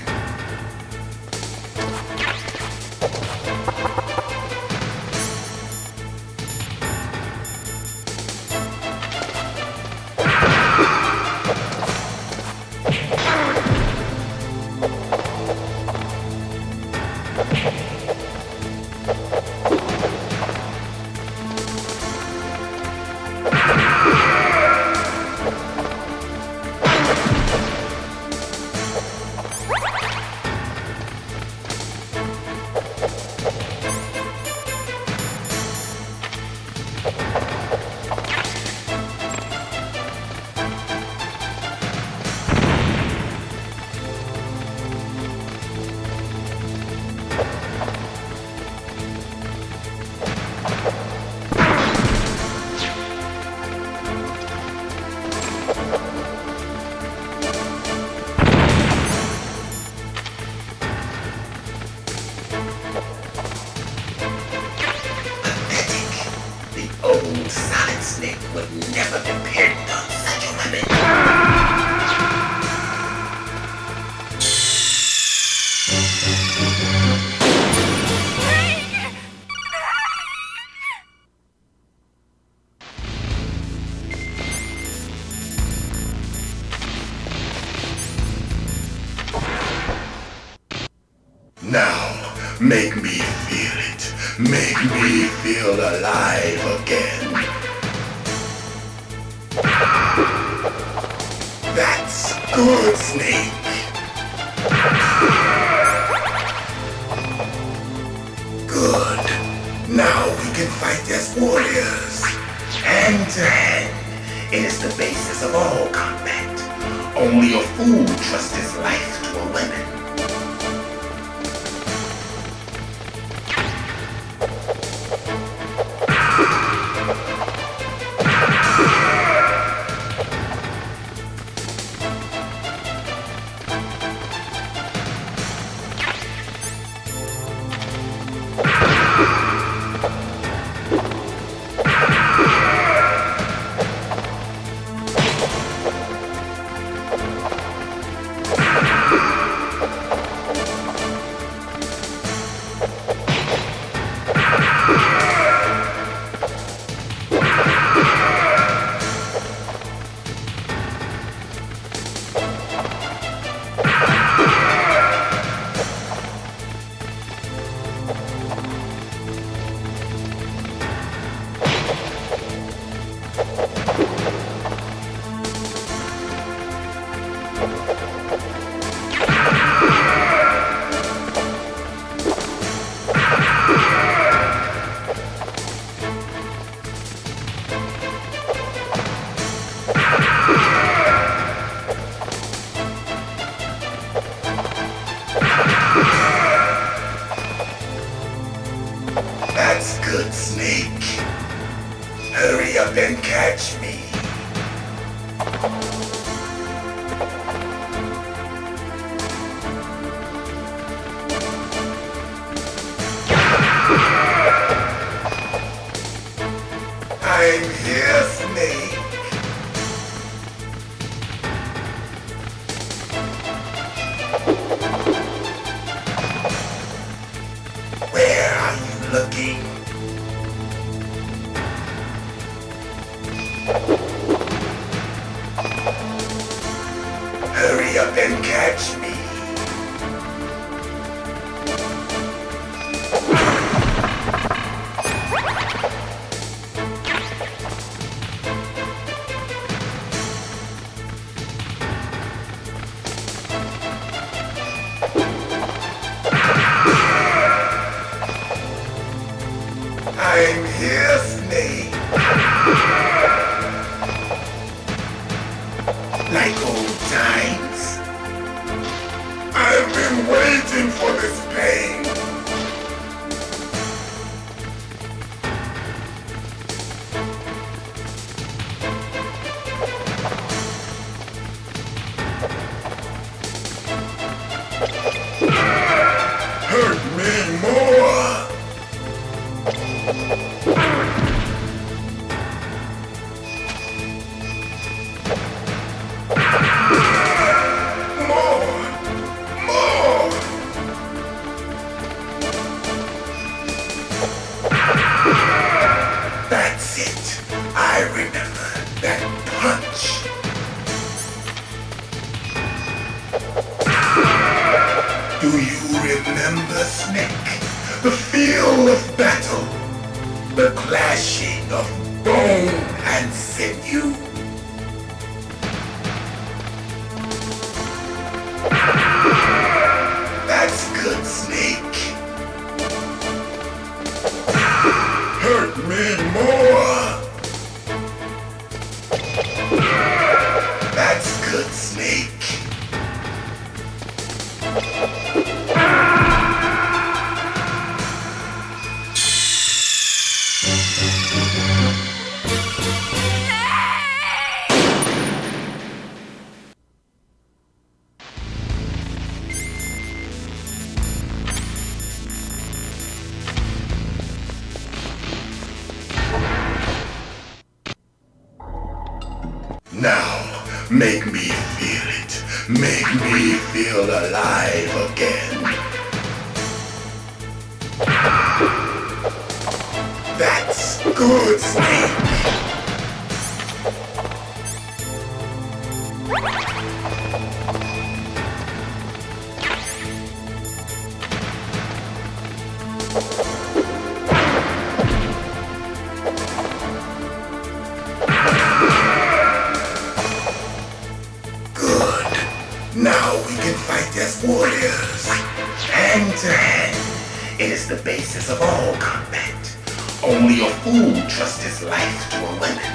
Old Solid Snake would never depend on such a weapon. Make me feel it. Make me feel alive again. That's good, Snake. Good. Now we can fight as warriors. Hand to hand. It is the basis of all combat. Only a fool trusts his life to a weapon. That's good, Snake. Hurry up and catch me. I'm here, Snake. Where are you looking? Hurry up and catch me. I'm here, Snake. Like old times. I've been waiting for this pain. Hurt me more. That's it. I remember that punch. Do you remember, Snake? The feel of battle. The clashing of bone and sinew. That's good, Snake. Hurt me more. That's good, Snake. Now, make me feel it. Make me feel alive again. That's good, Snake. is the basis of all combat. Only a fool trusts his life to a weapon.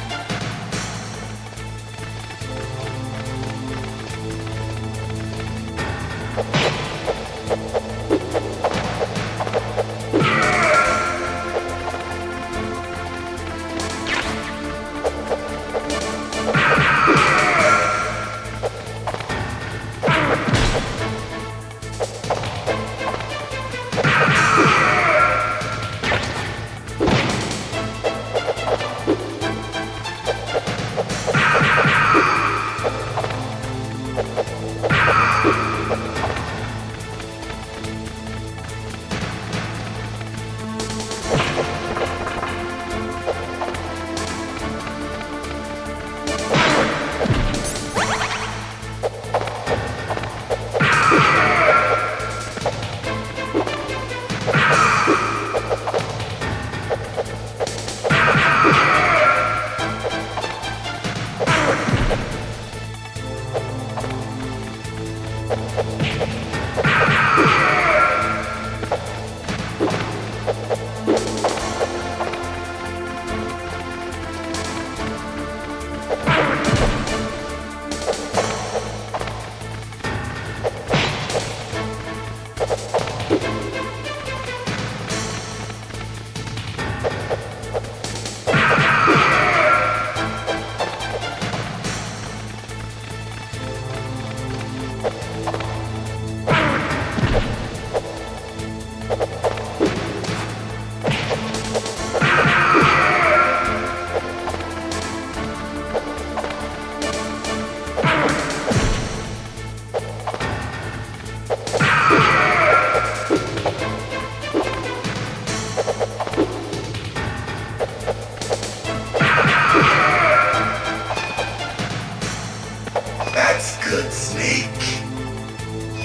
Good, Snake.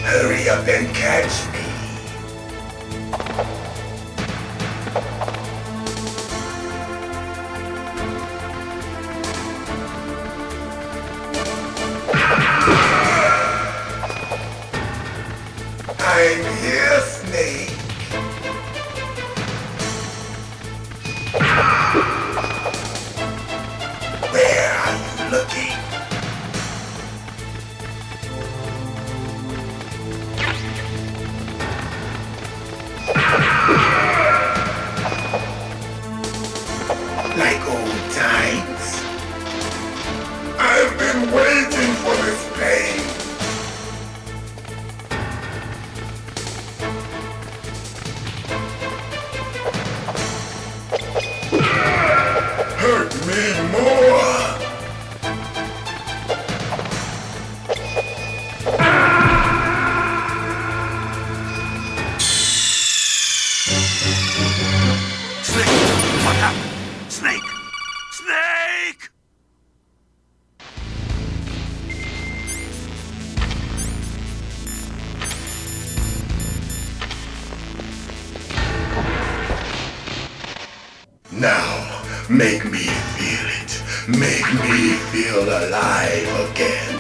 Hurry up and catch me. I'm here, Snake. Where are you looking? Like old times. I've been waiting for this pain. Hurt me more. Snake! Snake! Now, make me feel it. Make me feel alive again.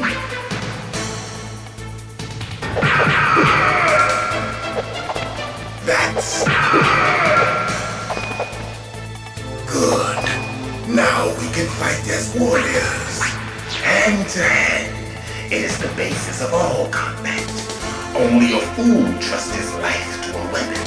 That's good. Now we can fight as warriors. Hand to hand. It is the basis of all combat. Only a fool trusts his life to a weapon.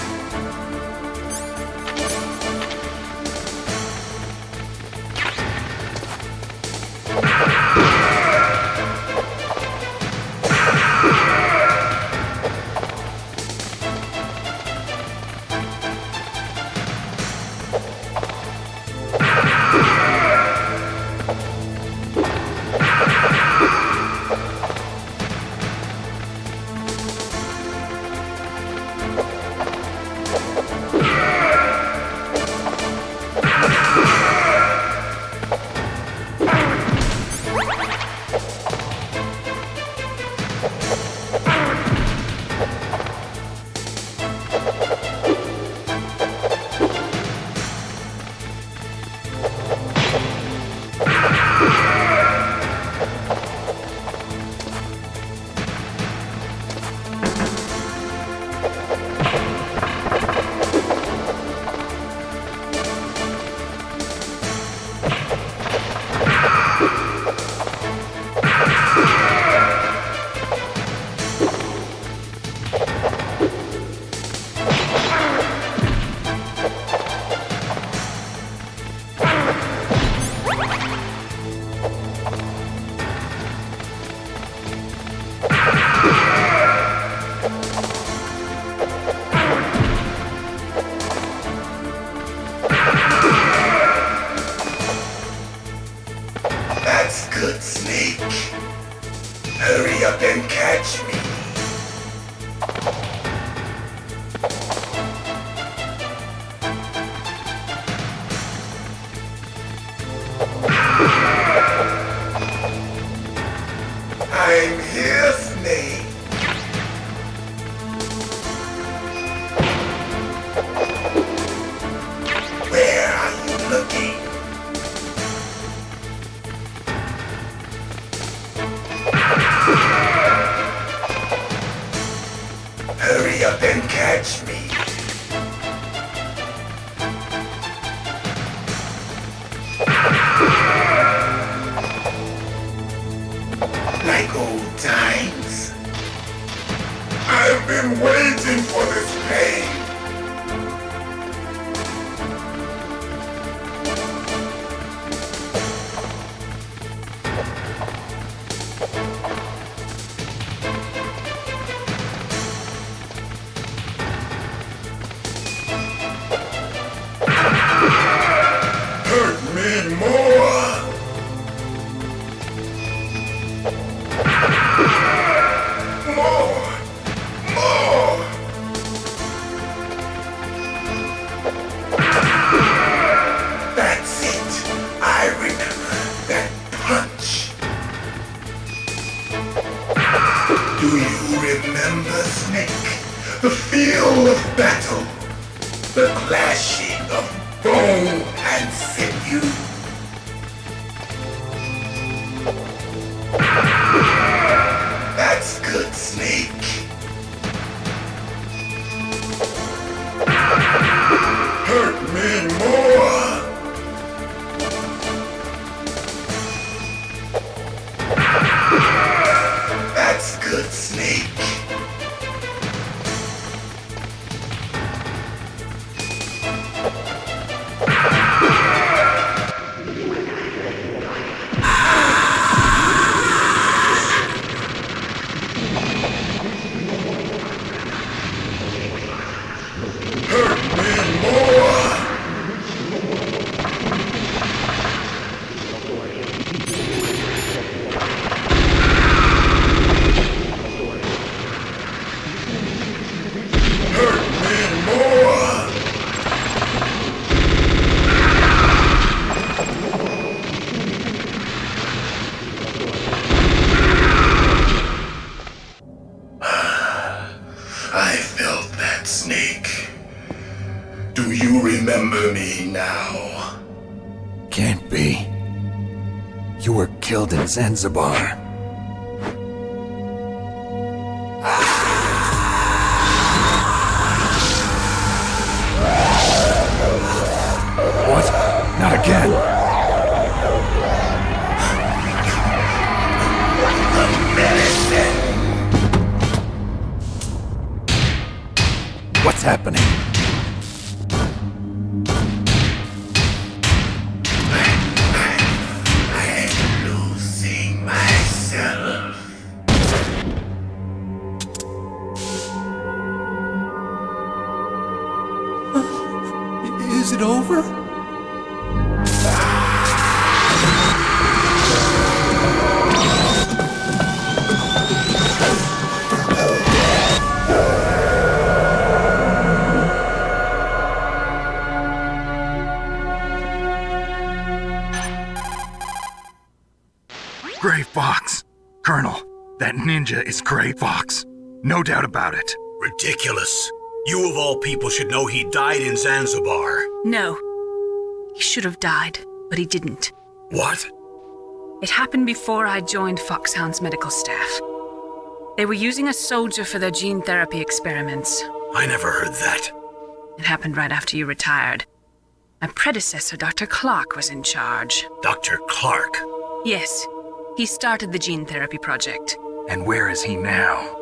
battle, the clashing of bone and sinew. That's good, Snake. Hurt me more. That's good, Snake. I felt that, Snake. Do you remember me now? Can't be. You were killed in Zanzibar. What? Not again. What's happening? I'm losing myself. Is it over? Gray Fox! Colonel, that ninja is Gray Fox. No doubt about it. Ridiculous. You of all people should know he died in Zanzibar. No. He should have died, but he didn't. What? It happened before I joined Foxhound's medical staff. They were using a soldier for their gene therapy experiments. I never heard that. It happened right after you retired. My predecessor, Dr. Clark, was in charge. Dr. Clark? Yes. He started the gene therapy project. And where is he now?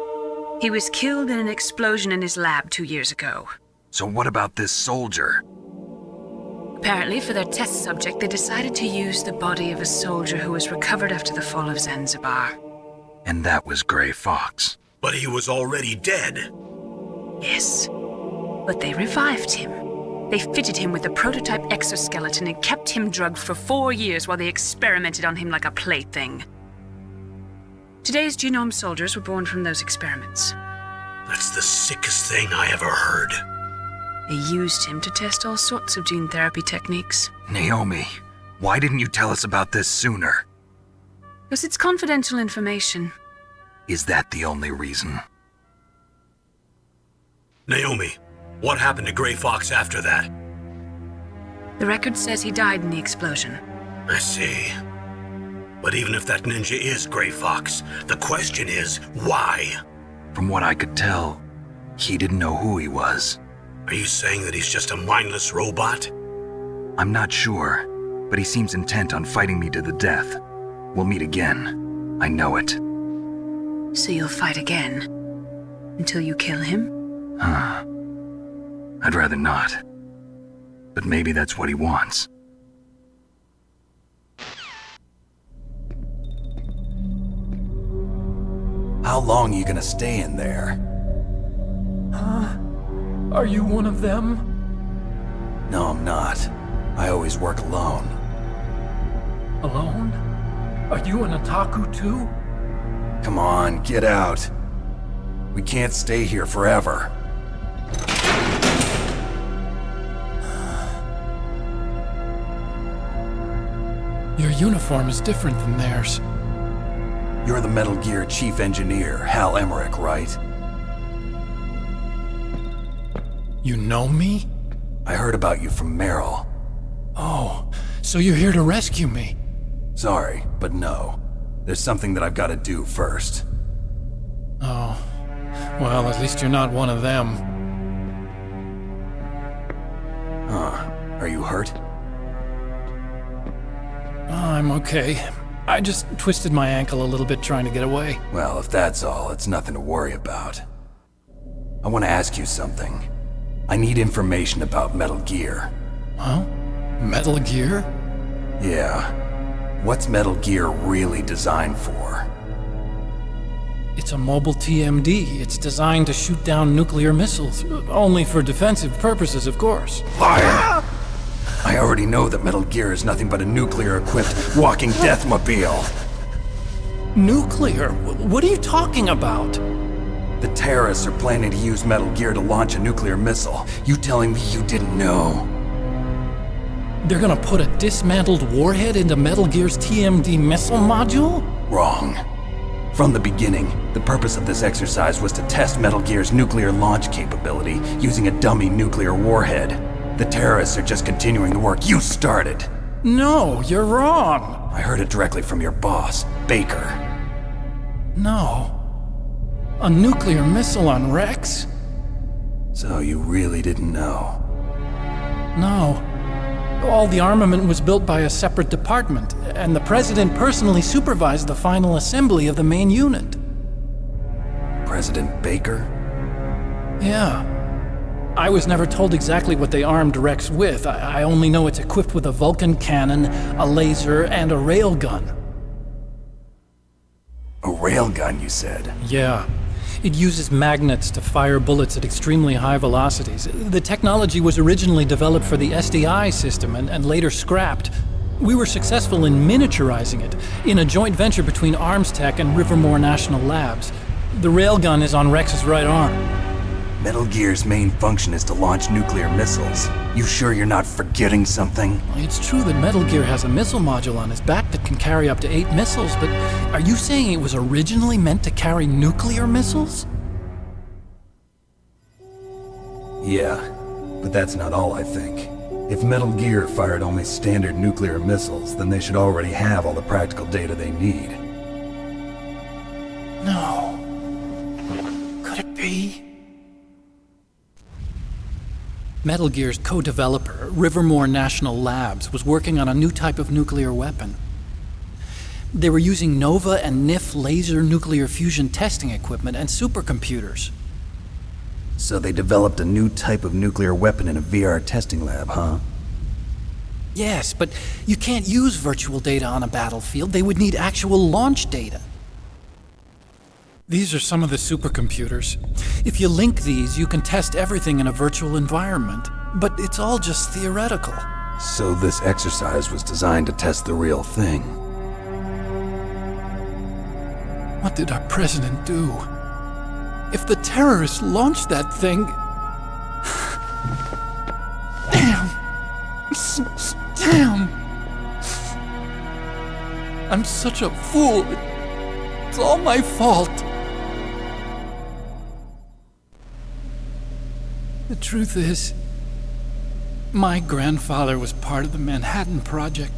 He was killed in an explosion in his lab 2 years ago. So what about this soldier? Apparently, for their test subject, they decided to use the body of a soldier who was recovered after the fall of Zanzibar. And that was Gray Fox. But he was already dead. Yes. But they revived him. They fitted him with a prototype exoskeleton and kept him drugged for 4 years while they experimented on him like a plaything. Today's genome soldiers were born from those experiments. That's the sickest thing I ever heard. They used him to test all sorts of gene therapy techniques. Naomi, why didn't you tell us about this sooner? Because it's confidential information. Is that the only reason? Naomi, what happened to Gray Fox after that? The record says he died in the explosion. I see. But even if that ninja is Gray Fox, the question is, why? From what I could tell, he didn't know who he was. Are you saying that he's just a mindless robot? I'm not sure, but he seems intent on fighting me to the death. We'll meet again. I know it. So you'll fight again? Until you kill him? Huh. I'd rather not. But maybe that's what he wants. How long are you gonna stay in there? Huh? Are you one of them? No, I'm not. I always work alone. Alone? Are you an otaku too? Come on, get out. We can't stay here forever. Your uniform is different than theirs. You're the Metal Gear chief engineer, Hal Emmerich, right? You know me? I heard about you from Meryl. Oh, so you're here to rescue me? Sorry, but no. There's something that I've got to do first. Oh, well, at least you're not one of them. Huh. Are you hurt? I'm okay. I just twisted my ankle a little bit trying to get away. Well, if that's all, it's nothing to worry about. I want to ask you something. I need information about Metal Gear. Huh? Metal Gear? Yeah. What's Metal Gear really designed for? It's a mobile TMD. It's designed to shoot down nuclear missiles. Only for defensive purposes, of course. Liar! I already know that Metal Gear is nothing but a nuclear-equipped walking deathmobile. Nuclear? What are you talking about? The terrorists are planning to use Metal Gear to launch a nuclear missile. You telling me you didn't know? They're gonna put a dismantled warhead into Metal Gear's TMD missile module? Wrong. From the beginning, the purpose of this exercise was to test Metal Gear's nuclear launch capability using a dummy nuclear warhead. The terrorists are just continuing the work you started. No, you're wrong. I heard it directly from your boss, Baker. No. A nuclear missile on Rex? So you really didn't know? No. All the armament was built by a separate department, and the President personally supervised the final assembly of the main unit. President Baker? Yeah. I was never told exactly what they armed Rex with. I only know it's equipped with a Vulcan cannon, a laser, and a railgun. A railgun, you said? Yeah. It uses magnets to fire bullets at extremely high velocities. The technology was originally developed for the SDI system and later scrapped. We were successful in miniaturizing it in a joint venture between ArmsTech and Rivermore National Labs. The railgun is on Rex's right arm. Metal Gear's main function is to launch nuclear missiles. You sure you're not forgetting something? It's true that Metal Gear has a missile module on his back that can carry up to 8 missiles, but are you saying it was originally meant to carry nuclear missiles? Yeah, but that's not all I think. If Metal Gear fired only standard nuclear missiles, then they should already have all the practical data they need. No. Could it be? Metal Gear's co-developer, Rivermore National Labs, was working on a new type of nuclear weapon. They were using NOVA and NIF laser nuclear fusion testing equipment and supercomputers. So they developed a new type of nuclear weapon in a VR testing lab, huh? Yes, but you can't use virtual data on a battlefield. They would need actual launch data. These are some of the supercomputers. If you link these, you can test everything in a virtual environment. But it's all just theoretical. So this exercise was designed to test the real thing. What did our president do? If the terrorists launched that thing... Damn! Damn! I'm such a fool. It's all my fault. The truth is, my grandfather was part of the Manhattan Project.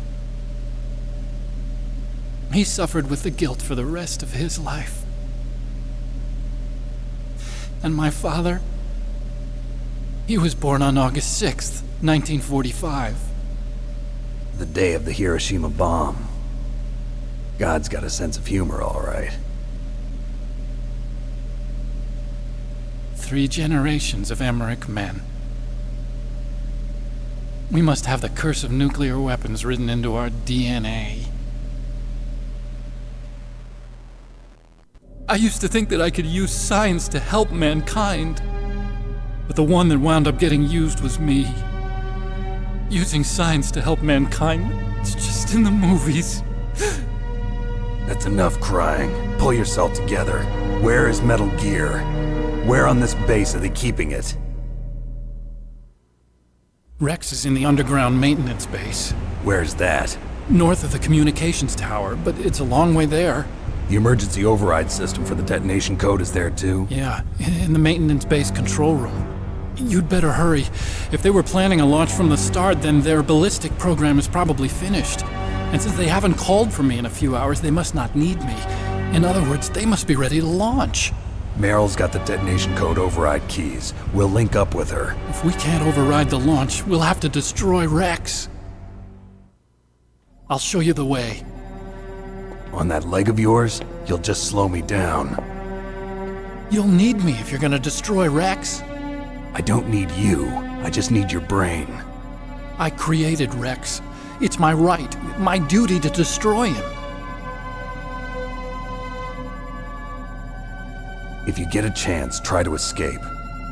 He suffered with the guilt for the rest of his life. And my father, he was born on August 6th, 1945. The day of the Hiroshima bomb. God's got a sense of humor, all right. 3 generations of Emmerich men. We must have the curse of nuclear weapons written into our DNA. I used to think that I could use science to help mankind, but the one that wound up getting used was me. Using science to help mankind, it's just in the movies. That's enough crying. Pull yourself together. Where is Metal Gear? Where on this base are they keeping it? Rex is in the underground maintenance base. Where's that? North of the communications tower, but it's a long way there. The emergency override system for the detonation code is there too? Yeah, in the maintenance base control room. You'd better hurry. If they were planning a launch from the start, then their ballistic program is probably finished. And since they haven't called for me in a few hours, they must not need me. In other words, they must be ready to launch. Meryl's got the detonation code override keys. We'll link up with her. If we can't override the launch, we'll have to destroy Rex. I'll show you the way. On that leg of yours, you'll just slow me down. You'll need me if you're gonna destroy Rex. I don't need you. I just need your brain. I created Rex. It's my right, my duty to destroy him. If you get a chance, try to escape.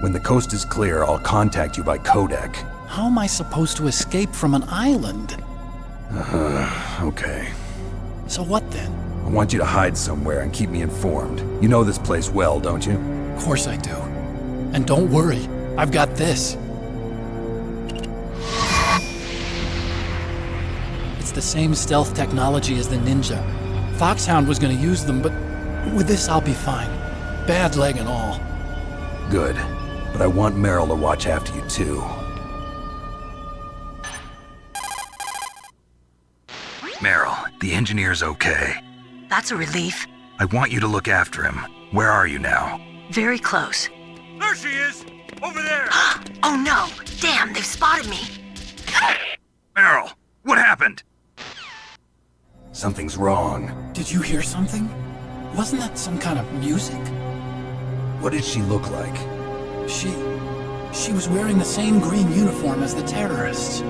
When the coast is clear, I'll contact you by codec. How am I supposed to escape from an island? Okay. So what then? I want you to hide somewhere and keep me informed. You know this place well, don't you? Of course I do. And don't worry, I've got this. It's the same stealth technology as the Ninja. Foxhound was gonna use them, but with this I'll be fine. Bad leg and all. Good. But I want Meryl to watch after you too. Meryl, the engineer's okay. That's a relief. I want you to look after him. Where are you now? Very close. There she is! Over there! Oh no! Damn, they've spotted me! Meryl, what happened? Something's wrong. Did you hear something? Wasn't that some kind of music? What did she look like? She was wearing the same green uniform as the terrorists.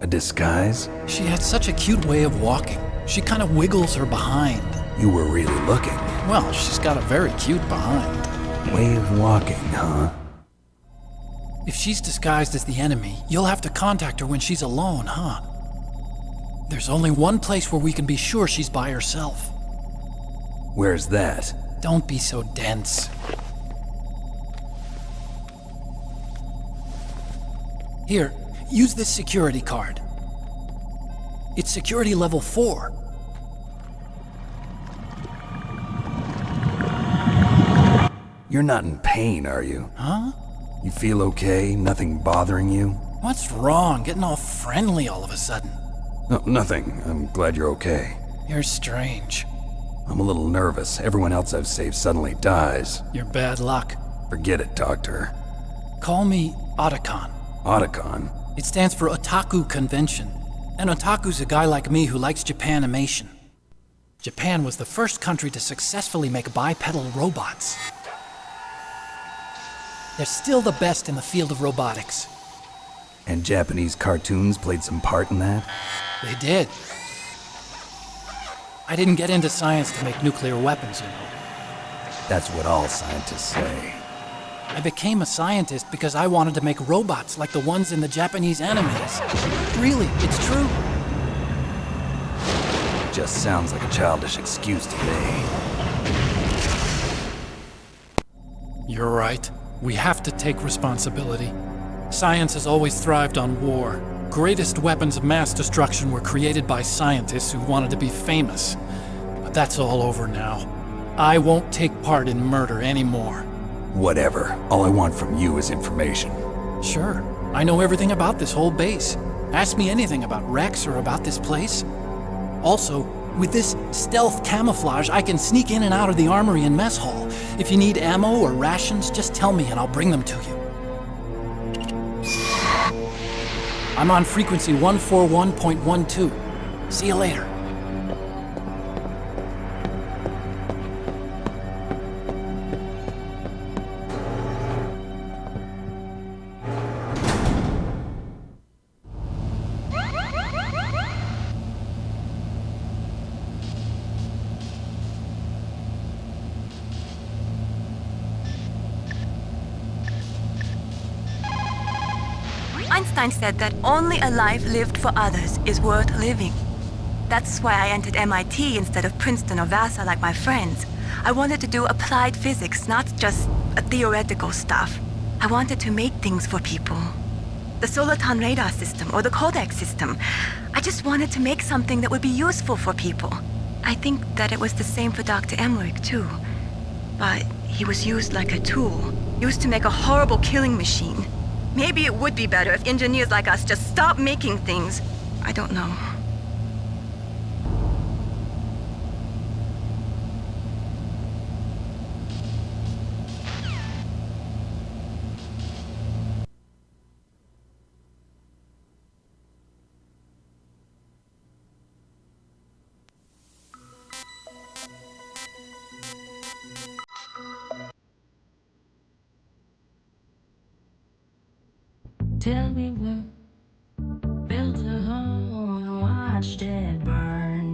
A disguise? She had such a cute way of walking. She kind of wiggles her behind. You were really looking. Well, she's got a very cute behind. Way of walking, huh? If she's disguised as the enemy, you'll have to contact her when she's alone, huh? There's only one place where we can be sure she's by herself. Where's that? Don't be so dense. Here, use this security card. It's security level 4. You're not in pain, are you? Huh? You feel okay? Nothing bothering you? What's wrong? Getting all friendly all of a sudden. No, nothing. I'm glad you're okay. You're strange. I'm a little nervous. Everyone else I've saved suddenly dies. You're bad luck. Forget it, Doctor. Call me Otacon. Otacon? It stands for Otaku Convention. An otaku's a guy like me who likes Japanimation. Japan was the first country to successfully make bipedal robots. They're still the best in the field of robotics. And Japanese cartoons played some part in that? They did. I didn't get into science to make nuclear weapons, you know. That's what all scientists say. I became a scientist because I wanted to make robots like the ones in the Japanese animes. Really, it's true. Just sounds like a childish excuse to me. You're right. We have to take responsibility. Science has always thrived on war. Greatest weapons of mass destruction were created by scientists who wanted to be famous. But that's all over now. I won't take part in murder anymore. Whatever. All I want from you is information. Sure. I know everything about this whole base. Ask me anything about Rex or about this place. Also, with this stealth camouflage, I can sneak in and out of the armory and mess hall. If you need ammo or rations, just tell me and I'll bring them to you. I'm on frequency 141.12. See you later. Einstein said that only a life lived for others is worth living. That's why I entered MIT instead of Princeton or Vassar like my friends. I wanted to do applied physics, not just theoretical stuff. I wanted to make things for people. The Soliton radar system or the codec system. I just wanted to make something that would be useful for people. I think that it was the same for Dr. Emmerich too. But he was used like a tool. used to make a horrible killing machine. Maybe it would be better if engineers like us just stopped making things. I don't know. Till we were built a home and watched it burn.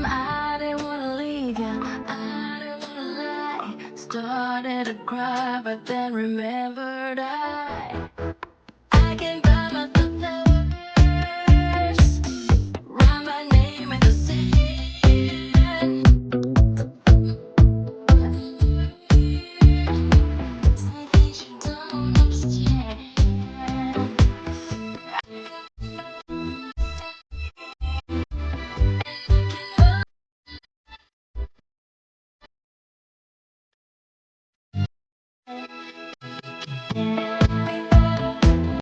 I didn't wanna leave you, I didn't wanna lie. Started to cry, but then remembered I